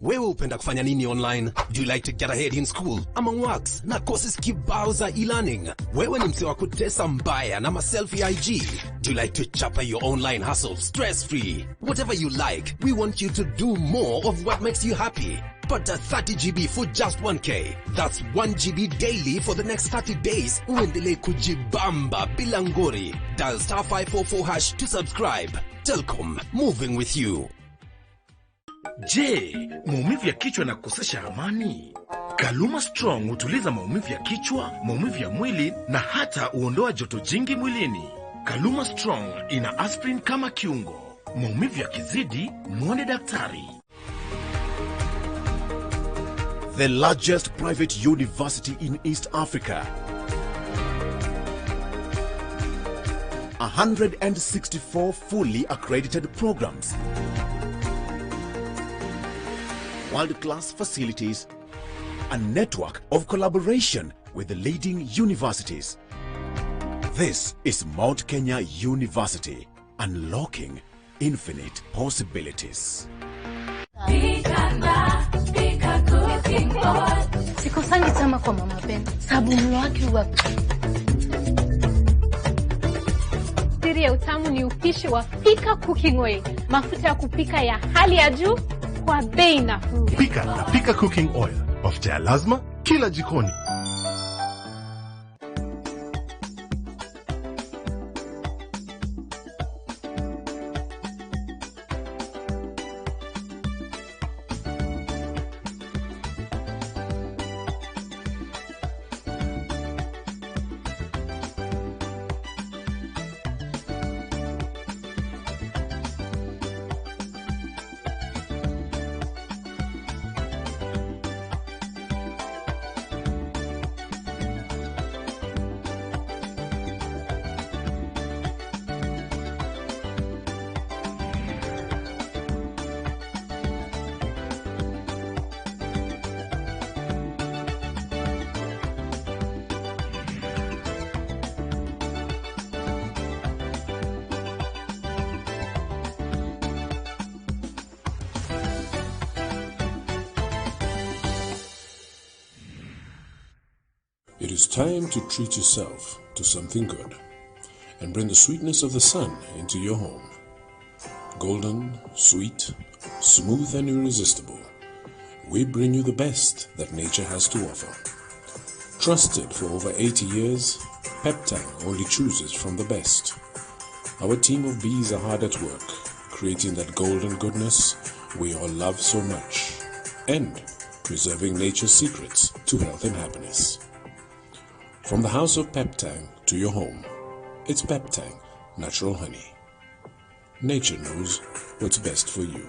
Wewe upenda kufanya nini online? Do you like to get ahead in school, among works, na courses kibao za e-learning? Wewe ni mse wa kutesa mbaya na ma-selfie IG? Do you like to chapa your online hustle stress-free? Whatever you like, we want you to do more of what makes you happy. Pata 30 GB for just 1K. That's 1 GB daily for the next 30 days. Uendele kujibamba bila ngori. Dial *544# to subscribe. Telkom, moving with you. Je, maumivu ya kichwa na kukosesha amani? Kaluma Strong hutuliza maumivu ya kichwa, maumivu ya mwili na hata huondoa joto jingi mwilini. Kaluma Strong ina aspirin kama kiungo. Maumivu yakizidi, muone daktari. The largest private university in East Africa. 164 fully accredited programs. World-class facilities. A network of collaboration with the leading universities. This is Mount Kenya University, unlocking infinite possibilities. Sikosangi tama kwa Mama Ben, sababu mlo wake huwa siri ya utamu ni upishi wa Pika Cooking Oil, mafuta ya kupika ya hali ya juu kwa bei nafuu. Pika na Pika Cooking Oil, mafuta ya lazima kila jikoni. It is time to treat yourself to something good and bring the sweetness of the sun into your home. Golden, sweet, smooth and irresistible, we bring you the best that nature has to offer. Trusted for over 80 years, Peptang only chooses from the best. Our team of bees are hard at work, creating that golden goodness we all love so much, and preserving nature's secrets to health and happiness. From the house of Peptang to your home, it's Peptang Natural Honey. Nature knows what's best for you.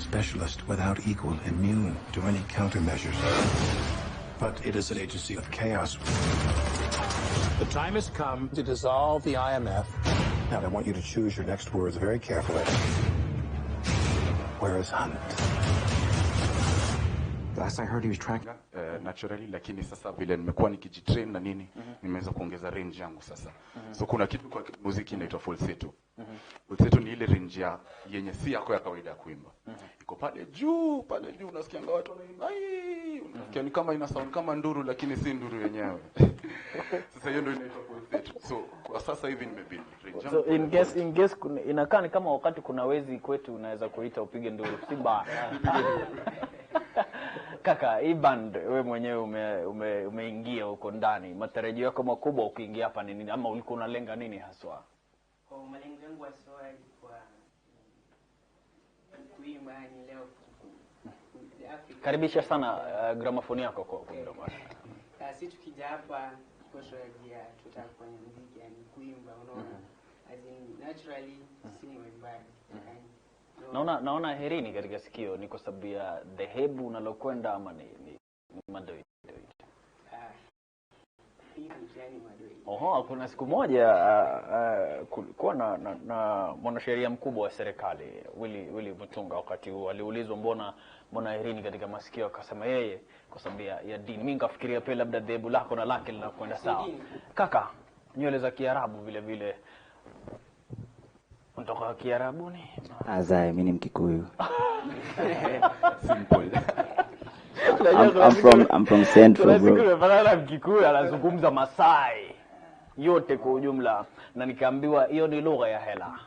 Specialist without equal, immune to any countermeasures. But it is an agency of chaos. The time has come to dissolve the IMF. Now, I want you to choose your next words very carefully. Where is Hunt? Last I heard he was tracking naturally, lakini sasa vile nimekuwa nikijitrain na nini, nimeweza kuongeza range yangu sasa. So kuna kitu kwa muziki inaitwa falsetto. Falsetto ni ile range ya yenye si yako ya kawaida kuimba. Iko pale juu unasikia watu wanaimba. Unasikia ni kama ina sound kama nduru lakini si nduru yenyewe. Sasa hiyo ndio inaitwa falsetto. So kwa sasa hivi nimebuild range yangu. So in case inakaa ni kama wakati kuna wezi kwetu unaweza kuita upige nduru, si mbaya. Kaka, hii band wewe mwenyewe umeingia huko ndani. Matarajio yako makubwa ukiingia hapa ni nini, ama ulikuwa unalenga nini haswa? Kwa malengo yangu haswa ilikuwa kuimba ni leo. Karibisha sana gramafoni yako kwa kuimba. Sisi tukija hapa kwa sababu ya tutafanya muziki yani kuimba, unaona. As in naturally si mwimbaji. Naona herini katika sikio, ni kwa sababu ya dhehebu unalokwenda ama ni madoido? Hii yani madoi. Oho, kuna siku moja kulikuwa na mwanasheria mkubwa wa serikali Willy Mutunga, wakati huo aliulizwa mbona herini katika masikio, akasema yeye kwa sababu ya dini. Mimi nikafikiria pia labda dhehebu lako na lake linakwenda sawa. Kaka, nywele za Kiarabu vile vile. Unatoka Kiarabuni? Azai, mimi ni Mkikuyu. Simple. I'm from Central, bro. Kuna Mkikuyu anazungumza Masai yote kwa ujumla, na nikaambiwa hiyo ni lugha ya hela.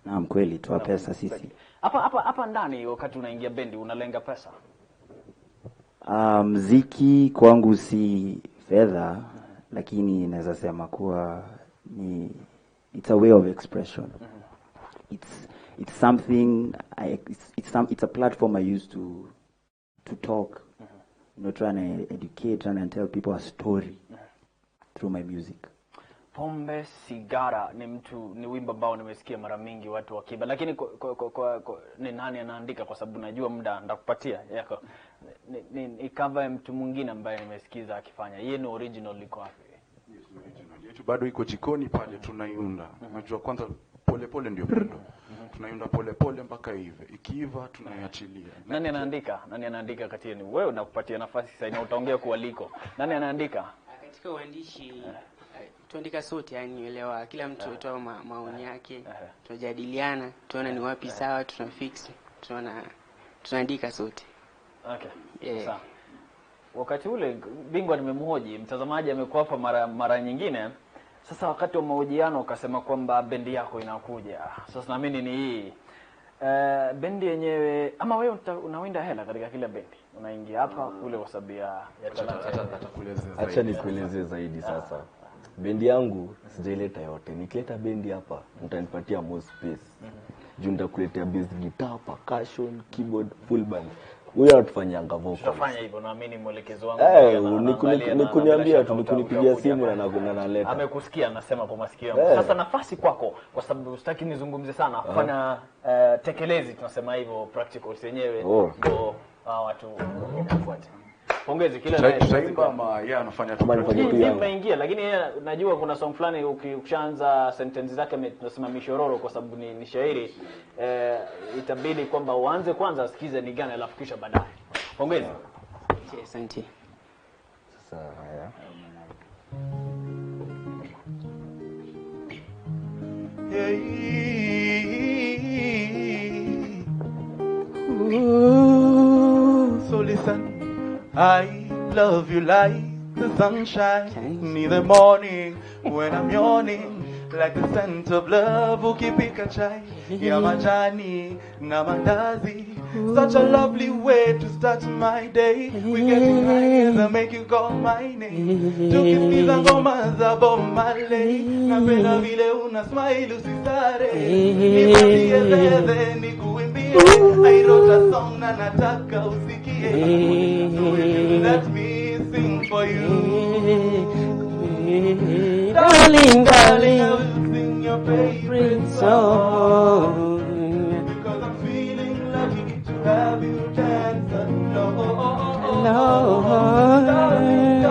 Naam, kweli toa pesa sisi. Hapa ndani wakati unaingia bendi unalenga pesa? Muziki kwangu si fedha, lakini naweza sema kuwa it's a way of expression. It's something it's a platform I use to talk, trying to educate, trying to tell people a story through my music. Pombe sigara ni wimbo ambao nimesikia mara mingi watu wakiba, lakini ni nani anaandika? Kwa sababu najua muda ndakupatia yako. Ni cover mtu mwingine ambaye nimesikiza akifanya. Yeye ni original liko wapi? Yes, original yetu bado iko jikoni pale tunaiunda. Unajua kwanza pole ndio pendo. Tunaiunda pole mpaka hivi. Ikiiva tunaiachilia. Nani anaandika kati yenu? Wewe unakupatia nafasi sasa na utaongea kualiko. Nani anaandika? Katika uandishi tuandika sote, yani elewa kila mtu atoa maoni yake, tunajadiliana, tuona ni wapi sawa, tunafix, tunaandika sote. Okay. Sawa. Wakati ule bingwa nimemhoji, mtazamaji amekuwa hapa mara nyingine. Sasa wakati wa mahojiano ukasema kwamba bendi yako inakuja. Sasa naamini ni hii. Bendi yenyewe ama wewe unawinda hela katika kila bendi? Unaingia hapa kule kwa sababu ya talanta. Acha nikuelezee zaidi sasa. Bendi yangu sijaileta yote. Nikileta bendi hapa mtanipatia more space. Juu nitakuletea bass guitar, percussion, keyboard, full band. Huyo atufanyanga vocals. Tutafanya hivyo, naamini mwelekezo wangu. Nikuniambia tu, nikunipigia simu na naleta. Amekusikia anasema kwa masikio yangu. Sasa nafasi kwako, kwa sababu sitaki nizungumze sana. Fanya tekelezi, tunasema hivyo, practicals yenyewe ndio watu wafuate. Pongezi kila naye. Tutaimba ama yeye anafanya tu. Nimeingia, lakini najua kuna song fulani ukishaanza sentence zake tunasema mishororo, kwa sababu ni shairi. Itabidi kwamba uanze kwanza asikize ni gani alafu kisha baadaye. Pongezi. Asante. Sasa haya. So listen, I love you like the sunshine in the morning when I'm yawning, like the scent of love ukipika chai ya majani na mandazi. Such a lovely way to start my day. We get high and I make you call my name. Tukisikiza ngoma za Bob Marley, napenda vile una smile usisare. Nipatie zeze nikuimbie, I wrote a song na nataka usikie. So let me sing for you. Darling, I will sing your favorite song. Have you danced alone? Darling,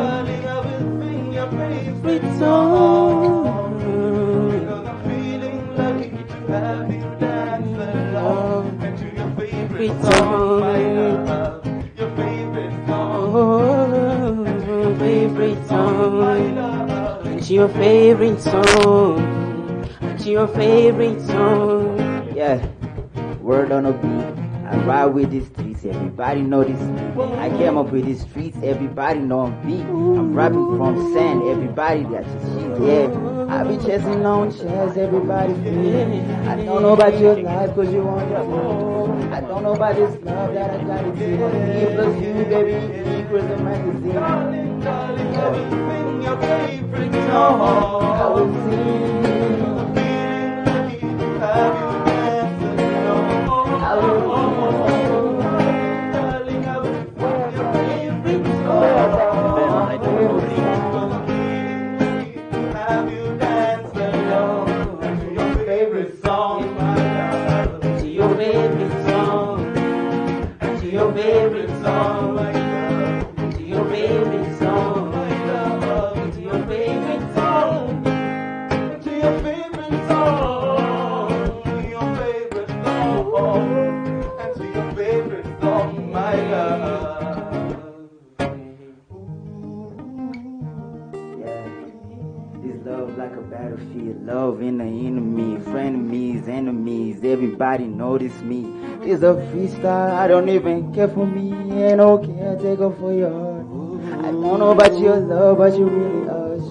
I will sing your favorite song. Because I'm feeling lucky to have you dance alone. And to your favorite song, my love. Your favorite song. And to your favorite song, my love. And to your favorite song. And to your favorite song. Yeah, word on a beat. I ride with the streets, everybody know this. I came up with the streets, everybody know I'm beat. I'm rapping from sand, everybody got your shit, yeah. I be chasing on chairs, everybody free. I don't know about your life, cause you want your own. I don't know about this love that I got to see. Me plus you, baby, equals the magazine. Darling, I will sing your favorite song. I will sing. I'm feeling lucky to have you dance alone. I will To your favorite song, to your favorite like a battlefield. Love in the enemy, frenemies, enemies. Everybody notice me. It's a freestyle. I don't even care for me. Ain't no caretaker for your heart. I don't know about your love, but you really us.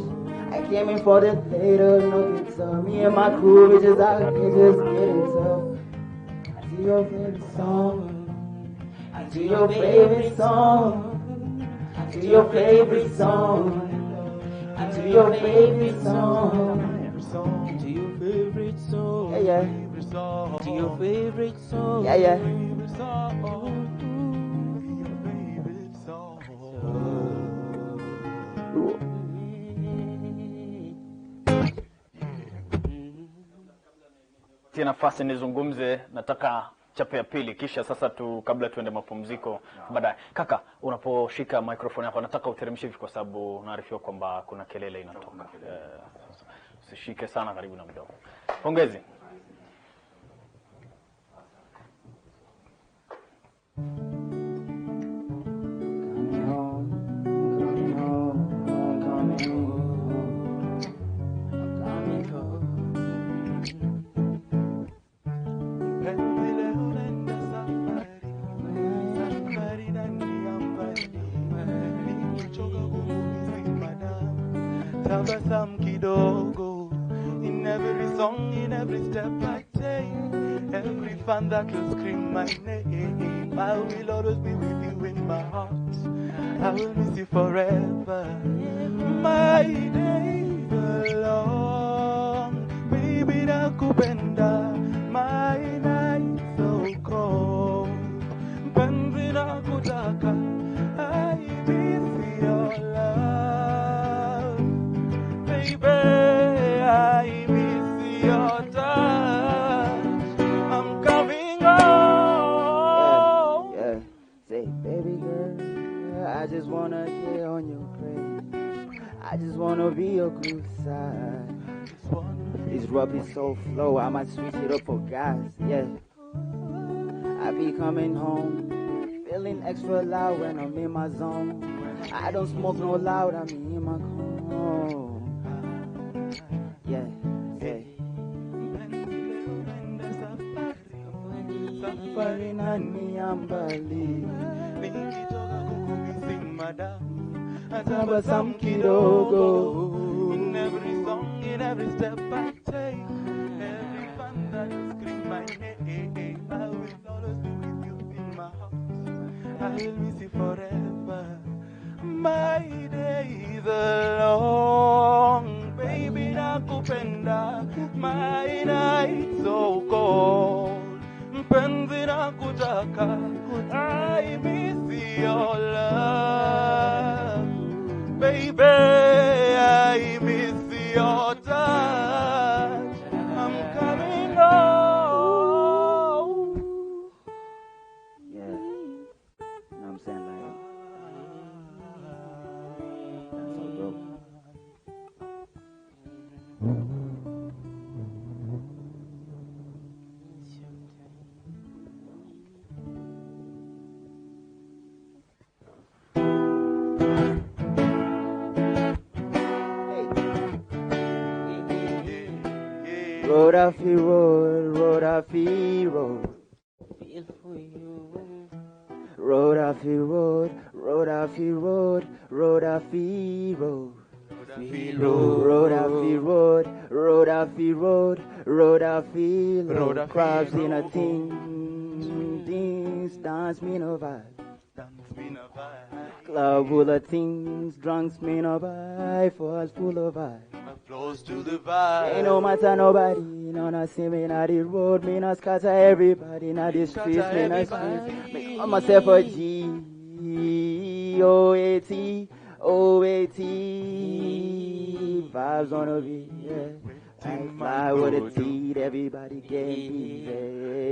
I came in for the later, no guitar. Me and my crew, we just out here just getting tough. I do your favorite song. I do your favorite song. I do your favorite song. I do your favorite song. To your favorite song. Yeah, yeah. To your favorite song. Yeah, yeah. Tia nafasi nizungumze, nataka chape ya pili kisha sasa kabla tuende mapumziko baadaye. Kaka, unaposhika microphone yako nataka uteremshe hivi kwa sababu naarifiwa kwamba kuna kelele inatoka. Usishike sana karibu na mdomo. Pongezi. Tabasam kidogo in every song, in every step I take, every fan that will scream my name. I will always be with you in my heart. I will miss you forever. My days are long, baby nakupenda. My nights so cold, penzi nakutaka. I miss your love. Baby, I miss your touch. I'm coming home. Yeah, yeah. Say, baby girl, I just wanna get on your grave. I just wanna be your good side. This rap is so flow, I might switch it up for guys, yeah. I be coming home, feeling extra loud when I'm in my zone. I don't smoke no loud, I'm in my home. Yeah, yeah. Safari nani ambali, nikitoka kukumising madam. Tabasam kidogo, in every song, in every step I take, every fan that scream my name. I will always be with you in my heart. I will miss you forever. My days are long, baby nakupenda. My nights so cold, mpenzi nakutaka. I miss your love, baby. I miss your touch. I'm coming home. Yeah, you know what I'm saying, like, that's so dope. Road after road, road after road. Road after road, road after road, road after road. Road after road, road after road, road after road. Crabs in a thing, dance me no vibe. Club full of things, drunks me no vibe, falls full of vibe. Close to the vibe. Ain't no matter nobody, no not see me na the road, me not scatter everybody na the streets, me not streets. Me call myself a G, O-A-T, O-A-T. Vibes on a beat, yeah. I fly with a T, everybody get busy.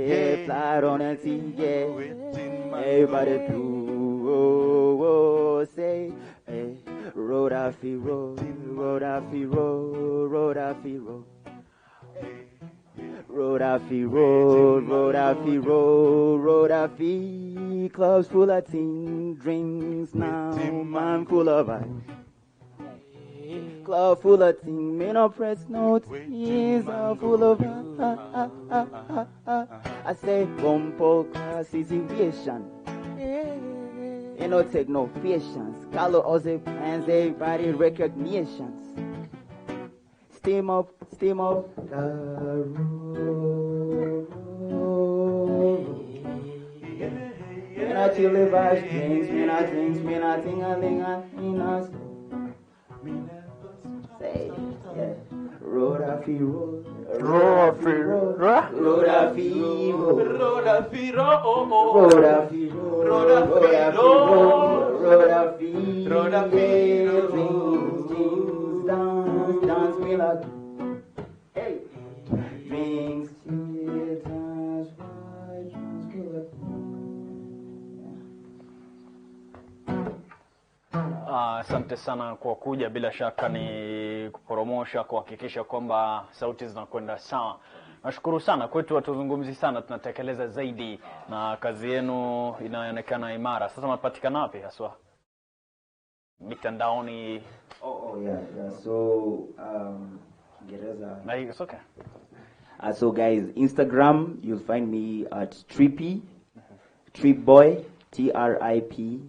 Yeah, fly on a T, yeah. Everybody do, say, hey. Road after road, road after road, road after road. Road after road, road after road, road after clubs full of teen drinks now, man full of ice. club full of things, me no press notes. He's full of I say bumper class situation. You no take no patience. Color all the plans, everybody recognitions. Steam up, me not till the vibes drinks, me not drinks, me not ting-a-ling, me not say, yeah. Road a fi road, road a fi road, road a fi road, road a fi road, road a fi road, road a fi road, road a fi road, road a fi road, dance me like, hey, drinks, cheers, dance, right, dance me like. Asante sana kwa kuja, bila shaka ni kupromosha, kuhakikisha kwamba sauti zinakwenda sawa. Nashukuru sana, kwetu watuzungumzi sana, tunatekeleza zaidi na kazi yenu inaonekana imara. Sasa mnapatikana wapi haswa? Mitandaoni? Yeah. So Gereza. It's okay. So guys, Instagram, you'll find me at Trippy, Tripboy, TRIP.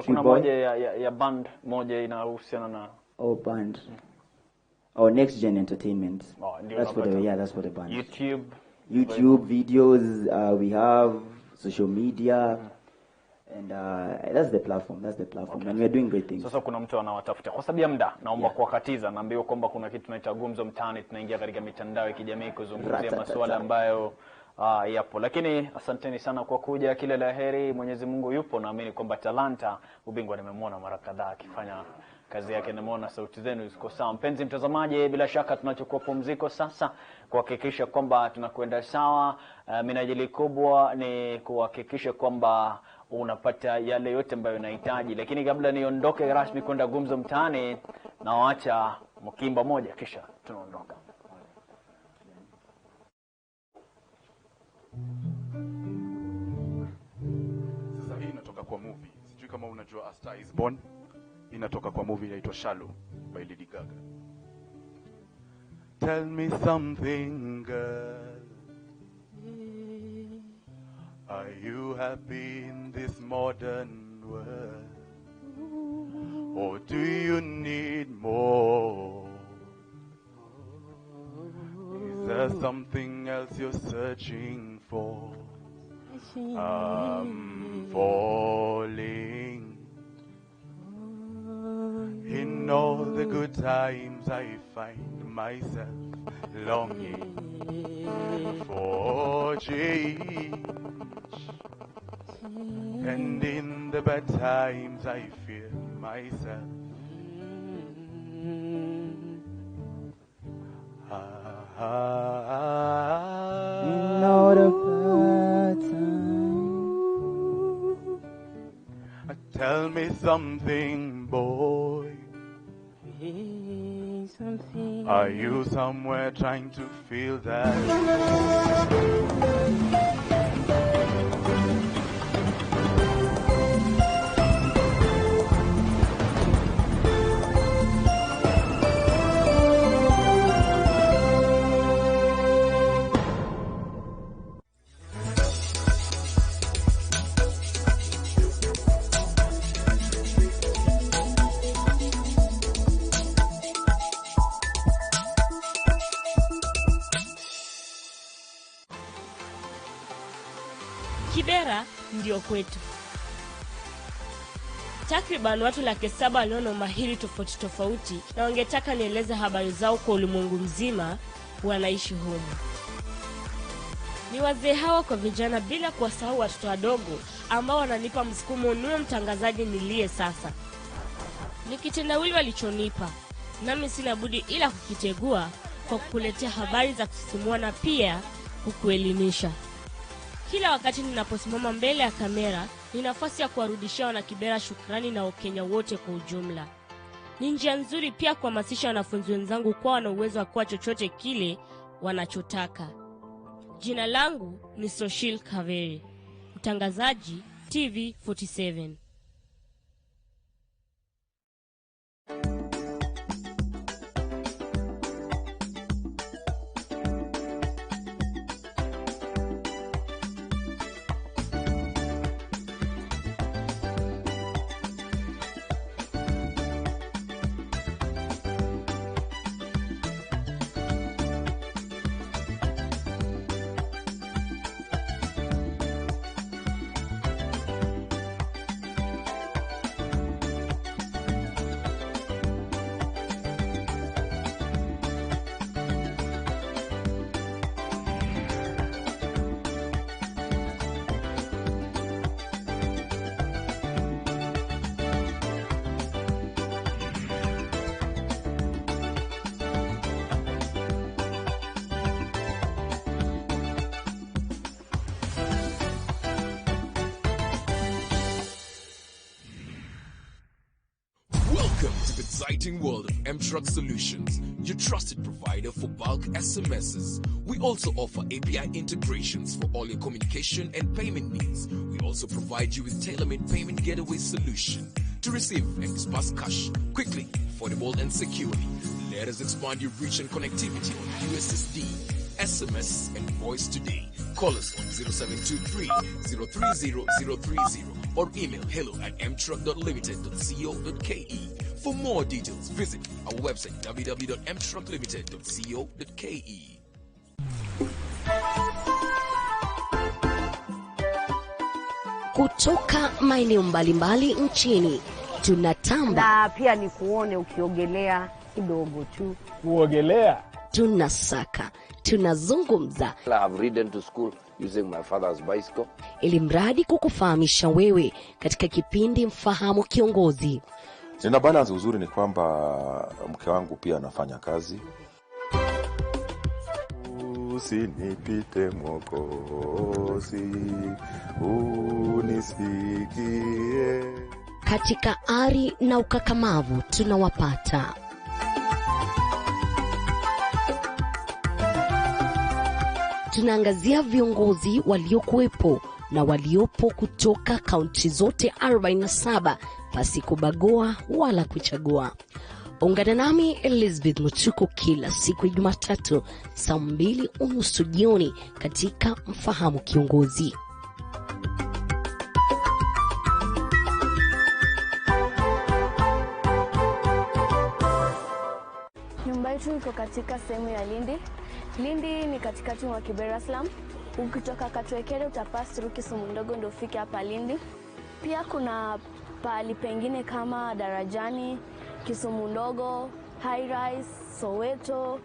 Kuna moja ya band moja inahusiana na band. Next Gen Entertainment. That's for the band. YouTube videos, we have social media, and that's the platform. Okay. And we are doing great things. Sasa kuna mtu anawatafuta. Kwa sababu ya muda naomba kuwakatiza, naambiwa kwamba kuna kitu tunaita gumzo mtaani, tunaingia katika mitandao ya kijamii kuzungumzia masuala ambayo yapo. Lakini asanteni sana kwa kuja, kila laheri, Mwenyezi Mungu yupo, naamini kwamba talanta ubingwa nimemwona mara kadhaa akifanya kazi yake, nimeona sauti zenu ziko sawa. Mpenzi mtazamaji, bila shaka tunachukua pumziko sasa kuhakikisha kwamba tunakwenda sawa. Minajili kubwa ni kuhakikisha kwamba unapata yale yote ambayo unahitaji. Lakini kabla niondoke rasmi kwenda gumzo mtaani, nawaacha mkimba moja kisha tunaondoka. Sasa hii inatoka kwa movie. Sijui kama unajua A Star Is Born. Inatoka kwa movie inaitwa Shallow by Lady Gaga. Tell me something, girl. Are you happy in this modern world? Or do you need more? Is there something else you're searching for? I'm falling. In all the good times I find myself longing for change. And in the bad times I fear myself. In all the bad times. Tell me something, boy. Are you somewhere trying to feel that? Kibera ndio kwetu. Takriban watu 700,000 walio mahiri tofauti tofauti na wangetaka nieleze habari zao kwa ulimwengu mzima wanaishi humu. Ni wazee hawa kwa vijana, bila kuwasahau watoto wadogo ambao wananipa msukumo niwe mtangazaji nilie sasa. Ni kitendawili walichonipa, nami sina budi ila kukitegua kwa kukuletea habari za kusisimua na pia kukuelimisha. Kila wakati ninaposimama mbele ya kamera, ni nafasi ya kuwarudishia Wanakibera shukrani na Wakenya wote kwa ujumla. Ni njia nzuri pia kuhamasisha wanafunzi wenzangu kwa wana uwezo wa kuwa chochote kile wanachotaka. Jina langu ni Soshil Kaveri, mtangazaji TV47. Welcome to the exciting world of M-Truck Solutions, your trusted provider for bulk SMSs. We also offer API integrations for all your communication and payment needs. We also provide you with tailor-made payment getaway solution to receive and disperse cash quickly, affordable and securely. Let us expand your reach and connectivity on USSD, SMS and voice today. Call us on 0723 030 030 or email hello@mtruck.limited.co.ke. For more details, visit our website www.mtrucklimited.co.ke. Kutoka maeneo mbalimbali nchini tunatamba, na pia ni kuone ukiogelea kidogo tu. Kuogelea? Tunasaka, tunazungumza. I have ridden to school using my father's bicycle. Ili mradi kukufahamisha wewe katika kipindi Mfahamu Kiongozi. Nina balance. Uzuri ni kwamba mke wangu pia anafanya kazi. Usinipite Mwokozi, unisikie. Katika ari na ukakamavu tunawapata. Tunaangazia viongozi waliokuwepo na waliopo kutoka kaunti zote 47 pasi kubagoa wala kuchagua. Ungana nami Elizabeth Mutuku kila siku ya Jumatatu saa 2:30 jioni katika Mfahamu Kiongozi. Nyumba yetu iko katika sehemu ya Lindi. Lindi ni katikati mwa Kibera slum. Ukitoka Katwekere utapass through Kisumu ndogo ndio ufike hapa Lindi. Pia kuna pahali pengine kama Darajani, Kisumu ndogo, High Rise, Soweto.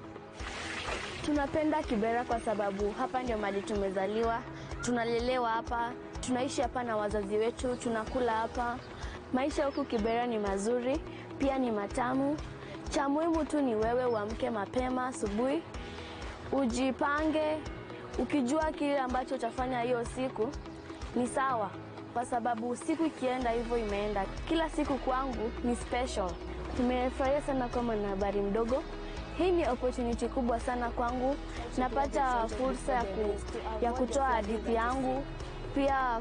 Tunapenda Kibera kwa sababu hapa ndio mahali tumezaliwa, tunalelewa hapa, tunaishi hapa na wazazi wetu, tunakula hapa. Maisha huku Kibera ni mazuri, pia ni matamu. Cha muhimu tu ni wewe uamke mapema asubuhi, ujipange, ukijua kile ambacho utafanya hiyo siku ni sawa, kwa sababu siku ikienda hivyo imeenda. Kila siku kwangu ni special. Nimefurahia sana kwa mwanahabari mdogo. Hii ni opportunity kubwa sana kwangu. Napata fursa ya kutoa hadithi yangu, pia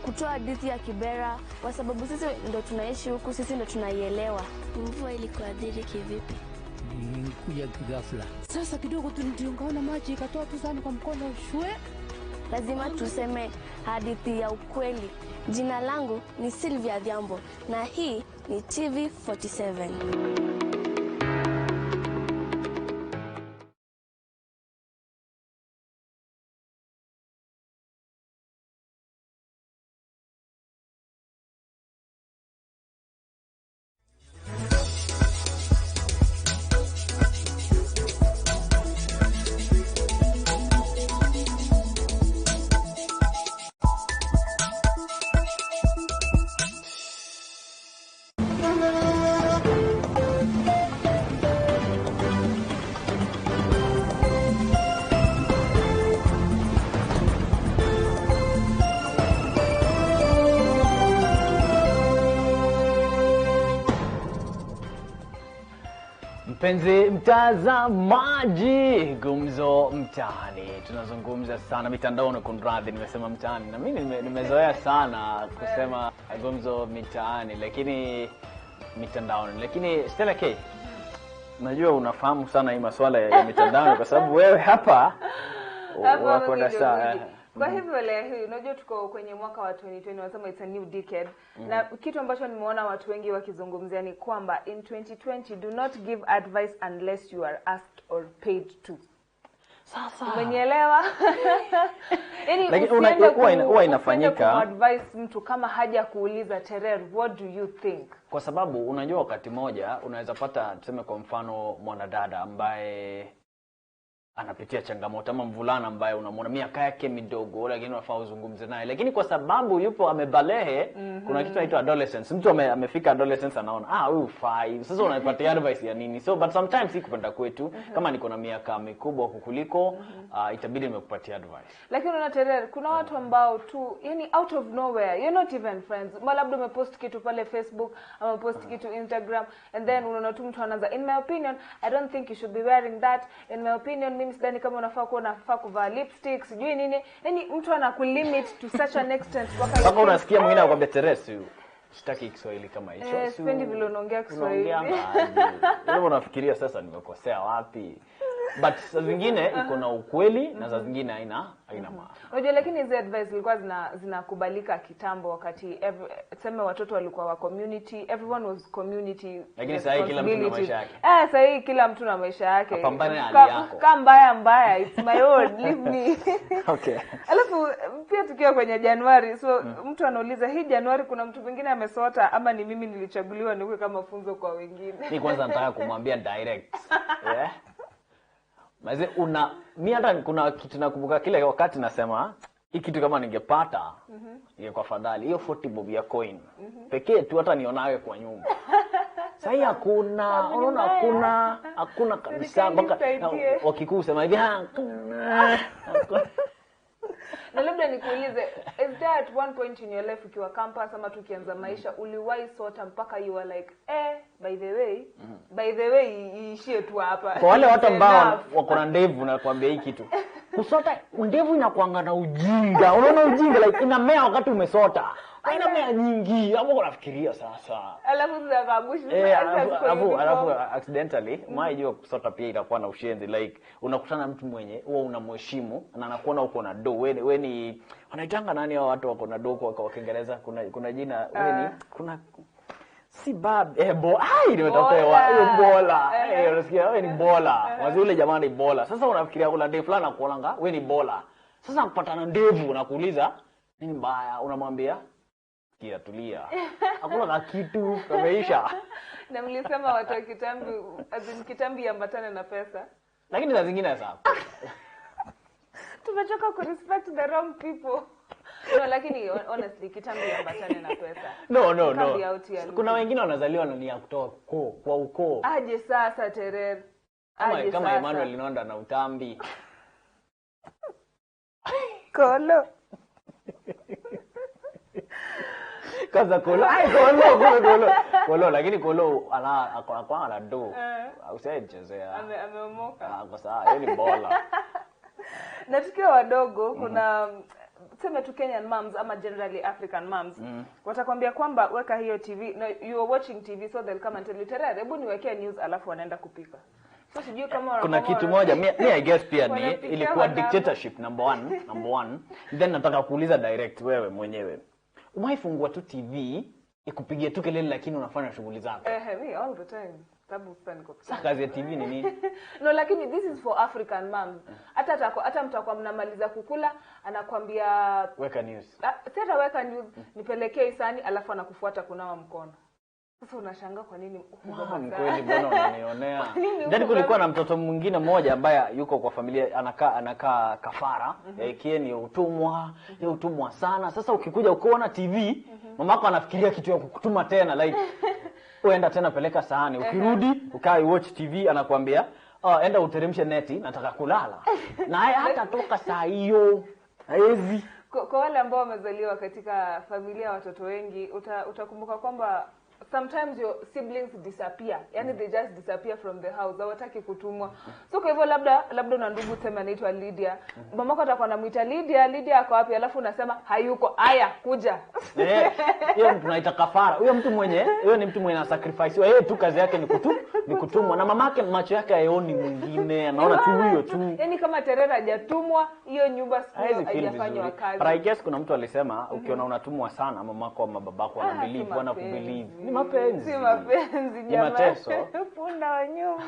kutoa hadithi ya Kibera, kwa sababu sisi ndo tunaishi huku, sisi ndo tunaielewa. Mvua ilikuadhiri kivipi? Kuja ghafla. Sasa kidogo tu ndio maji ikatoa tu sana kwa mkono shwe. Lazima tuseme hadithi ya ukweli. Jina langu ni Sylvia Dhiambo na hii ni TV47. Mpenzi mtazamaji, gumzo mtaani. Tunazungumza sana mitandaoni, kunradhi nimesema mtaani. Na mimi nimezoea sana kusema gumzo mitaani, lakini mitandaoni. Lakini Stella K, najua unafahamu sana hii masuala ya mitandaoni kwa sababu wewe hapa wako na saa. Kwa hivyo leo hii unajua tuko kwenye mwaka wa 2020, wanasema it's a new decade. Na kitu ambacho nimeona watu wengi wakizungumzia ni kwamba in 2020 do not give advice unless you are asked or paid to. Sasa umenielewa? Lakini huwa inafanyika advice mtu kama haja kuuliza Terer, what do you think? Kwa sababu unajua wakati moja unaweza pata tuseme kwa mfano mwanadada ambaye anapitia changamoto, ama mvulana ambaye unamwona miaka yake midogo lakini unafaa uzungumze naye, lakini kwa sababu yupo amebalehe, kuna kitu inaitwa adolescence. Mtu amefika adolescence anaona huyu 5, sasa unapatia advice ya nini? So but sometimes sikupenda kwetu, kama niko na miaka mikubwa kukuliko, itabidi nimekupatia advice. Lakini unaterere, kuna watu ambao tu yani out of nowhere, you're not even friends, labda umepost kitu pale Facebook ama post kitu Instagram, and then unaona tu mtu anaanza, in my opinion I don't think you should be wearing that, in my opinion mimi sidhani kama unafaa kuvaa lipstick, sijui nini. Yani mtu anakulimit to such an extent mpaka unasikia mwingine anakuambia Teresa, sitaki Kiswahili kama hicho. Sipendi vile unaongea Kiswahili. Wewe unafikiria sasa nimekosea wapi? But saa zingine iko na ukweli na saa zingine haina maana. Unajua, lakini hizo advice zilikuwa zinakubalika kitambo, wakati tuseme watoto walikuwa wa community, everyone was community. Lakini sasa hivi kila mtu na maisha yake. Sasa hivi kila mtu na maisha yake. Pambane na hali yako. Kama mbaya, it's my own, leave me. Okay. Alafu pia tukiwa kwenye Januari, so mtu anauliza, hii Januari kuna mtu mwingine amesota ama ni mimi nilichaguliwa niwe kama funzo kwa wengine? Ni kwanza nataka kumwambia direct. Yeah. Maze mimi hata kuna kitu nakumbuka kile wakati nasema hii kitu kama ningepata ingekuwa fadhali hiyo 40 bob ya coin pekee tu, hata nionawe kwa nyumba. Sasa hakuna, unaona hakuna kabisa, mpaka wakikuu sema hivi Na labda nikuulize, is there at one point in your life ukiwa campus ama tukianza maisha uliwahi sota mpaka you were like by the way iishie tu hapa? Kwa wale watu ambao wako na ndevu na kuambia hii kitu, kusota ndevu inakuanga na ujinga. Unaona ujinga like inamea wakati umesota. Haina mea nyingi, hapo unafikiria sasa. Alafu zakabushi. Alafu accidentally, maijua kusota pia itakuwa na ushenzi, like unakutana mtu mwenye huwa unamheshimu na anakuona uko na do. Wewe ni wanaitanga nani hao watu wako na do kwa Kiingereza? Kuna jina wewe ni kuna si bab nimetafuta hiyo bola. Unasikia wewe ni bola. Wazi ule jamaa ni bola. Sasa unafikiria kuna ndevu fulani na kuonanga wewe ni bola. Sasa kupatana ndevu unakuuliza nini mbaya, unamwambia tulia. Hakuna kitu kameisha. Na mlisema watu wa kitambi ambatane na pesa. Lakini za zingine sawa. Tumechoka ku respect the wrong people. No, lakini honestly kitambi ambatane na pesa. No. Kuna wengine wanazaliwa na nia kutoka kwa ukoo. Aje sasa Terere. Kama Emmanuel Linonda na utambi. Kolo. Kaza kolo. Kolo lakini kolo anakuwa na do. Usijechezea. Ameomoka. Kwa sababu yeye ni bola. Na tukiwa wadogo kuna tuseme tu Kenyan moms ama generally African moms watakwambia kwamba weka hiyo TV, no, you are watching TV, so they'll come and tell you, Terere, hebu niwekee news alafu wanaenda kupika. So sijui kama kuna kitu moja mimi I guess pia ni ilikuwa dictatorship number one. Then nataka kuuliza direct wewe mwenyewe, umaifungua tu TV ikupigie tu kelele lakini unafanya shughuli zako? Me all the time. Tabu sana kwa sasa. Kazi ya TV ni nini? No, lakini this is for African moms. Hata mtakuwa mnamaliza kukula anakuambia weka news. Sasa weka news, nipelekee isani alafu anakufuata kunawa mkono. Sasa unashangaa kwa nini ni kweli mbona unanionea? Ndani kulikuwa na mtoto mwingine mmoja ambaye yuko kwa familia anakaa kafara. Kie ni utumwa sana. Sasa ukikuja ukiona TV, mamako anafikiria kitu ya kukutuma tena, like uenda tena peleka sahani. Ukirudi ukai watch TV anakuambia, enda uteremshe neti, nataka kulala. Na hata toka saa hiyo haezi. Kwa wale ambao wamezaliwa katika familia ya watoto wengi, utakumbuka kwamba sometimes your siblings disappear. Yani they just disappear from the house. Hawataki kutumwa. So kwa hivyo labda una ndugu sema anaitwa Lydia. Mamako atakuwa anamuita Lydia ako wapi? Alafu unasema hayuko. Aya, kuja. Hiyo tunaita kafara. Huyo ni mtu mwenye na sacrifice. Yeye tu kazi yake ni kutumwa. Na mamake macho yake hayaoni mwingine, anaona tu huyo tu. Yani kama Terere hajatumwa, hiyo nyumba haijafanywa kazi. But I guess kuna mtu alisema ukiona unatumwa sana, mamako ama babako wanabelieve, wanakubelieve. Mapenzi jamani. Mateso. Punda wa nyuma.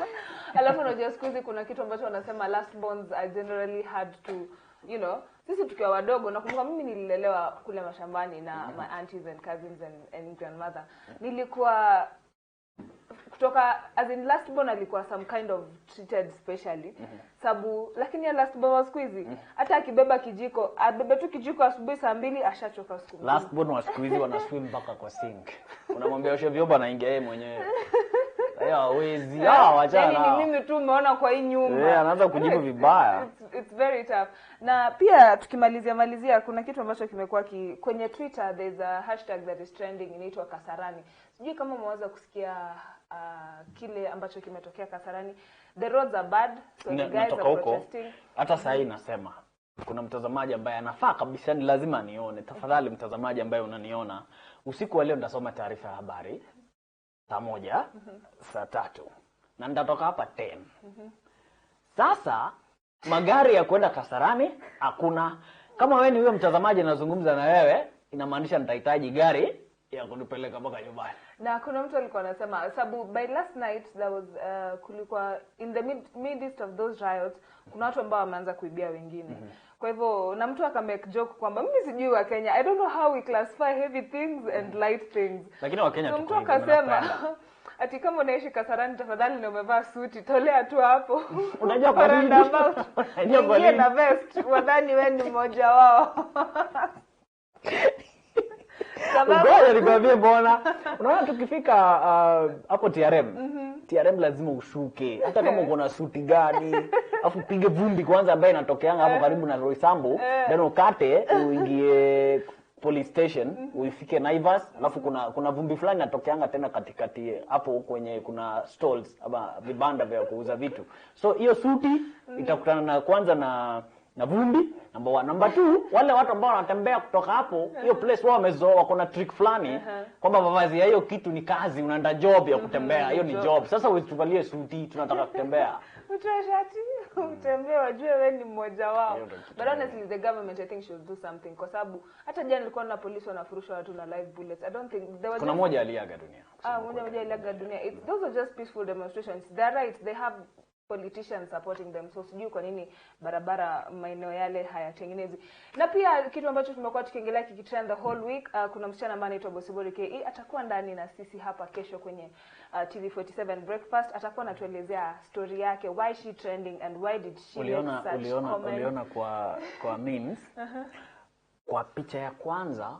Alafu unajua siku hizi kuna kitu ambacho wanasema last bonds are generally hard to, sisi tukiwa wadogo, nakumbuka mimi nililelewa kule mashambani na my aunties and cousins and grandmother. Nilikuwa kutoka as in last born alikuwa some kind of treated specially. Sababu lakini ya last born wa siku hizi hata akibeba kijiko, abebe tu kijiko asubuhi saa 2 ashachoka siku. Last born wa siku hizi wana swim mpaka kwa sink. Unamwambia oshe vyombo anaingia yeye mwenyewe. Hawezi. Wachana. Yaani ni mimi tu umeona kwa hii nyumba. Anaanza kujibu vibaya. It's very tough. Na pia tukimalizia kuna kitu ambacho kimekuwa kwenye Twitter, there's a hashtag that is trending inaitwa Kasarani. Sijui kama umeweza kusikia kile ambacho kimetokea Kasarani. The roads are bad, so the guys are protesting. Hata sasa hii nasema kuna mtazamaji ambaye anafaa kabisa, ni lazima nione. Tafadhali mtazamaji ambaye unaniona, usiku wa leo nitasoma taarifa ya habari saa 1, saa 3. Na nitatoka hapa 10. Sasa magari ya kwenda Kasarani hakuna. Kama wewe ni huyo mtazamaji nazungumza na wewe, inamaanisha nitahitaji gari ya kunipeleka mpaka nyumbani. Na kuna mtu alikuwa anasema sababu by last night there was kulikuwa in the midst of those riots kuna watu ambao wameanza kuibia wengine. Kwa hivyo na mtu akamake joke kwamba mimi sijui wa Kenya, I don't know how we classify heavy things and light things. Lakini wa Kenya mtu akasema ati kama unaishi Kasarani tafadhali na umevaa suti tolea tu hapo. Unajua kwa nini? Unajua na vest wadhani wewe ni mmoja wao. Ngoja nikwambie mbona. Unaona tukifika hapo TRM lazima ushuke. Hata kama uko na suti gani, afu pige vumbi kwanza ambaye inatokeanga hapo karibu na Roysambu, then ukate uingie police station, uifike Naivas, alafu kuna vumbi fulani inatokeanga tena katikati hapo kwenye kuna stalls ama vibanda vya kuuza vitu. So hiyo suti itakutana na kwanza na vumbi. Number 1. Number 2, wale watu ambao wanatembea kutoka hapo, hiyo place wao wamezoea, wako na trick fulani kwamba mavazi ya hiyo kitu ni kazi, unaenda job ya kutembea, hiyo ni job. Sasa usituvalie suti, tunataka kutembea. Utoe shati, utembee wajue wewe ni mmoja wao. But honestly the government I think should do something kwa sababu hata jana nilikuwa na polisi wanafurusha watu na live bullets. I don't think there was kuna moja aliaga dunia. Moja aliaga dunia. Those are just peaceful demonstrations. They're right, they have politicians supporting them, so sijui kwa nini barabara maeneo yale hayatengenezi. Na pia kitu ambacho tumekuwa tukiongelea kikitrend the whole week, kuna msichana ambaye anaitwa Bosibori KE atakuwa ndani na sisi hapa kesho kwenye TV47 Breakfast. Atakuwa anatuelezea story yake, why she trending and why did she make such comments. Uliona kwa memes kwa picha ya kwanza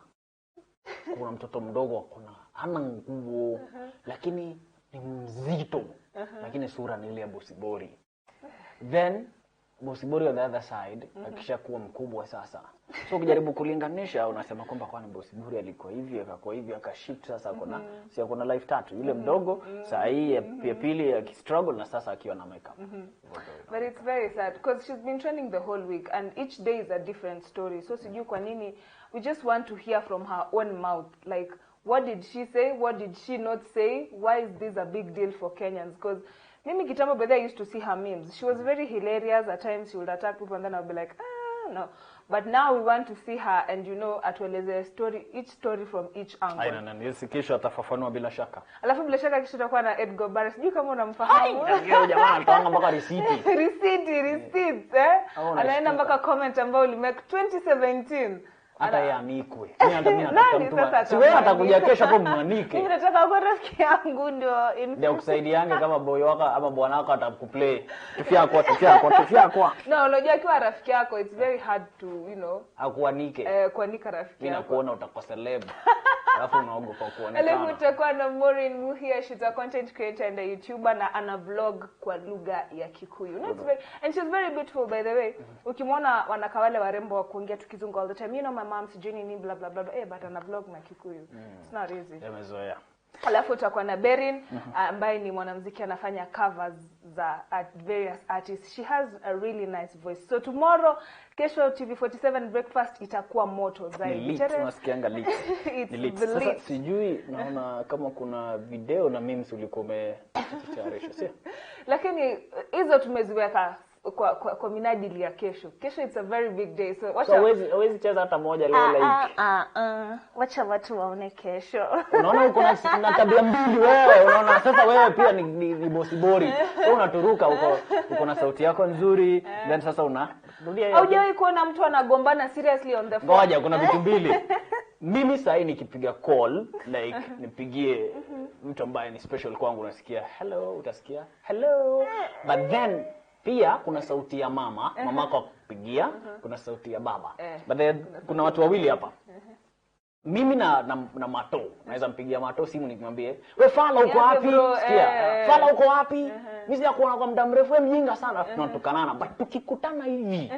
kuna mtoto mdogo hana nguo lakini ni mzito. Lakini sura ni ile ya Bosibori. Then Bosibori on the other side akisha kuwa mkubwa sasa. So ukijaribu kulinganisha unasema kwamba kwani Bosibori alikuwa hivi akakuwa hivi akashift sasa kuna life 3. Yule mdogo saa hii ya pili ya struggle na sasa akiwa na makeup. But it's very sad because she's been trending the whole week and each day is a different story. So sijui kwa nini we just want to hear from her own mouth, like what did she say? What did she not say? Why is this a big deal for Kenyans? Because Mimi kitambo by I used to see her memes. She was very hilarious. At times she would attack people and then I would be like, no. But now we want to see her and atueleze story, each story from each angle. Aina na yesi kesho atafafanua bila shaka. Alafu bila shaka kesho tutakuwa na Edgar Barra. Sijui kama unamfahamu. Ndio jamaa anatoanga mpaka receipt. Receipts anaenda mpaka comment ambayo ulimake 2017. Hata yeye anikwe. Mimi nataka si wewe atakuja kesho hapo mwanike. Mimi nataka kwa rafiki yangu ndio kusaidiange kama boy wako ama bwana wako atakuplay. Tufia kwa. No, unajua kiwa rafiki yako it's very hard to, akuanike. Kuanika rafiki yako. Mimi nakuona utakuwa celeb. Alafu unaogopa kuonekana. Alafu utakuwa na Maureen Muhia, she's a content creator and a YouTuber na ana vlog kwa lugha ya Kikuyu. And she's very beautiful by the way. Ukimwona wanaka wale warembo wa kuongea tukizungu all the time. My mom sijui nini blah blah blah but ana vlog na Kikuyu. It's not easy. Yamezoea. Alafu utakuwa na Berin ambaye ni mwanamuziki anafanya covers za various artists. She has a really nice voice. So tomorrow, kesho TV47 Breakfast itakuwa moto zaidi. Tunasikianga lit. Sasa sijui naona kama kuna video na memes ulikuwa umetayarisha, sio? Lakini hizo tumeziweka kwa minajili ya kesho. Kesho it's a very big day. So hawezi cheza hata moja leo like. Wacha watu waone kesho. Unaona uko na tabia mbili wewe. Unaona sasa wewe pia ni Bosibori. Wewe unaturuka uko na sauti yako nzuri, then sasa unarudia. Haujawahi kuona mtu anagombana seriously on the phone? Ngoja kuna vitu mbili. Mimi sasa nikipiga call like nipigie mtu ambaye ni special kwangu, unasikia hello, utasikia hello, but then pia kuna sauti ya mamako kupigia, kuna sauti ya baba, but then kuna watu wawili hapa. Mimi na Mato naweza mpigia Mato simu nikimwambie wewe Fala uko wapi? Sikia Fala uko wapi? Mimi sijakuona kwa muda mrefu, wewe mjinga sana. Tunatukanana, but tukikutana hivi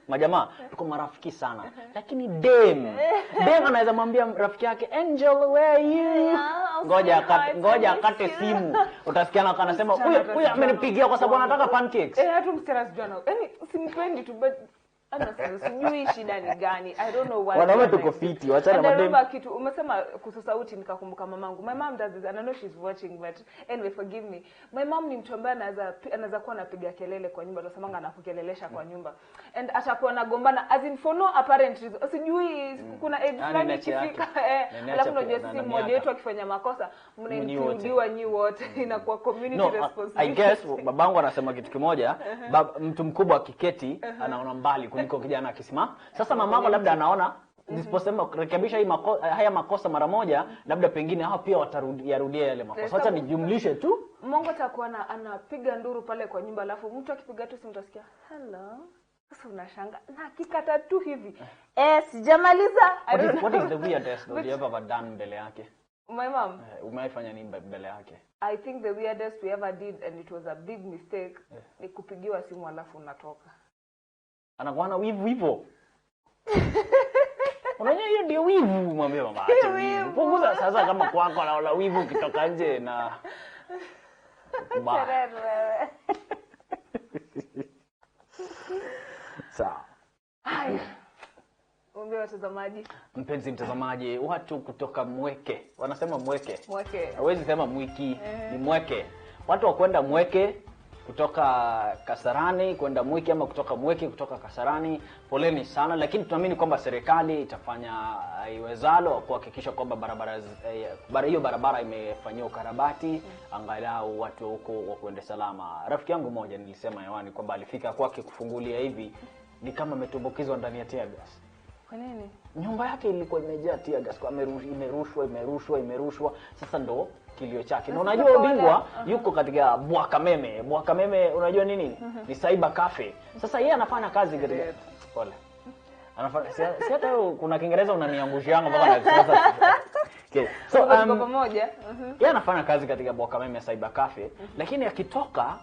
majamaa tuko marafiki sana. Lakini dem anaweza mwambia rafiki yake Angel where are you? Ngoja akate simu. Utasikia anasema huyu amenipigia kwa sababu anataka pancakes. Hata msichana sijana. Yaani simpendi tu, but sijui shida ni gani. I don't know why. Wanaume tuko fiti, wachana madem. Ndio kitu umesema kuhusu sauti nikakumbuka mamangu. My mom does this and I know she's watching, but anyway forgive me. My mom ni mtu ambaye anaweza kuwa anapiga kelele kwa nyumba, tunasemanga anakukelelesha kwa nyumba. And atakuwa anagombana as in for no apparent reason. Sijui kuna age fulani ikifika alafu unajua sisi mmoja wetu akifanya makosa mnaincludiwa nyi wote, inakuwa community responsibility. I guess babangu anasema kitu kimoja, mtu mkubwa akiketi anaona mbali kuliko kijana akisimama. Sasa mamako labda anaona nisiposema rekebisha haya makosa mara moja, labda pengine hao pia watarudia yale makosa. Acha nijumlishe tu. Mungu atakuwa anapiga nduru pale kwa nyumba, alafu mtu akipiga tu simu utasikia hello. Sasa unashanga na akikata tu hivi sijamaliza. What is the weirdest that you ever done mbele yake? My mom. Umeifanya nini mbele yake? I think the weirdest we ever did, and it was a big mistake, ni kupigiwa simu alafu unatoka. Anakuwa na wivu hivyo. Unajua hiyo ndio wivu, mwambie mama acha wivu. Punguza sasa kama kwako anaona wivu ukitoka nje na wewe. Sawa. Haya. Mwambie watazamaji. Mpenzi mtazamaji, watu kutoka Mweke. Wanasema Mweke. Mweke. Hawezi sema Mwiki, ni Mweke. Watu wa kwenda Mweke kutoka Kasarani kwenda Mwiki ama kutoka Mweke kutoka Kasarani, poleni sana, lakini tunaamini kwamba serikali itafanya iwezalo kuhakikisha kwamba barabara imefanywa ukarabati, angalau watu huko wakwende salama. Rafiki yangu mmoja nilisema hewani kwamba alifika kwake kufungulia hivi ni kama ametumbukizwa ndani ya tear gas. Kwa nini? Nyumba yake ilikuwa imejaa tear gas, kwa imerushwa. Sasa ndo kilio chake. Na unajua bingwa yuko katika Bwakameme. Bwakameme unajua nini? Ni cyber cafe. Sasa yeye anafanya kazi katika pole. Anafanya si hata kuna Kiingereza unaniangushianga mpaka na sasa. Okay. So pamoja. Yeye anafanya kazi katika Bwakameme cyber cafe, lakini akitoka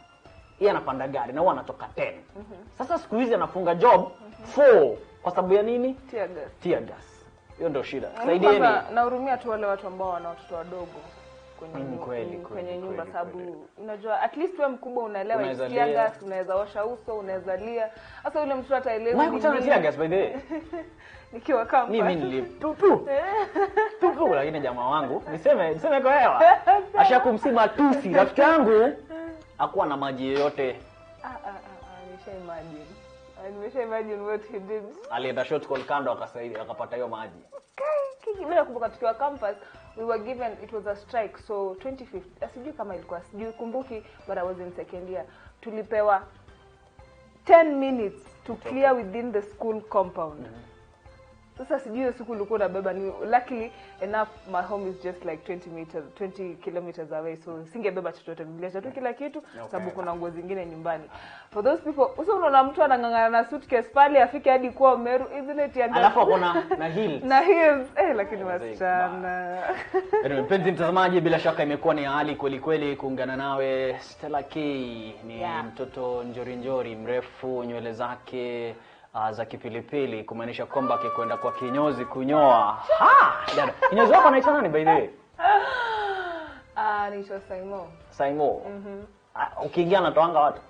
yeye anapanda gari na huwa anatoka 10. Sasa siku hizi anafunga job 4 kwa sababu ya nini? Tear gas. Hiyo ndio shida. Saidieni. Nahurumia tu wale watu ambao wana watoto wadogo kwenye nyumba, sababu unajua at least wewe mkubwa unaelewa tear gas, unaweza osha uso, unaweza lia. Sasa yule mtoto ataelewa nini. Mimi tear gas by the way. Nikiwa kama mimi nilipupu. Lakini jamaa wangu, niseme kwa hewa. Ashakumsima tusi rafiki yangu. Hakuwa na maji yoyote. Nimesha imagine what he did. Alienda short call kando akasaidia akapata hiyo maji. Mimi nakumbuka tukiwa campus we were given, it was a strike, so 2015 asijui kama ilikuwa sijui kumbuki, but I was in second year, tulipewa 10 minutes to clear within the school compound. Sasa sijui siku ulikuwa unabeba ni, luckily enough my home is just like 20 kilometers away, so singebeba chochote, nilileta tu kila kitu sababu kuna nguo zingine nyumbani. For those people, unaona mtu anangangana na suitcase pale afike hadi kwa Meru, isn't it? Alafu kuna na heels. Na heels, lakini wasichana. Mpenzi mtazamaji, bila shaka imekuwa ni hali kweli kuungana nawe. Stella K ni mtoto njori mrefu, nywele zake za kipilipili, kumaanisha kwamba akikwenda kwa kinyozi kunyoa. Dada, kinyozi wako anaitwa nani by the way? Anaitwa Saimo. Ukiingia anatoanga watu.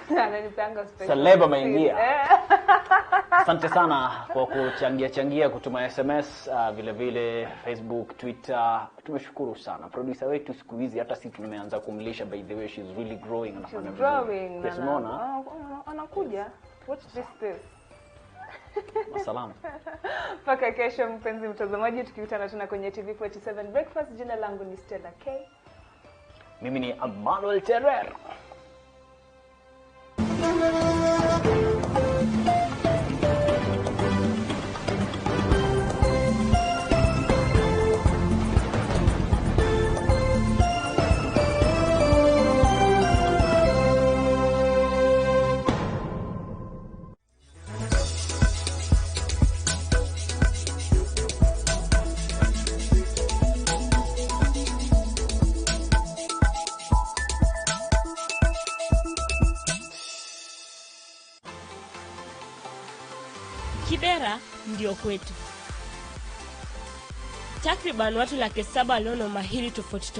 Ananipanga special. Celeb ameingia. Asante sana kwa kuchangia kutuma SMS, vile Facebook, Twitter. Tumeshukuru sana. Producer wetu siku hizi hata sisi tumeanza kumlisha, by the way she's really growing. Anakuja. Watch this space. Salamu. Paka kesho mpenzi mtazamaji, tukikutana tena kwenye TV47 Breakfast. Jina langu ni Stella K. Mimi ni Emmanuel Terrer. Kibera ndio kwetu. Takriban watu 700,000 walio na mahiri tofauti